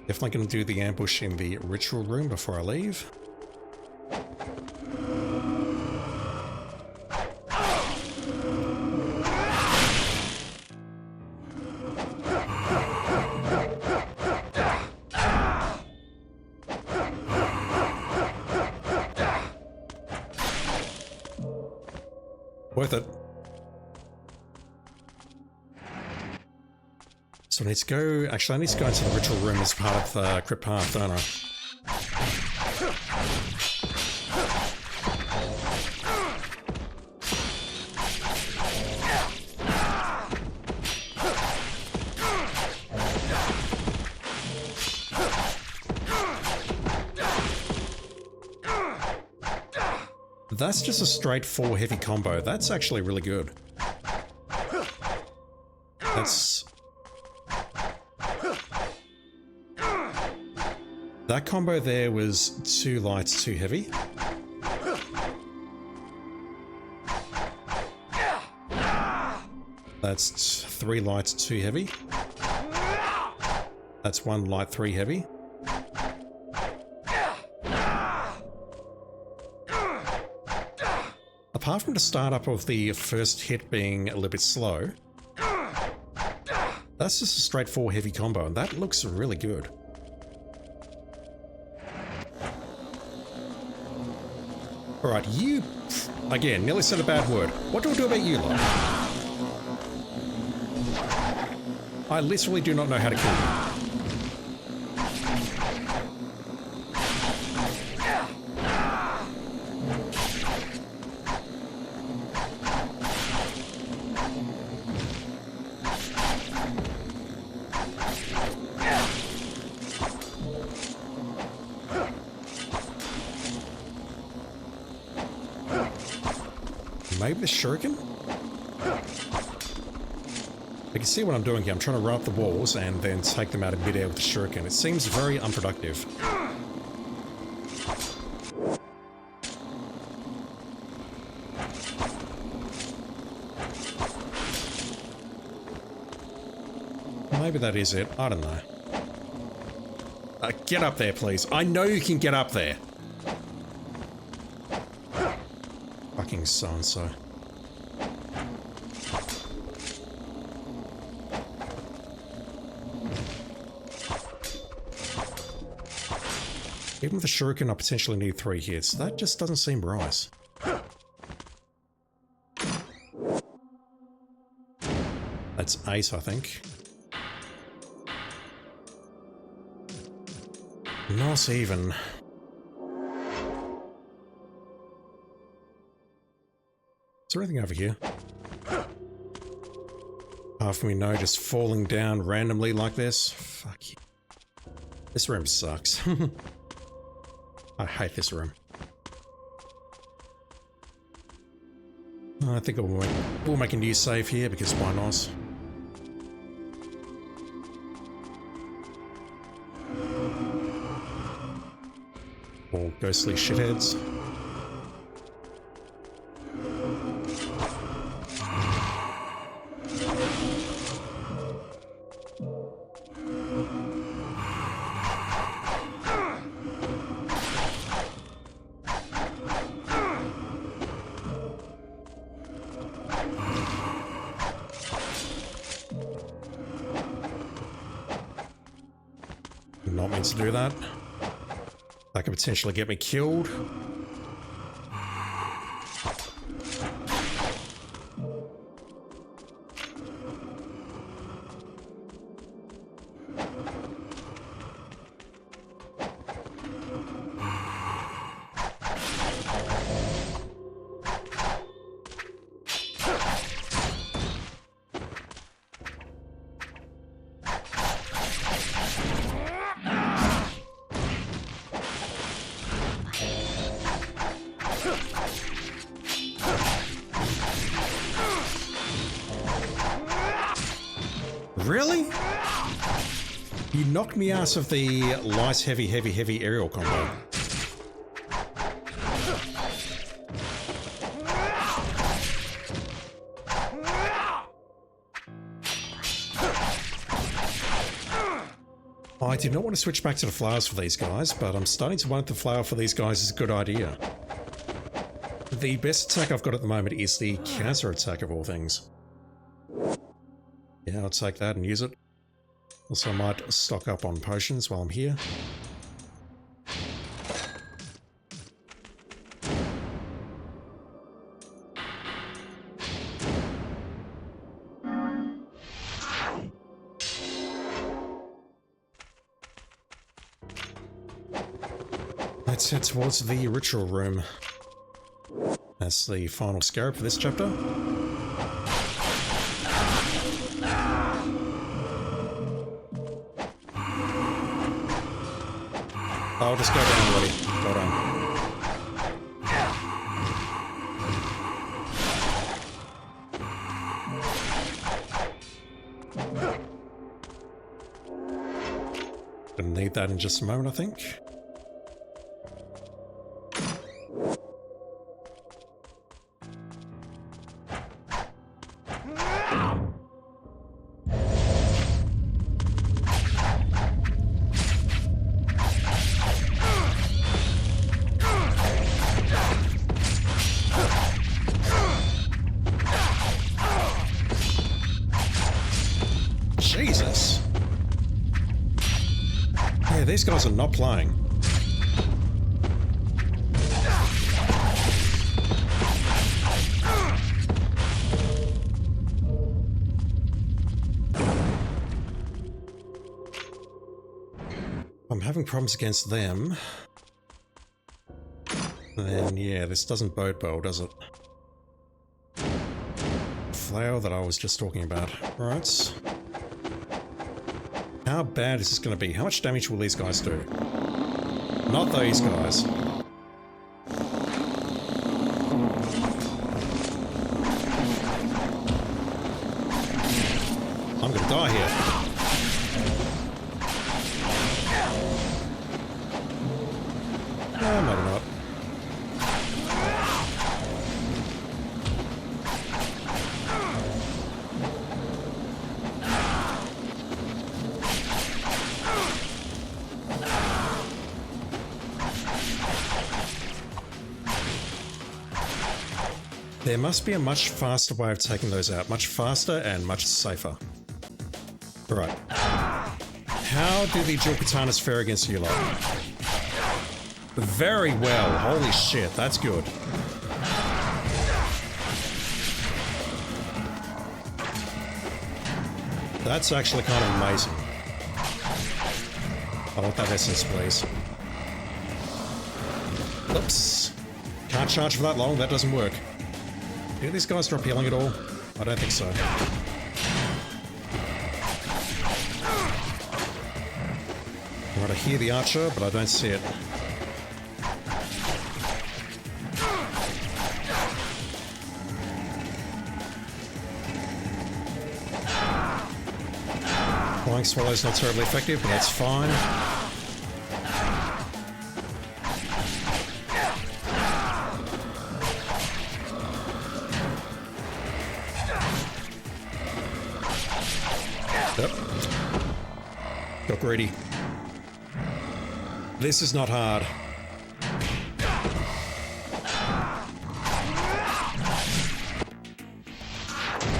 Definitely going to do the ambush in the ritual room before I leave. Worth it. So I need to go... Actually, I need to go into the ritual room as part of the Crypt Path, don't I? That's just a straight 4 heavy combo. That's actually really good. That's... That combo there was 2 lights, 2 heavy. That's 3 lights, 2 heavy. That's 1 light, 3 heavy. Apart from the startup of the first hit being a little bit slow, that's just a straight 4 heavy combo, and that looks really good. Alright, you... Again, nearly said a bad word. What do I do about you lot? I literally do not know how to kill you. Maybe the shuriken? You can see what I'm doing here. I'm trying to run up the walls and then take them out of midair with the shuriken. It seems very unproductive. Maybe that is it. I don't know. Get up there, please. I know you can get up there. Fucking so-and-so. Even with the shuriken, I potentially need 3 hits. That just doesn't seem right. That's 8, I think. Not even. Is there anything over here? Apart from, you know, just falling down randomly like this? Fuck you. This room sucks. I hate this room. I think we'll make a new save here because why not? All ghostly shitheads. Not meant to do that. That could potentially get me killed. Really? You knocked me out of the light, heavy aerial combo. I did not want to switch back to the flowers for these guys, but I'm starting to wonder if the flower for these guys is a good idea. The best attack I've got at the moment is the counter attack of all things. Yeah, I'll take that and use it. Also, I might stock up on potions while I'm here. Let's head towards the ritual room. That's the final scarab for this chapter. I'll just go down, buddy. Go down. Gonna need that in just a moment, I think. Jesus. Yeah, these guys are not playing. I'm having problems against them. Then, yeah, this doesn't bode well, does it? Flower that I was just talking about. Right. How bad is this going to be? How much damage will these guys do? Not these guys. I'm going to die here. No, maybe not. There must be a much faster way of taking those out. Much faster and much safer. Right. How do the dual katanas fare against you lot? Very well. Holy shit, that's good. That's actually kind of amazing. I want that essence, please. Oops. Can't charge for that long, that doesn't work. Do these guys drop healing at all? I don't think so. Right, I hear the archer, but I don't see it. Flying Swallow's not terribly effective, but that's fine. Yep. Got greedy. This is not hard.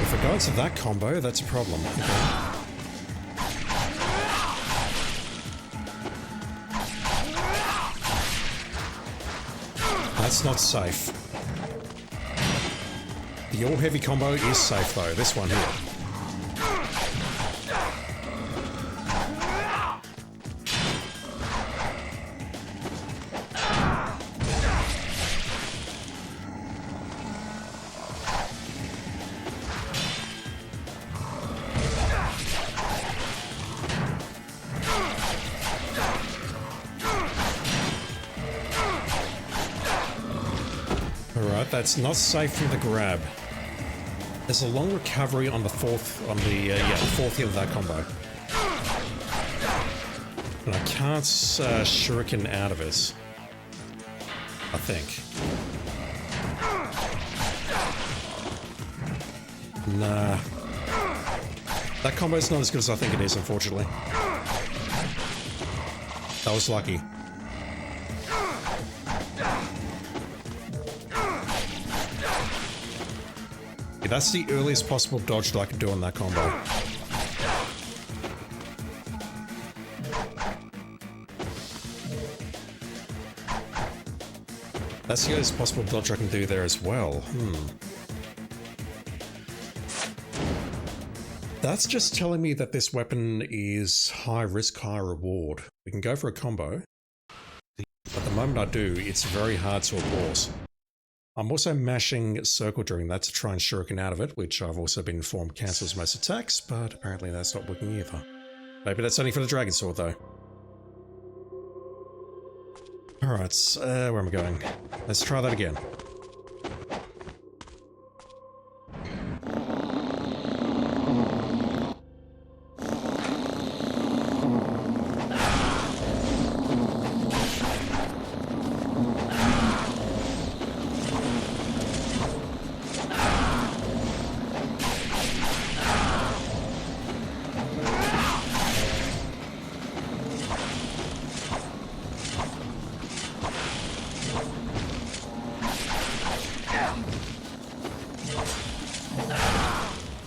If I go into that combo, that's a problem. Okay. That's not safe. The all-heavy combo is safe though, this one here. Alright, that's not safe from the grab. There's a long recovery on the fourth hit of that combo. And I can't shuriken out of it. I think. Nah. That combo's not as good as I think it is, unfortunately. That was lucky. Yeah, that's the earliest possible dodge that I can do on that combo. That's the earliest possible dodge I can do there as well. That's just telling me that this weapon is high risk, high reward. We can go for a combo. But the moment I do, it's very hard to abort. I'm also mashing circle during that to try and shuriken out of it, which I've also been informed cancels most attacks, but apparently that's not working either. Maybe that's only for the Dragon Sword though. Alright, where am I going? Let's try that again.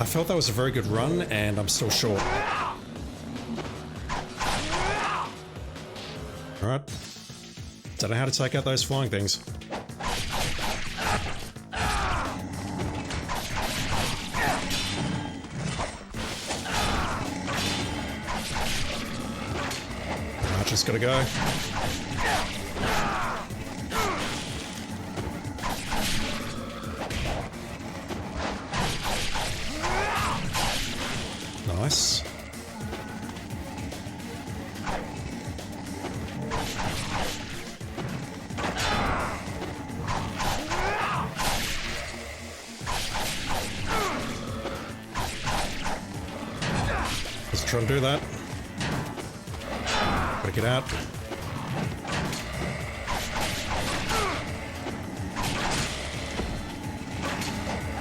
I felt that was a very good run, and I'm still short. Alright. Don't know how to take out those flying things. Archer's gotta go. Nice. Let's try and do that. Gotta get out.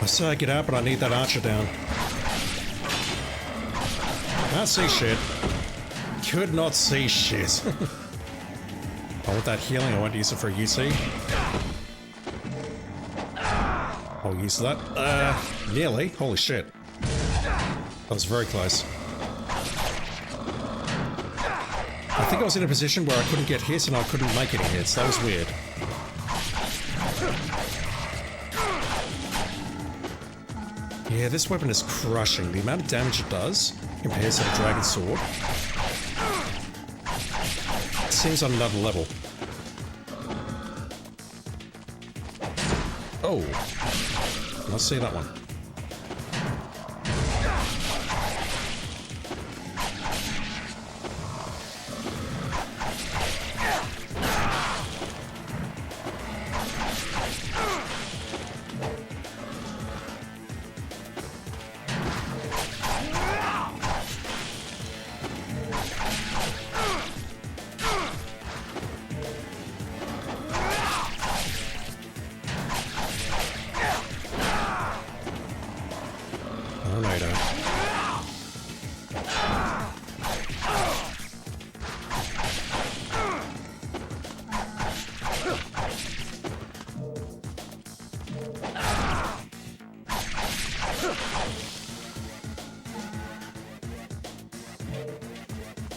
I say I get out, but I need that archer down. Can't see shit. Could not see shit. I want that healing, I won't use it for a UC. I'll use that. Nearly. Holy shit. That was very close. I think I was in a position where I couldn't get hit and I couldn't make any hits. That was weird. Yeah, this weapon is crushing. The amount of damage it does compared to the Dragon Sword. It seems on another level. Oh. I see that one.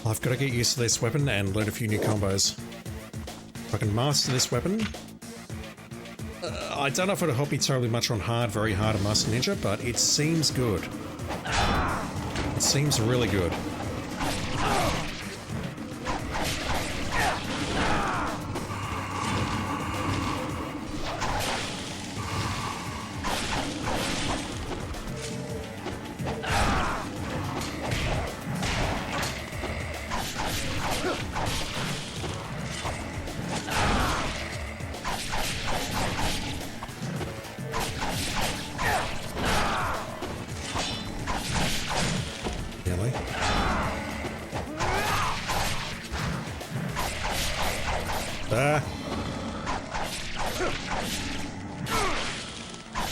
I've got to get used to this weapon and learn a few new combos. If I can master this weapon... I don't know if it'll help me terribly much on hard, very hard, and Master Ninja, but it seems good. It seems really good.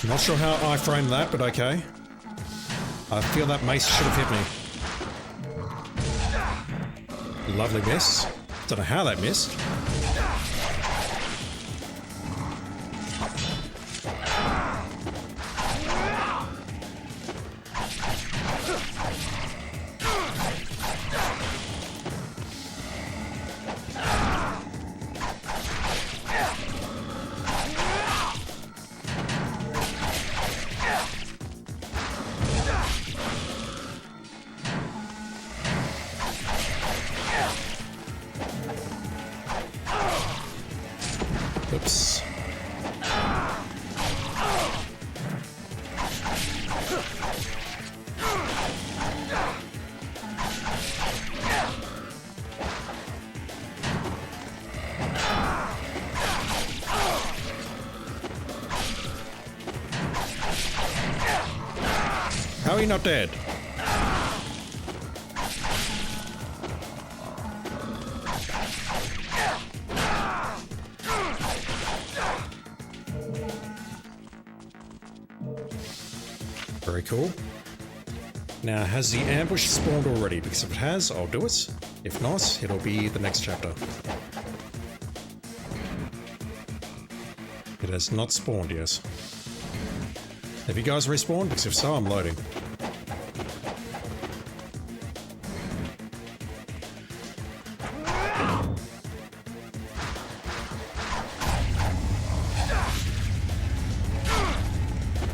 Not sure how I framed that, but okay. I feel that mace should have hit me. Lovely miss. Don't know how that missed. Oops. How are you not dead? Very cool. Now, has the ambush spawned already? Because if it has, I'll do it. If not, it'll be the next chapter. It has not spawned yet. Have you guys respawned? Because if so, I'm loading.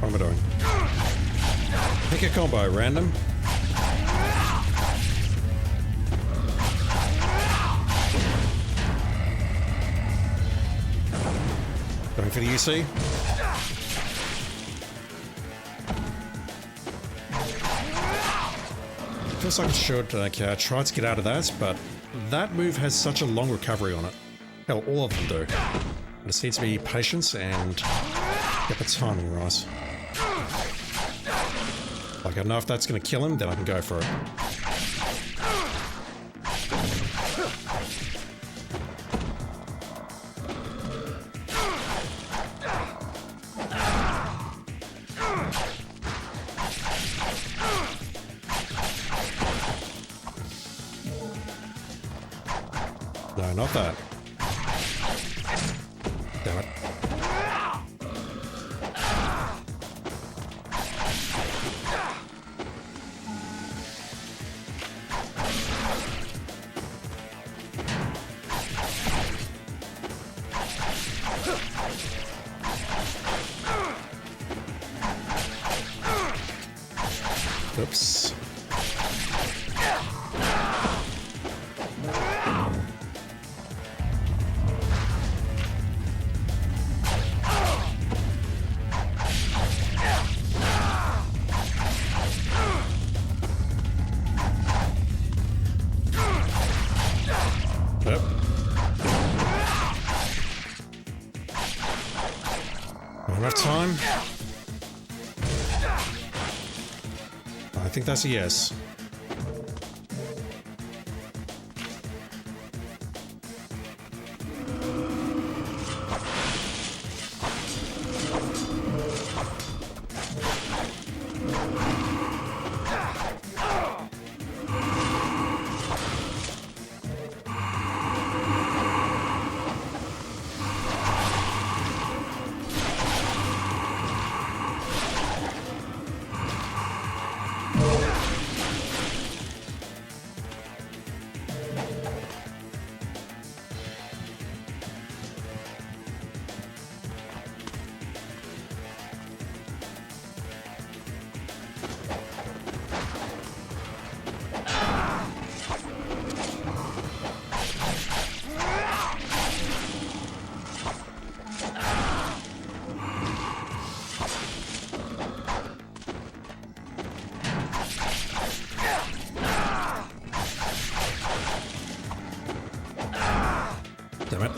What am I doing? Pick a combo, random. Going for the UC. Feels like I should try to get out of that, but that move has such a long recovery on it. Hell, all of them do. I just need to be patient and get the timing right. Like, I know if that's going to kill him, then I can go for it. No, not that. Damn it. Oops. Yep. Not enough time. I think that's a yes. Damn it.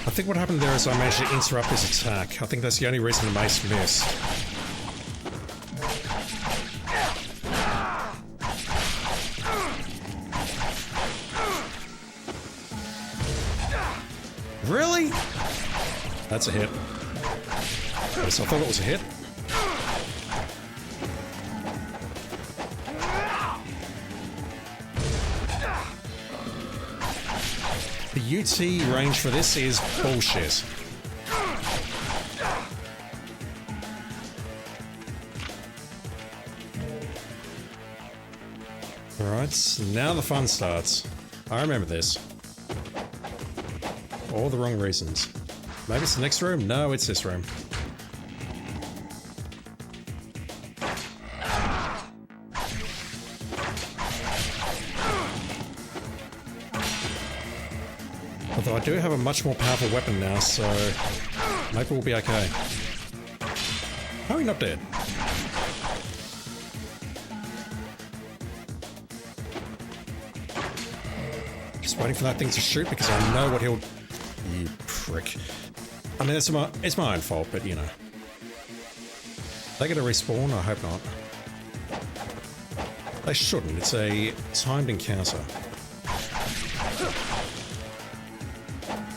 I think what happened there is I managed to interrupt his attack. I think that's the only reason the mace missed. Really? That's a hit. At least I thought it was a hit. The UT range for this is bullshit. Alright, now the fun starts. I remember this. All the wrong reasons. Maybe it's the next room? No, it's this room. Although I do have a much more powerful weapon now, so maybe we'll be okay. How are we not dead? Just waiting for that thing to shoot because I know what he'll... You prick. I mean, it's my own fault, but you know. They get a respawn? I hope not. They shouldn't. It's a timed encounter.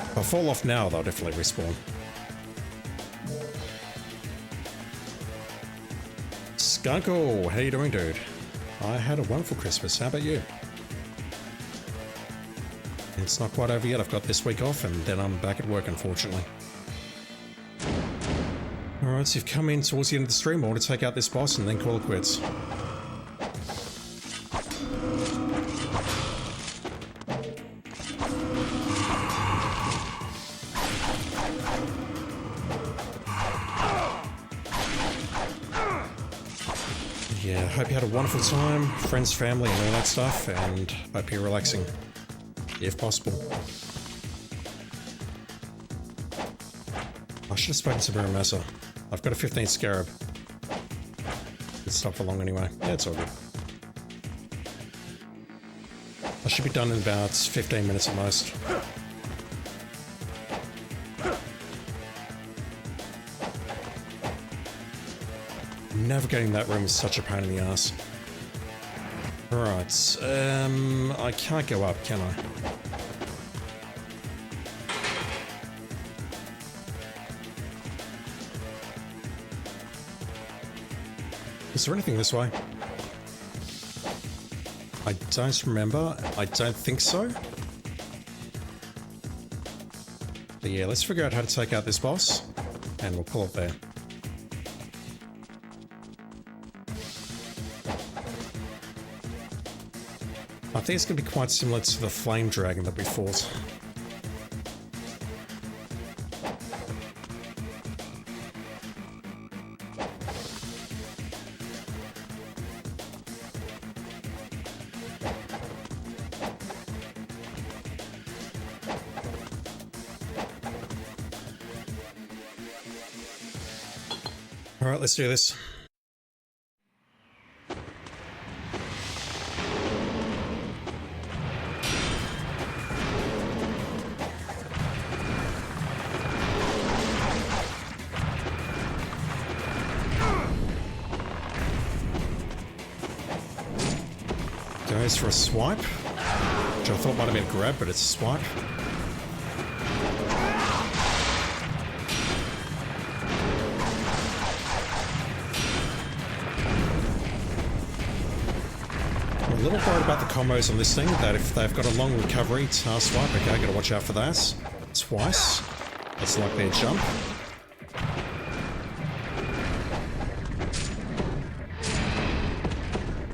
If I fall off now, they'll definitely respawn. Skunko, how you doing, dude? I had a wonderful Christmas. How about you? It's not quite over yet. I've got this week off, and then I'm back at work, unfortunately. Alright, so you've come in towards the end of the stream. I want to take out this boss and then call it quits. Yeah, hope you had a wonderful time, friends, family, and all that stuff, and hope you're relaxing, if possible. I should have spoken to Muramasa. I've got a 15 Scarab. It's not for long anyway. Yeah, it's all good. I should be done in about 15 minutes at most. Navigating that room is such a pain in the ass. Right, I can't go up, can I? Is there anything this way? I don't remember. I don't think so. But yeah, let's figure out how to take out this boss, and we'll call it there. I think it's going to be quite similar to the flame dragon that we fought. Alright, let's do this. Goes for a swipe, which I thought might have been a grab, but it's a swipe. I'm a little worried about the combos on this thing, that if they've got a long recovery, task swipe, okay, gotta watch out for that. Twice. That's likely a jump.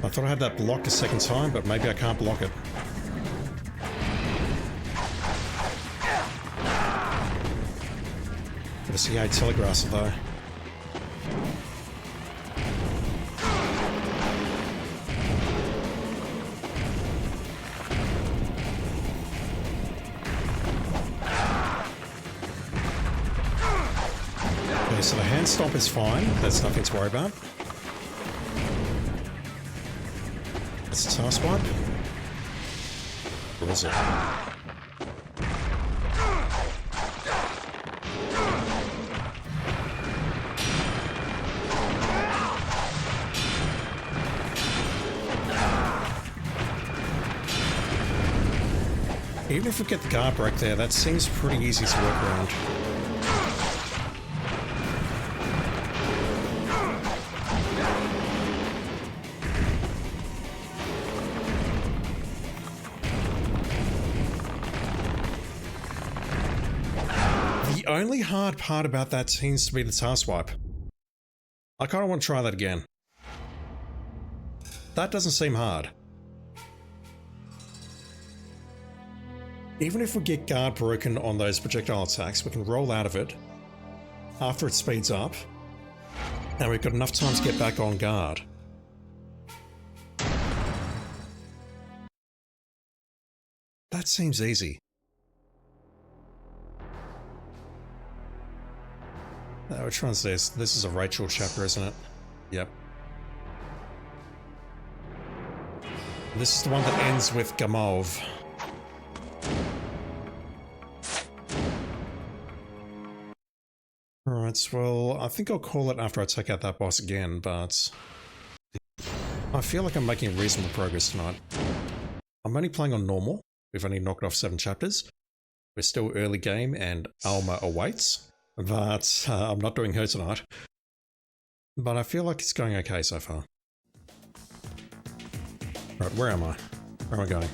I thought I had that blocked a second time, but maybe I can't block it. Gotta see how he telegraphs it though. Okay, so the hand stomp is fine. That's nothing to worry about. That's a task swipe. Or is it? Even if we get the guard break there, that seems pretty easy to work around. The only hard part about that seems to be the task swipe. I kind of want to try that again. That doesn't seem hard. Even if we get guard broken on those projectile attacks, we can roll out of it after it speeds up, and we've got enough time to get back on guard. That seems easy. Which one's this? This is a Rachel chapter, isn't it? Yep. This is the one that ends with Gamov. Alright, well, I think I'll call it after I take out that boss again, but I feel like I'm making reasonable progress tonight. I'm only playing on normal. We've only knocked off 7 chapters. We're still early game and Alma awaits, but I'm not doing her tonight. But I feel like it's going okay so far. Right, where am I? Where am I going?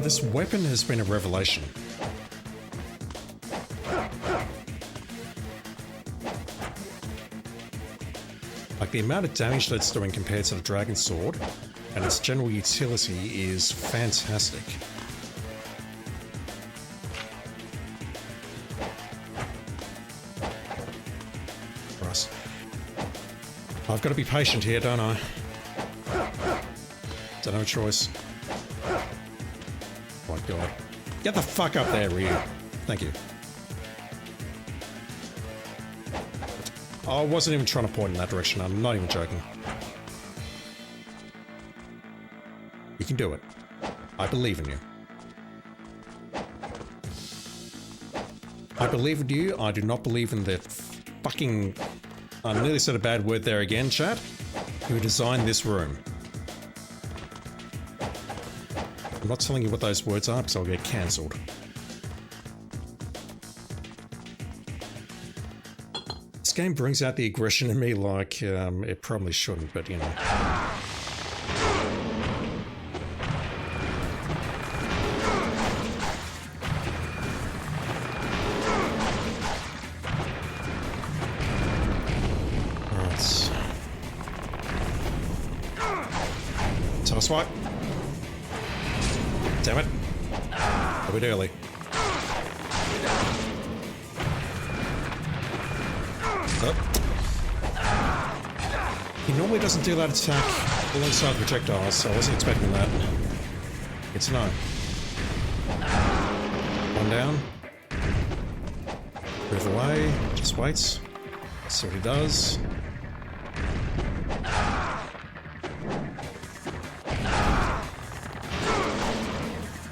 This weapon has been a revelation. Like, the amount of damage that it's doing compared to the Dragon Sword and its general utility is fantastic. Christ. I've got to be patient here, don't I? Don't have a choice. Oh my god. Get the fuck up there, Ryu. Thank you. I wasn't even trying to point in that direction, I'm not even joking. You can do it. I believe in you. I believe in you, I do not believe in the fucking... I nearly said a bad word there again, chat. Who designed this room. I'm not telling you what those words are because I'll get cancelled. This game brings out the aggression in me like it probably shouldn't, but you know. Alright. Tail swipe. Damn it. A bit early. Oh. He normally doesn't do that attack alongside projectiles, so I wasn't expecting that. Good to know. One down. Move away. Just waits. See what he does.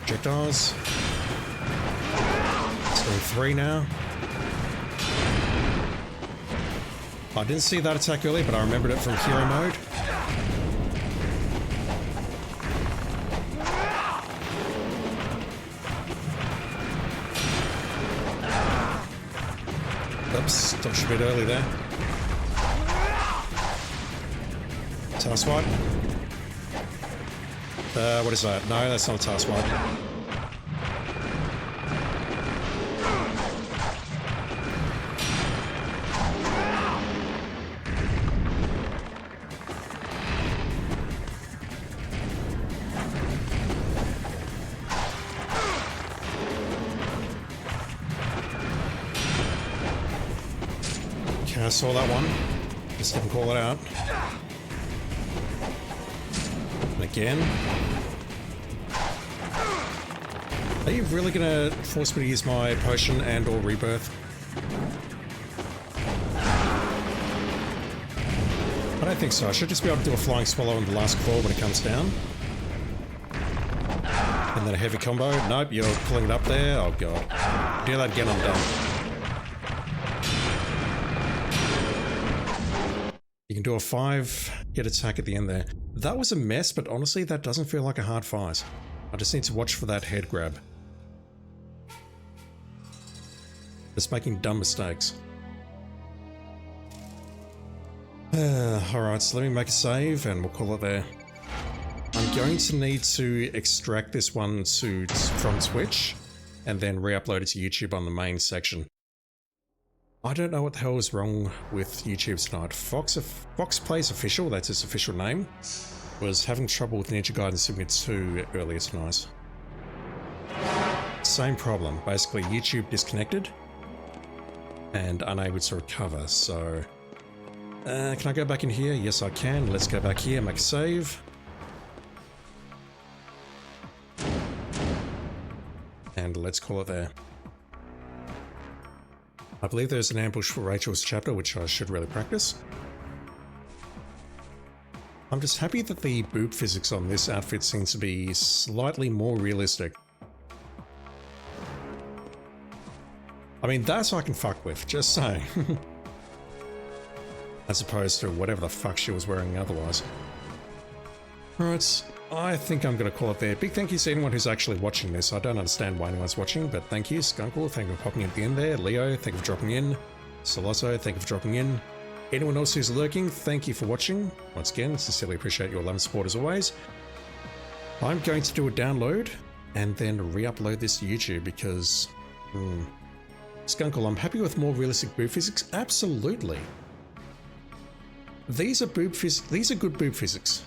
Projectiles. It's doing 3 now. I didn't see that attack earlier, but I remembered it from hero mode. Oops, dodged a bit early there. Tail swipe. What is that? No, that's not a tail swipe. Okay, I saw that one. Just didn't call it out. And again. Are you really gonna force me to use my potion and or rebirth? I don't think so. I should just be able to do a flying swallow in the last claw when it comes down. And then a heavy combo. Nope, you're pulling it up there. Oh god. Do that again, I'm done. You can do a 5-hit attack at the end there. That was a mess, but honestly, that doesn't feel like a hard fight. I just need to watch for that head grab. Just making dumb mistakes. Alright, so let me make a save and we'll call it there. I'm going to need to extract this one from Twitch and then re-upload it to YouTube on the main section. I don't know what the hell is wrong with YouTube tonight. Fox Plays Official, that's its official name, was having trouble with Ninja Gaiden Sigma 2 earlier tonight. Same problem, basically YouTube disconnected and unable to recover, so... can I go back in here? Yes I can. Let's go back here, make a save. And let's call it there. I believe there's an ambush for Rachel's chapter, which I should really practice. I'm just happy that the boob physics on this outfit seems to be slightly more realistic. I mean, that I can fuck with, just saying. As opposed to whatever the fuck she was wearing otherwise. Alright, I think I'm going to call it there. Big thank you to anyone who's actually watching this. I don't understand why anyone's watching, but thank you. Skunkle, thank you for popping in at the end there. Leo, thank you for dropping in. Solosso, thank you for dropping in. Anyone else who's lurking, thank you for watching. Once again, sincerely appreciate your love and support as always. I'm going to do a download and then re-upload this to YouTube because... Skunkle, I'm happy with more realistic boob physics. Absolutely. These are good boob physics.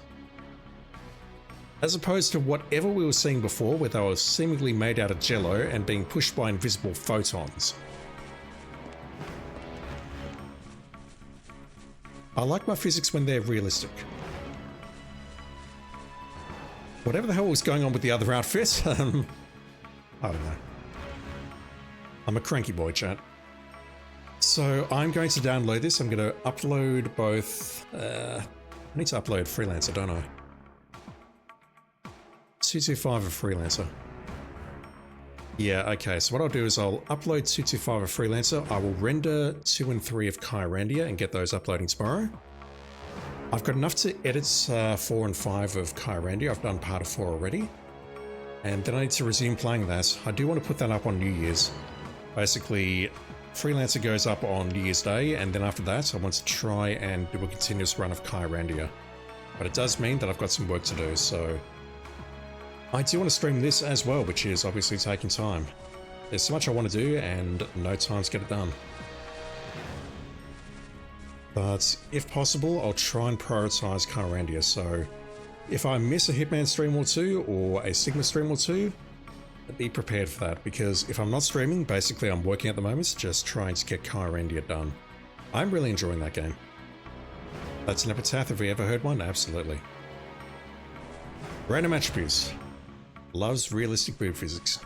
As opposed to whatever we were seeing before, where they were seemingly made out of jello and being pushed by invisible photons. I like my physics when they're realistic. Whatever the hell was going on with the other outfit, I don't know. I'm a cranky boy, chat. So I'm going to download this. I'm going to upload both... I need to upload Freelancer, don't I? 225 of Freelancer. Yeah, okay, so what I'll do is I'll upload 225 of Freelancer. I will render 2 and 3 of Kyrandia and get those uploading tomorrow. I've got enough to edit 4 and 5 of Kyrandia. I've done part of 4 already. And then I need to resume playing that. I do want to put that up on New Year's. Basically, Freelancer goes up on New Year's Day, and then after that, I want to try and do a continuous run of Kyrandia. But it does mean that I've got some work to do, so... I do want to stream this as well, which is obviously taking time. There's so much I want to do, and no time to get it done. But if possible, I'll try and prioritize Kyrandia, so... If I miss a Hitman stream or 2, or a Sigma stream or 2, be prepared for that, because if I'm not streaming, basically I'm working at the moment, just trying to get Kyrandia done. I'm really enjoying that game. That's an epitaph if we ever heard one, absolutely. Random attributes. Loves realistic boot physics.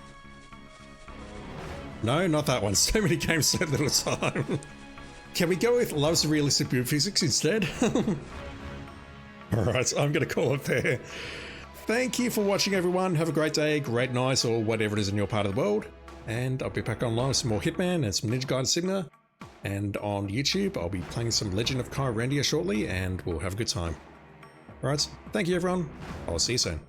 No, not that one. So many games, so little time. Can we go with loves realistic boot physics instead? Alright, I'm going to call it there. Thank you for watching, everyone. Have a great day, great night, or whatever it is in your part of the world. And I'll be back online with some more Hitman and some Ninja Gaiden Sigma. And on YouTube, I'll be playing some Legend of Kyrandia shortly, and we'll have a good time. Alright, thank you, everyone. I'll see you soon.